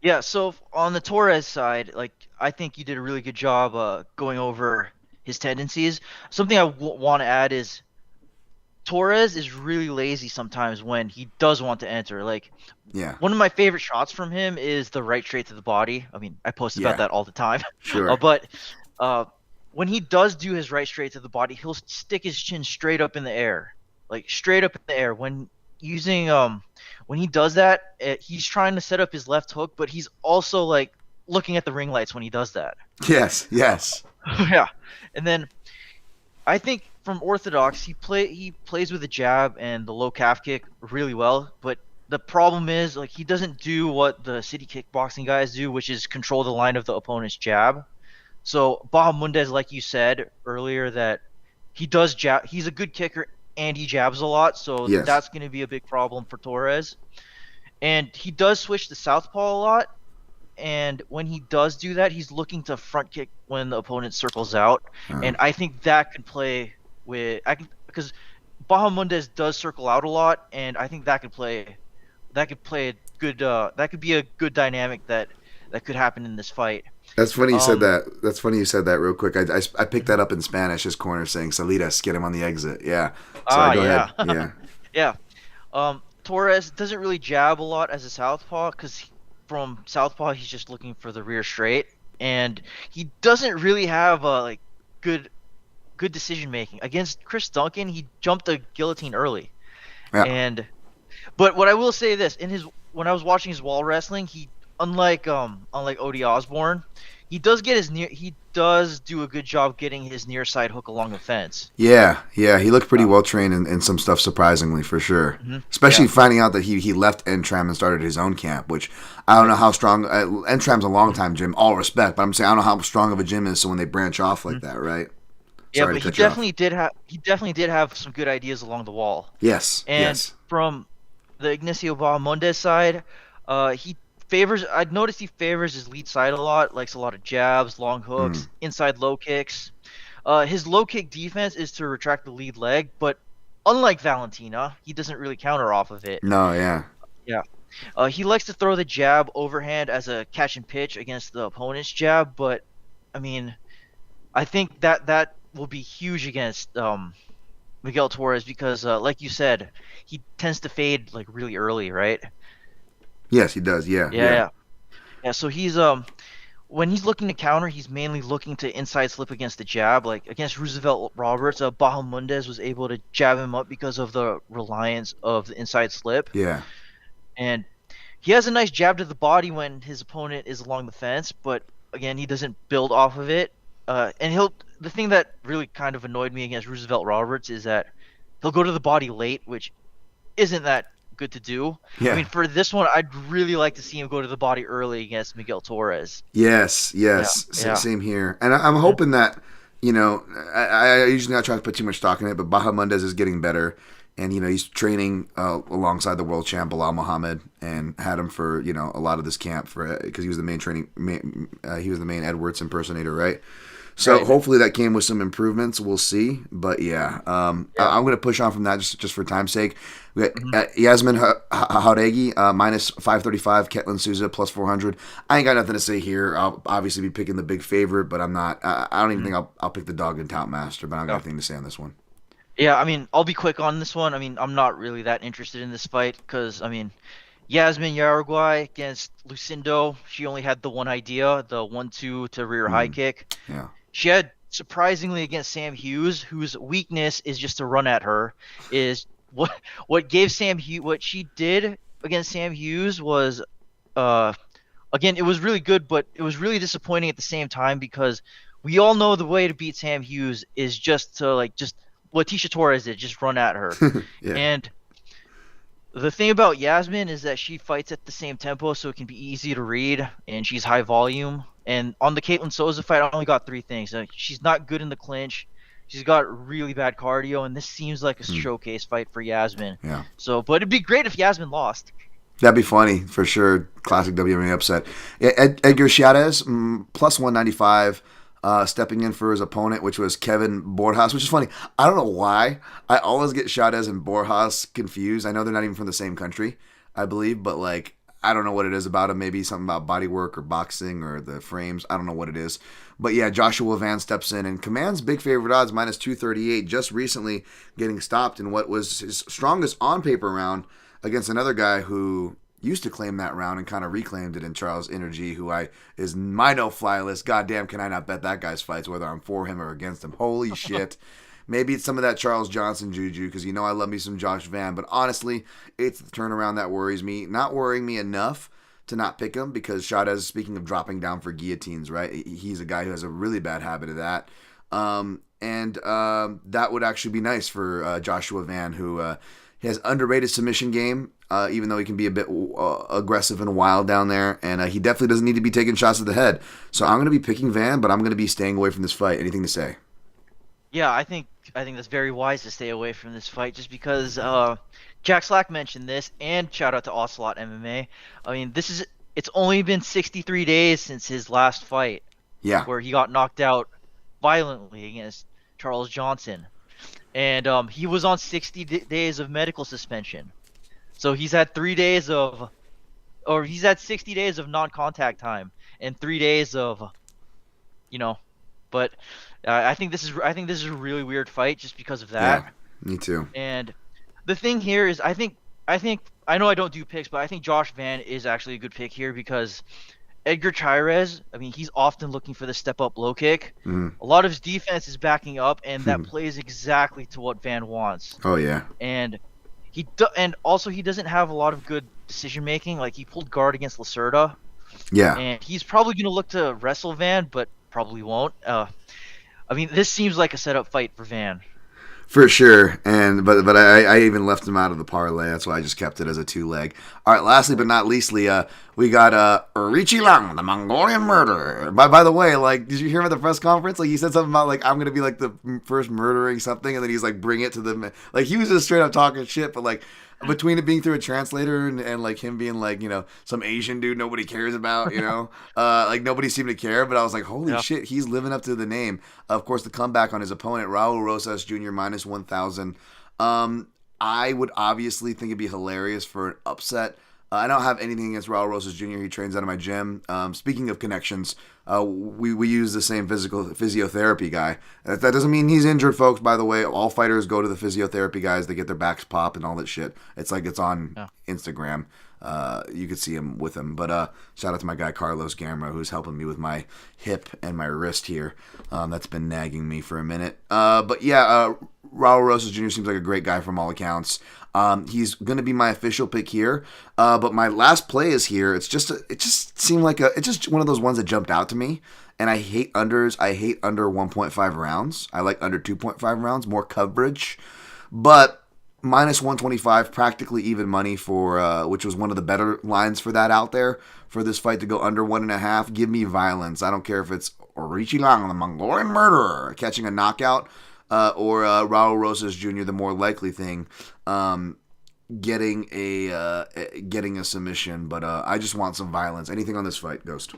Yeah, so on the Torres side, I think you did a really good job going over his tendencies. Something I want to add is Torres is really lazy sometimes when he does want to enter. One of my favorite shots from him is the right straight to the body. I mean, I post about that all the time. Sure. But when he does do his right straight to the body, he'll stick his chin straight up in the air, straight up in the air. When he does that, he's trying to set up his left hook, but he's also looking at the ring lights when he does that. Yes. Yeah, and then I think from orthodox, he plays with a jab and the low calf kick really well, but the problem is he doesn't do what the city kickboxing guys do, which is control the line of the opponent's jab. So Bahamondes, like you said earlier, that he does jab. He's a good kicker and he jabs a lot, so that's going to be a big problem for Torres. And he does switch to southpaw a lot, and when he does do that, he's looking to front kick when the opponent circles out, and I think that could play because Bahamondes does circle out a lot, and I think that could play a good that could be a good dynamic that could happen in this fight. That's funny you said that. That's funny you said that real quick. I picked that up in Spanish. His corner saying "Salidas, get him on the exit." Yeah. So go ahead. Yeah. Yeah. Torres doesn't really jab a lot as a southpaw, because from southpaw he's just looking for the rear straight, and he doesn't really have a good good decision making. Against Chris Duncan, he jumped the guillotine early. Yeah. But what I will say this, when I was watching his wall wrestling, he unlike Odie Osborne, he does do a good job getting his near side hook along the fence. Yeah, he looked pretty well trained in some stuff, surprisingly, for sure. Mm-hmm. Especially finding out that he left Entram and started his own camp, which I don't know how strong. Entram's a long time gym, all respect, but I'm saying I don't know how strong of a gym is. So when they branch off like that, right? Yeah, but he definitely did have some good ideas along the wall. Yes, and from the Ignacio Bahamondes side, I'd noticed he favors his lead side a lot, likes a lot of jabs, long hooks, inside low kicks. His low kick defense is to retract the lead leg, but unlike Valentina, he doesn't really counter off of it. No, yeah. Yeah. He likes to throw the jab overhand as a catch and pitch against the opponent's jab, but I mean, I think that will be huge against Miguel Torres because, like you said, he tends to fade like really early, right? Yes, he does. Yeah. So he's when he's looking to counter, he's mainly looking to inside slip against the jab. Like against Roosevelt Roberts, Bahamondes was able to jab him up because of the reliance of the inside slip. Yeah. And he has a nice jab to the body when his opponent is along the fence, but again, he doesn't build off of it. The thing that really kind of annoyed me against Roosevelt Roberts is that he'll go to the body late, which isn't that good to do. Yeah. I mean, for this one, I'd really like to see him go to the body early against Miguel Torres. Yes. Yeah. Same here. And I'm hoping that, I usually not try to put too much stock in it, but Bahamondes is getting better. And, he's training alongside the world champ, Bilal Muhammad, and had him for, a lot of this camp because he was the he was the main Edwards impersonator, right? So right. Hopefully that came with some improvements. We'll see. But I'm going to push on from that just for time's sake. We got Yasmin Jauregui, minus 535, Ketlin Souza, plus 400. I ain't got nothing to say here. I'll obviously be picking the big favorite, but I'm not. I don't even think I'll pick the dog and Tout Master, but I don't got anything to say on this one. Yeah, I mean, I'll be quick on this one. I mean, I'm not really that interested in this fight because, I mean, Yasmin Jauregui against Lucindo, she only had the one idea, the 1-2 to rear high kick. Yeah. She had, surprisingly, against Sam Hughes, whose weakness is just to run at her, is what gave Sam Hughes, what she did against Sam Hughes was, again, it was really good, but it was really disappointing at the same time because we all know the way to beat Sam Hughes is just to, just what Tisha Torres did, just run at her. Yeah. And the thing about Yasmin is that she fights at the same tempo, so it can be easy to read, and she's high volume. And on the Caitlin Souza fight, I only got three things. She's not good in the clinch. She's got really bad cardio, and this seems like a showcase fight for Yasmin. Yeah. So, but it'd be great if Yasmin lost. That'd be funny for sure. Classic WMA upset. Edgar Chairez, plus 195. Stepping in for his opponent, which was Kevin Borjas, which is funny. I don't know why. I always get Chairez and Borjas confused. I know they're not even from the same country, I believe, but I don't know what it is about him. Maybe something about bodywork or boxing or the frames. I don't know what it is. But yeah, Joshua Van steps in and commands big favorite odds, minus 238, just recently getting stopped in what was his strongest on-paper round against another guy who used to claim that round and kind of reclaimed it in Charles Energy, who is my no-fly list. Goddamn, can I not bet that guy's fights, whether I'm for him or against him. Holy shit. Maybe it's some of that Charles Johnson juju, because I love me some Josh Van, but honestly, it's the turnaround that worries me. Not worrying me enough to not pick him, because Chairez, speaking of dropping down for guillotines, right? He's a guy who has a really bad habit of that. And that would actually be nice for Joshua Van, who he has underrated submission game, even though he can be a bit aggressive and wild down there. And he definitely doesn't need to be taking shots to the head. So I'm going to be picking Van, but I'm going to be staying away from this fight. Anything to say? Yeah, I think that's very wise to stay away from this fight just because Jack Slack mentioned this, and shout out to Ocelot MMA. I mean, it's only been 63 days since his last fight. Yeah. Where he got knocked out violently against Charles Johnson. And he was on 60 days of medical suspension. So he's had 60 days of non-contact time and 3 days of, but I think this is a really weird fight just because of that. Yeah, me too. And the thing here is I know I don't do picks, but I think Josh Van is actually a good pick here because Edgar Chairez, I mean, he's often looking for the step-up low kick. Mm. A lot of his defense is backing up, and that plays exactly to what Van wants. Oh yeah. And and also he doesn't have a lot of good decision making. Like he pulled guard against Lacerda. Yeah. And he's probably going to look to wrestle Van, but probably won't. I mean, this seems like a setup fight for Van. For sure, but I even left him out of the parlay. That's why I just kept it as a 2-leg. All right, lastly but not leastly, we got Richie Lang, the Mongolian Murderer. By the way, like, did you hear him at the press conference? Like, he said something about like I'm gonna be like the first murdering something, and then he's like bring it to the like he was just straight up talking shit, but like. Between it being through a translator and like him being like, you know, some Asian dude nobody cares about, you know, like nobody seemed to care. But I was like, holy shit, he's living up to the name. Of course, the comeback on his opponent, Raul Rosas Jr. minus 1,000. I would obviously think it'd be hilarious for an upset. I don't have anything against Raul Rosas Jr. He trains out of my gym. Speaking of connections, we use the same physiotherapy guy. That doesn't mean he's injured, folks, by the way. All fighters go to the physiotherapy guys. They get their backs popped and all that shit. It's like it's on Instagram. You could see him with him. But shout out to my guy Carlos Gamera, who's helping me with my hip and my wrist here. That's been nagging me for a minute. But yeah, Raul Rosas Jr. seems like a great guy from all accounts. He's going to be my official pick here. But my last play is here. It just seemed like it's just one of those ones that jumped out to me. And I hate unders. I hate under 1.5 rounds. I like under 2.5 rounds, more coverage. But minus 125, practically even money for, which was one of the better lines for that out there, for this fight to go under 1.5. Give me violence. I don't care if it's Richie Lang, the Mongolian Murderer, catching a knockout, or Raul Rosas Jr., the more likely thing, getting a submission. But I just want some violence. Anything on this fight, Ghost?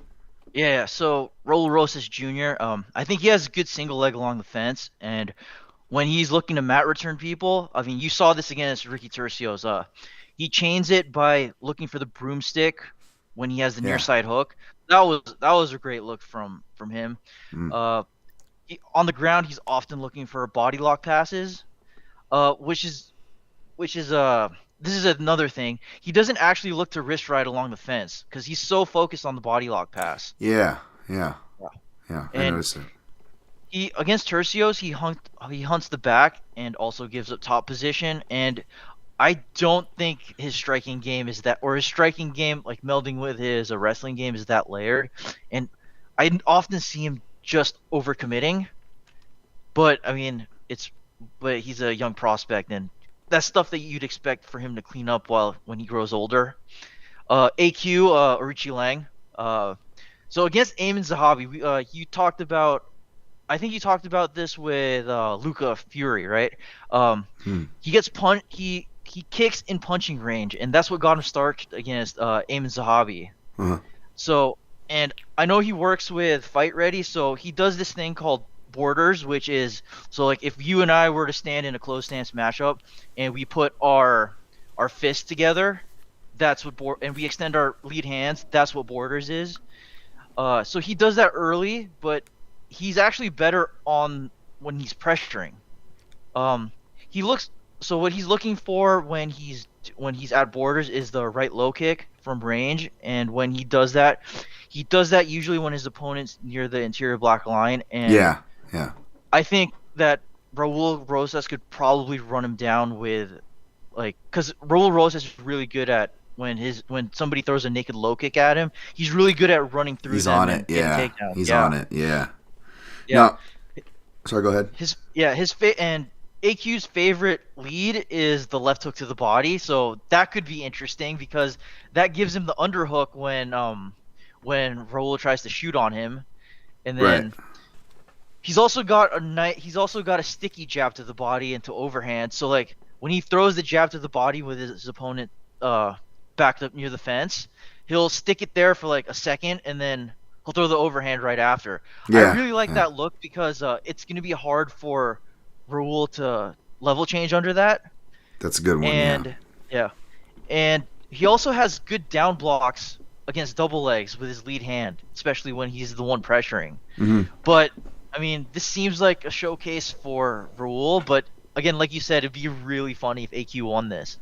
Yeah, so Raul Rosas Jr., I think he has a good single leg along the fence, and when he's looking to mat return people, I mean, you saw this against Ricky Turcios. He chains it by looking for the broomstick when he has the near side hook. That was a great look from him. On the ground, he's often looking for body lock passes, which is this is another thing. He doesn't actually look to wrist ride along the fence because he's so focused on the body lock pass. Yeah. I noticed it. Against Turcios, he hunts the back and also gives up top position. And I don't think his striking game is that, or his striking game, like melding with his wrestling game, is that layered. And I often see him just overcommitting. But I mean, but he's a young prospect, and that's stuff that you'd expect for him to clean up when he grows older. AQ, Richie Lang. So against Ayman Zahabi, you talked about. I think you talked about this with Luca Fury, right? He gets he kicks in punching range, and that's what got him started against Ayman Zahabi. So, and I know he works with Fight Ready, so he does this thing called borders, which is so like if you and I were to stand in a closed stance matchup and we put our fists together, that's what and we extend our lead hands, that's what borders is. So he does that early, but he's actually better on when he's pressuring. So what he's looking for when he's at borders is the right low kick from range, and when he does that usually when his opponent's near the interior black line. And yeah. I think that Raul Rosas could probably run him down with, like, because Raul Rosas is really good at when somebody throws a naked low kick at him, he's really good at running through. He's on it, yeah. He's on it, yeah. No, sorry, go ahead. And AQ's favorite lead is the left hook to the body, so that could be interesting because that gives him the underhook when Raul tries to shoot on him, and then he's also got a sticky jab to the body and to overhand. So like when he throws the jab to the body with his opponent backed up near the fence, he'll stick it there for like a second and then he'll throw the overhand right after. I really like that look because it's going to be hard for Raul to level change under that. That's a good one. And and he also has good down blocks against double legs with his lead hand, especially when he's the one pressuring. But I mean, this seems like a showcase for Raul, but again, like you said, it'd be really funny if AQ won this.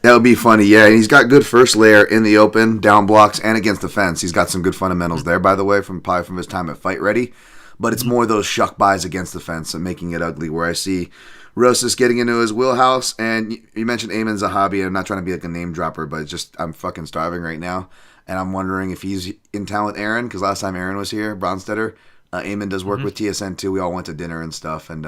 That would be funny, yeah. And he's got good first layer in the open, down blocks, and against the fence. He's got some good fundamentals there, by the way, probably from his time at Fight Ready. But it's more those shuck buys against the fence and making it ugly, where I see Rosas getting into his wheelhouse. And you mentioned Ayman Zahabi, and I'm not trying to be like a name dropper, but it's just I'm fucking starving right now. And I'm wondering if he's in town with Aaron, because last time Aaron was here, Bronstetter, Ayman does work with TSN too. We all went to dinner and stuff, and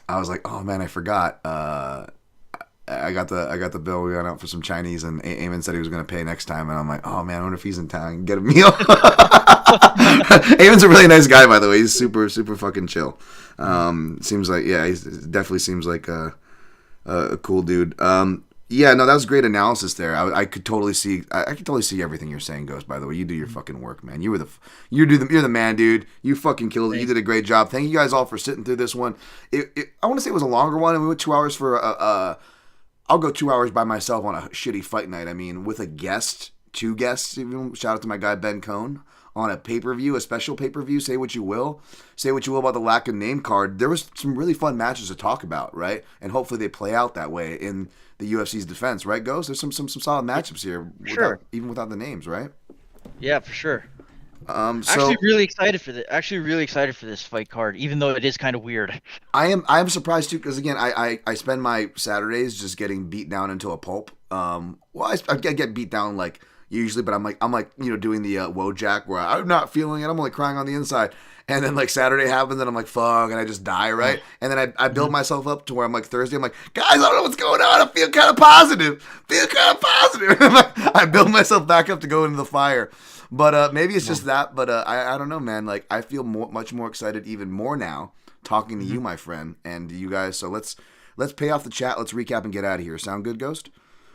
I was like, oh man, I forgot. I got the bill. We went out for some Chinese, and Eamon said he was going to pay next time. And I'm like, oh man, I wonder if he's in town and get a meal. Eamon's a really nice guy, by the way. He's super, super fucking chill. Seems like, yeah, he definitely seems like a cool dude. Yeah, no, that was great analysis there. I could totally see. I could totally see everything you're saying, Ghost. By the way, you do your fucking work, man. You're the man, dude. You fucking killed it. You did a great job. Thank you guys all for sitting through this one. I want to say it was a longer one, and we went 2 hours for I'll go 2 hours by myself on a shitty fight night. I mean, with a guest, 2 guests. Even shout out to my guy Ben Cohn on a pay-per-view, a special pay-per-view. Say what you will about the lack of name card. There was some really fun matches to talk about, right? And hopefully they play out that way in the UFC's defense, right, Ghost? There's some solid matchups here, even without the names, right? Yeah, for sure. Actually, really excited for this fight card, even though it is kind of weird. I am surprised too, because again, I spend my Saturdays just getting beat down into a pulp. Well, I get beat down like usually, but I'm like doing the Wojak where I'm not feeling it. I'm only crying on the inside. And then like Saturday happens and I'm like, fuck, and I just die, right? And then I build myself up to where I'm like Thursday, I'm like, guys, I don't know what's going on. I feel kind of positive. I build myself back up to go into the fire. But maybe it's just that. But I don't know, man. Like I feel much more excited even more now talking to you, my friend, and you guys. So let's pay off the chat. Let's recap and get out of here. Sound good, Ghost?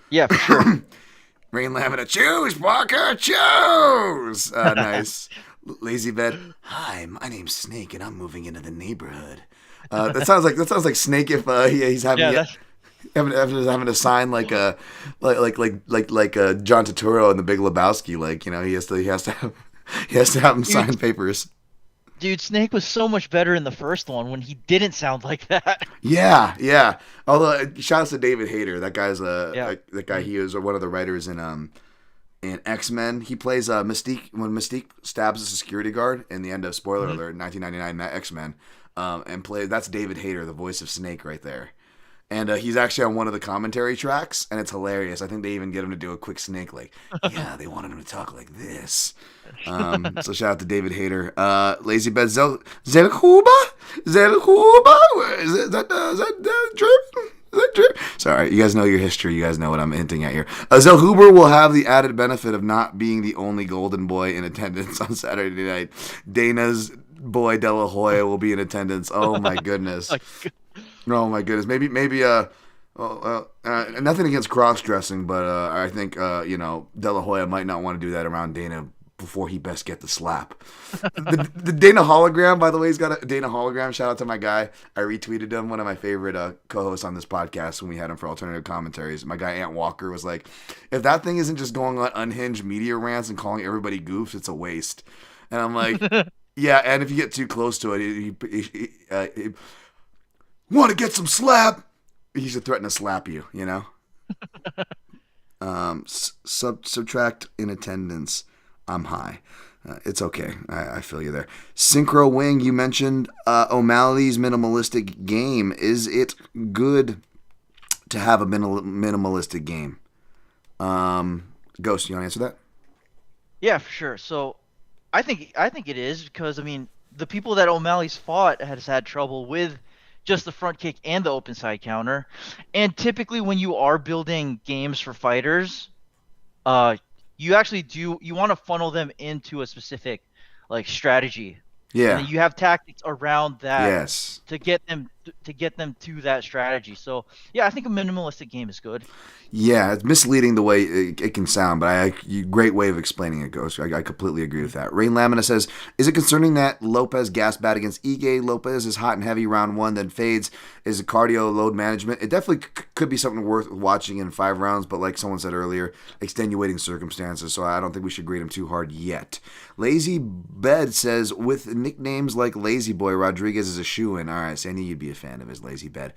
Yeah, for sure. Rain Lamina, choose, Walker, choose. Nice. Lazy Bed. Hi, my name's Snake, and I'm moving into the neighborhood. That sounds like Snake if he's having having to sign like John Turturro in The Big Lebowski. Like he has to have him sign papers. Dude, Snake was so much better in the first one when he didn't sound like that. Yeah. Although shout out to David Hayter. That guy's that guy. He was one of the writers in X-Men. He plays Mystique when Mystique stabs a security guard in the end of spoiler alert 1999 X-Men. That's David Hayter, the voice of Snake right there. And he's actually on one of the commentary tracks, and it's hilarious. I think they even get him to do a quick Snake, like, yeah, they wanted him to talk like this. So shout out to David Hayter. Lazy Bed Zellhuber? Is that German? Sorry, you guys know your history. You guys know what I'm hinting at here. Zellhuber will have the added benefit of not being the only golden boy in attendance on Saturday night. Dana's boy De La Hoya will be in attendance. Oh my goodness. Oh my goodness. Maybe nothing against cross-dressing, but I think De La Hoya might not want to do that around Dana before he best get the slap. The Dana hologram, by the way, he's got a Dana hologram. Shout out to my guy. I retweeted him, one of my favorite co-hosts on this podcast when we had him for alternative commentaries. My guy Ant Walker was like, if that thing isn't just going on unhinged media rants and calling everybody goofs, it's a waste. And I'm like, yeah, and if you get too close to it, he want to get some slap? He should threaten to slap you, Subtract in attendance. I'm high. It's okay. I feel you there. Synchro Wing, you mentioned O'Malley's minimalistic game. Is it good to have a minimalistic game? Ghost, you want to answer that? Yeah, for sure. So I think it is because, I mean, the people that O'Malley's fought has had trouble with just the front kick and the open side counter. And typically when you are building games for fighters, you want to funnel them into a specific strategy. Yeah. And you have tactics around that. Yes. To get them to that strategy. So yeah, I think a minimalistic game is good. Yeah, it's misleading the way it can sound, but great way of explaining it, Ghost. I completely agree with that. Rain Lamina says, is it concerning that Lopez gassed bad against Ige? Lopez is hot and heavy round 1, then fades. Is it cardio load management? It definitely could be something worth watching in 5 rounds, but like someone said earlier, extenuating circumstances, so I don't think we should grade him too hard yet. Lazy Bed says, with nicknames like Lazy Boy, Rodriguez is a shoo-in. All right, so I knew you'd be a fan of his Lazy Bed.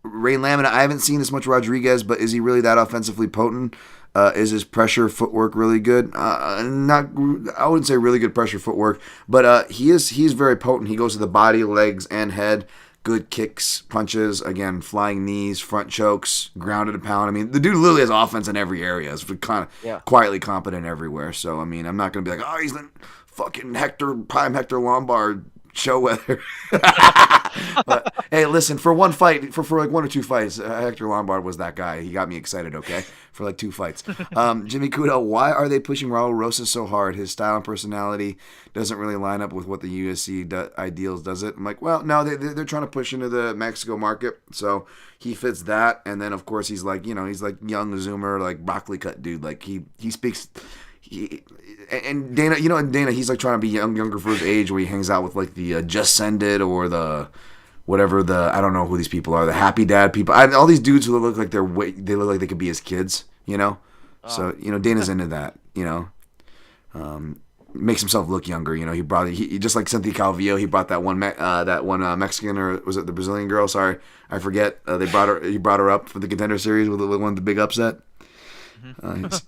Ray Lamina, I haven't seen this much Rodriguez, but is he really that offensively potent? Is his pressure footwork really good? I wouldn't say really good pressure footwork, but he's very potent. He goes to the body, legs, and head. Good kicks, punches, again, flying knees, front chokes, grounded a pound. I mean, the dude literally has offense in every area. He's kind of quietly competent everywhere. So, I mean, I'm not going to be like, oh, he's the fucking Prime Hector Lombard show weather. But hey, listen, for one fight, for like 1 or 2 fights, Hector Lombard was that guy. He got me excited, okay, for like 2 fights. Jimmy Kudo, why are they pushing Raul Rosas so hard? His style and personality doesn't really line up with what the UFC ideals, does it? I'm like, well, no, they're trying to push into the Mexico market, so he fits that. And then, of course, he's like, he's like young Zoomer, like broccoli cut dude. Like he speaks. And Dana, he's like trying to be younger for his age, where he hangs out with like the Just Sended or the whatever I don't know who these people are, the Happy Dad people. All these dudes who look like they look like they could be his kids, So Dana's into that, makes himself look younger. He just like Cynthia Calvillo. He brought that one Mexican, or was it the Brazilian girl? Sorry, I forget. He brought her up for the Contender Series with one of the big upset.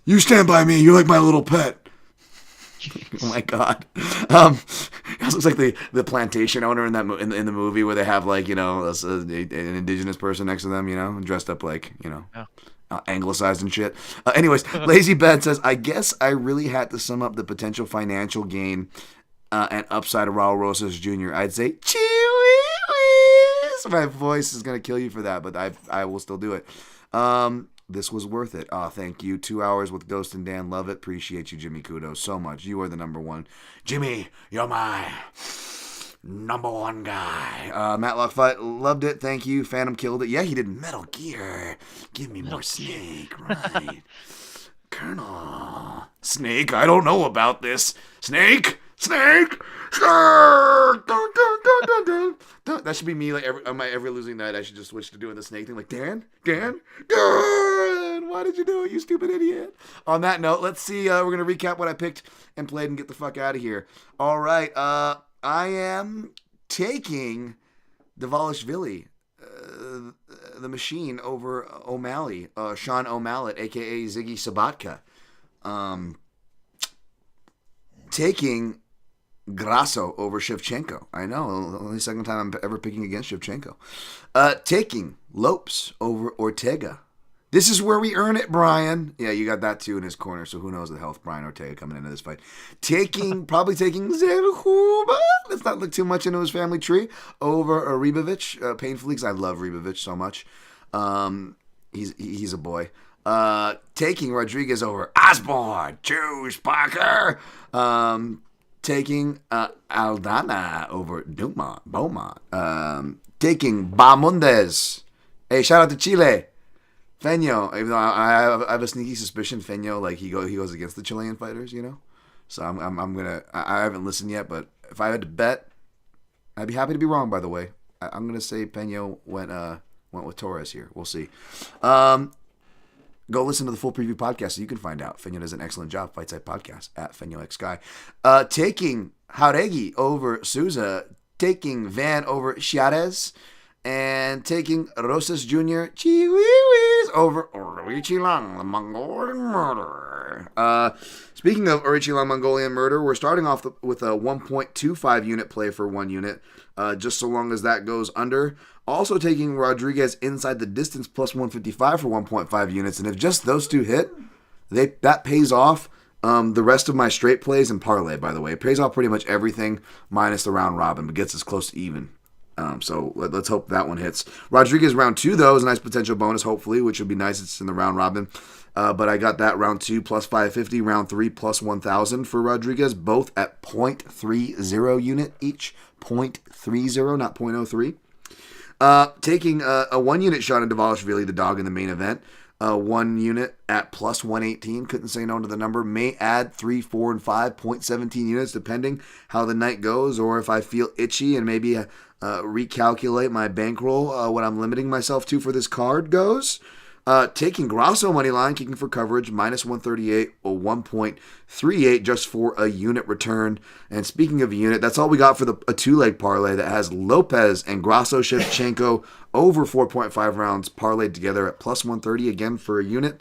You stand by me. You're like my little pet. Oh my god. It looks like the plantation owner in that in the movie where they have like an indigenous person next to them, dressed up like anglicized and shit. Anyways, Lazy Ben says, I guess I really had to sum up the potential financial gain and upside of Raul Rosas Jr. I'd say Chihuiwis. My voice is gonna kill you for that, but I will still do it. This was worth it. Oh, thank you. 2 hours with Ghost and Dan. Love it. Appreciate you, Jimmy Kudo, so much. You are the number one. Jimmy, you're my number one guy. Matlock Fight, loved it. Thank you. Phantom killed it. Yeah, he did Metal Gear. Give me more Snake. Right. Colonel. Snake, I don't know about this. Snake. Dun, dun, dun, dun, dun, dun. That should be me. Like every losing night, I should just switch to doing the snake thing. Like Dan, why did you do it, you stupid idiot? On that note, let's see. We're gonna recap what I picked and played and get the fuck out of here. All right. I am taking Dvalishvili, the Machine, over O'Malley, Sean O'Malley, aka Ziggy Sabatka. Taking Grasso over Shevchenko. I know, only second time I'm ever picking against Shevchenko. Taking Lopes over Ortega. This is where we earn it, Brian. Yeah, you got that too in his corner, so who knows the health Brian Ortega coming into this fight. Probably taking Zellhuber. Let's not look too much into his family tree. Over Ribovics, painfully, because I love Ribovics so much. He's a boy. Taking Rodriguez over Osbourne. Choose Parker. Taking Aldana over Beaumont. Taking Bahamondes. Hey, shout out to Chile. Feño. Even though I have a sneaky suspicion Feño, like he goes against the Chilean fighters, So I'm gonna. I haven't listened yet, but if I had to bet, I'd be happy to be wrong. By the way, I'm gonna say Feño went with Torres here. We'll see. Go listen to the full preview podcast so you can find out. Feño does an excellent job. Fight Site Podcast at FeñoXGuy. Taking Jauregui over Souza. Taking Van over Chairez. And taking Rosas Jr. Chihuiwis over Orichilang, the Mongolian Murderer. Speaking of Orichilang Mongolian Murderer, we're starting off with a 1.25 unit play for 1 unit, just so long as that goes under. Also taking Rodriguez inside the distance plus 155 for 1.5 units. And if just those two hit, that pays off the rest of my straight plays and parlay, by the way. It pays off pretty much everything minus the round robin, but gets us close to even. So let's hope that one hits. Rodriguez round 2, though, is a nice potential bonus, hopefully, which would be nice. It's in the round robin. But I got that round 2 plus 550, round 3 plus 1,000 for Rodriguez, both at 0.30 unit each. 0.30, not 0.03. Taking a 1 unit shot at Dvalishvili, the dog in the main event. 1 unit at plus 118. Couldn't say no to the number. May add 3, 4, and 5, 0.17 units, depending how the night goes, or if I feel itchy and maybe recalculate my bankroll, what I'm limiting myself to for this card goes. Taking Grasso money line, kicking for coverage, minus 138 or 1.38 just for a unit return. And speaking of a unit, that's all we got for a two-leg parlay that has Lopez and Grasso-Shevchenky over 4.5 rounds parlayed together at plus 130 again for a unit.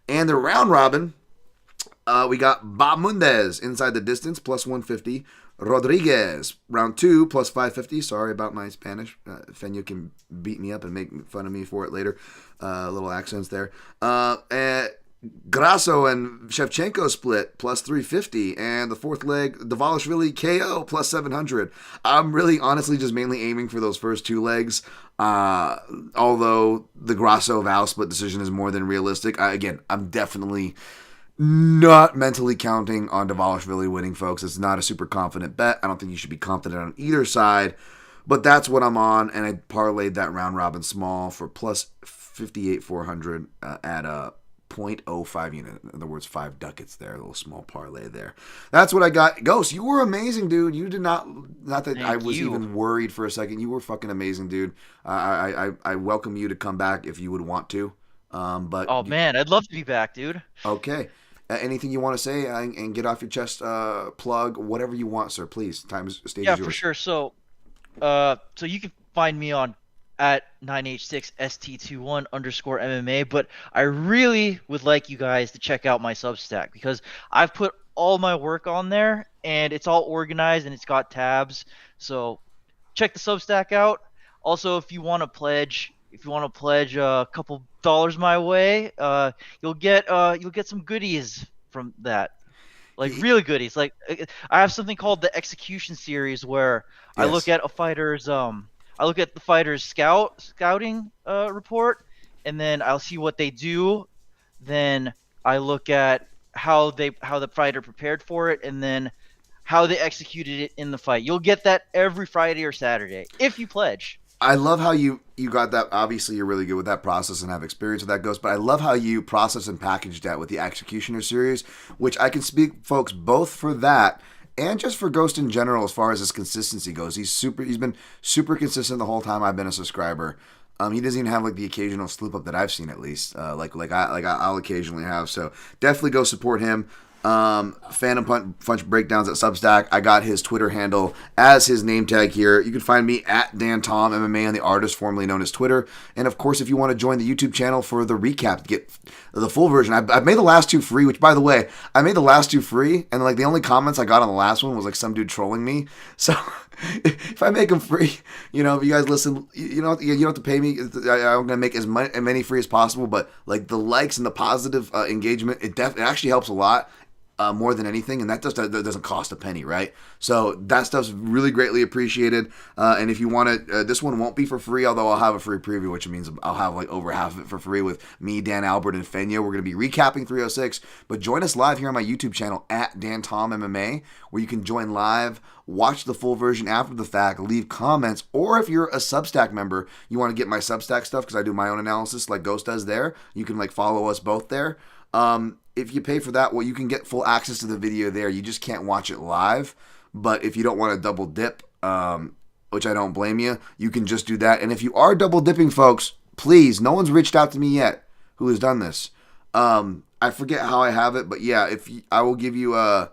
And the round robin, we got Bahamondes inside the distance, plus 150. Rodriguez, round 2, plus 550. Sorry about my Spanish. Fenyo can beat me up and make fun of me for it later. Little accents there. And Grasso and Shevchenko split, plus 350. And the fourth leg, Dvalishvili KO, plus 700. I'm really honestly just mainly aiming for those first two legs. Although the Grasso-Val split decision is more than realistic. I'm definitely not mentally counting on Dvalishvili winning, folks. It's not a super confident bet. I don't think you should be confident on either side, but that's what I'm on, and I parlayed that round robin small for plus 58,400 at a 0.05 unit. In other words, 5 ducats there, a little small parlay there. That's what I got. Ghost, you were amazing, dude. You did not that Thank I was you. even worried for a second. You were fucking amazing, dude. I welcome you to come back if you would want to. But man, I'd love to be back, dude. Okay. Anything you want to say and get off your chest, plug, whatever you want, sir, please. Stage is yours. For sure. So you can find me on at 9H6ST21_MMA, but I really would like you guys to check out my Substack because I've put all my work on there and it's all organized and it's got tabs. So check the Substack out. Also, if you want to pledge a couple dollars my way, you'll get some goodies from that, like really goodies. Like I have something called the Execution Series where I look at the fighter's scouting report, and then I'll see what they do. Then I look at how the fighter prepared for it, and then how they executed it in the fight. You'll get that every Friday or Saturday if you pledge. I love how you got that. Obviously, you're really good with that process and have experience with that, Ghost. But I love how you process and package that with the Executioner series, which I can speak, folks, both for that and just for Ghost in general as far as his consistency goes. He's been super consistent the whole time I've been a subscriber. He doesn't even have like the occasional slip up that I've seen, at least. I'll occasionally have. So definitely go support him. Phantom Punch Breakdowns at Substack. I got his Twitter handle as his name tag here. You can find me at Dan Tom MMA on the artist formerly known as Twitter. And of course, if you want to join the YouTube channel for the recap to get the full version, I've made the last two free. Which, by the way, I made the last two free, and like the only comments I got on the last one was like some dude trolling me. So if I make them free, if you guys listen, you don't have to pay me. I'm gonna make as many free as possible. But like the likes and the positive engagement, it actually helps a lot. More than anything, and that doesn't cost a penny, right? So that stuff's really greatly appreciated. And if you want it, this one won't be for free, although I'll have a free preview, which means I'll have like over half of it for free with me, Dan Albert, and Fenyo. We're going to be recapping 306, but join us live here on my YouTube channel at Dan Tom MMA, where you can join live, watch the full version after the fact, leave comments, or if you're a Substack member, you want to get my Substack stuff because I do my own analysis like Ghost does there. You can like follow us both there. If you pay for that, well, you can get full access to the video there. You just can't watch it live. But if you don't want to double dip, which I don't blame you, you can just do that. And if you are double dipping, folks, please, no one's reached out to me yet who has done this. I forget how I have it, but yeah, I will give you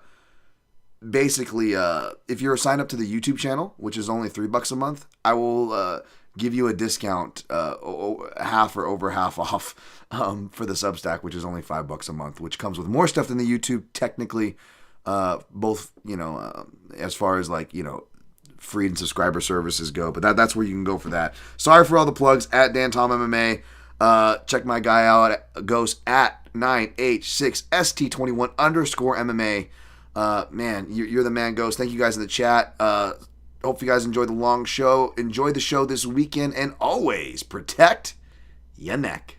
basically, if you're signed up to the YouTube channel, which is only $3 a month, I will give you a discount, half or over half off for the Substack, which is only $5 a month, which comes with more stuff than the YouTube, technically, both, as far as like, free and subscriber services go, but that's where you can go for that. Sorry for all the plugs at Dan Tom MMA. Check my guy out at Ghost at 9H6ST21_MMA. Man, you're the man, Ghost. Thank you guys in the chat. Hope you guys enjoyed the long show. Enjoy the show this weekend, and always protect your neck.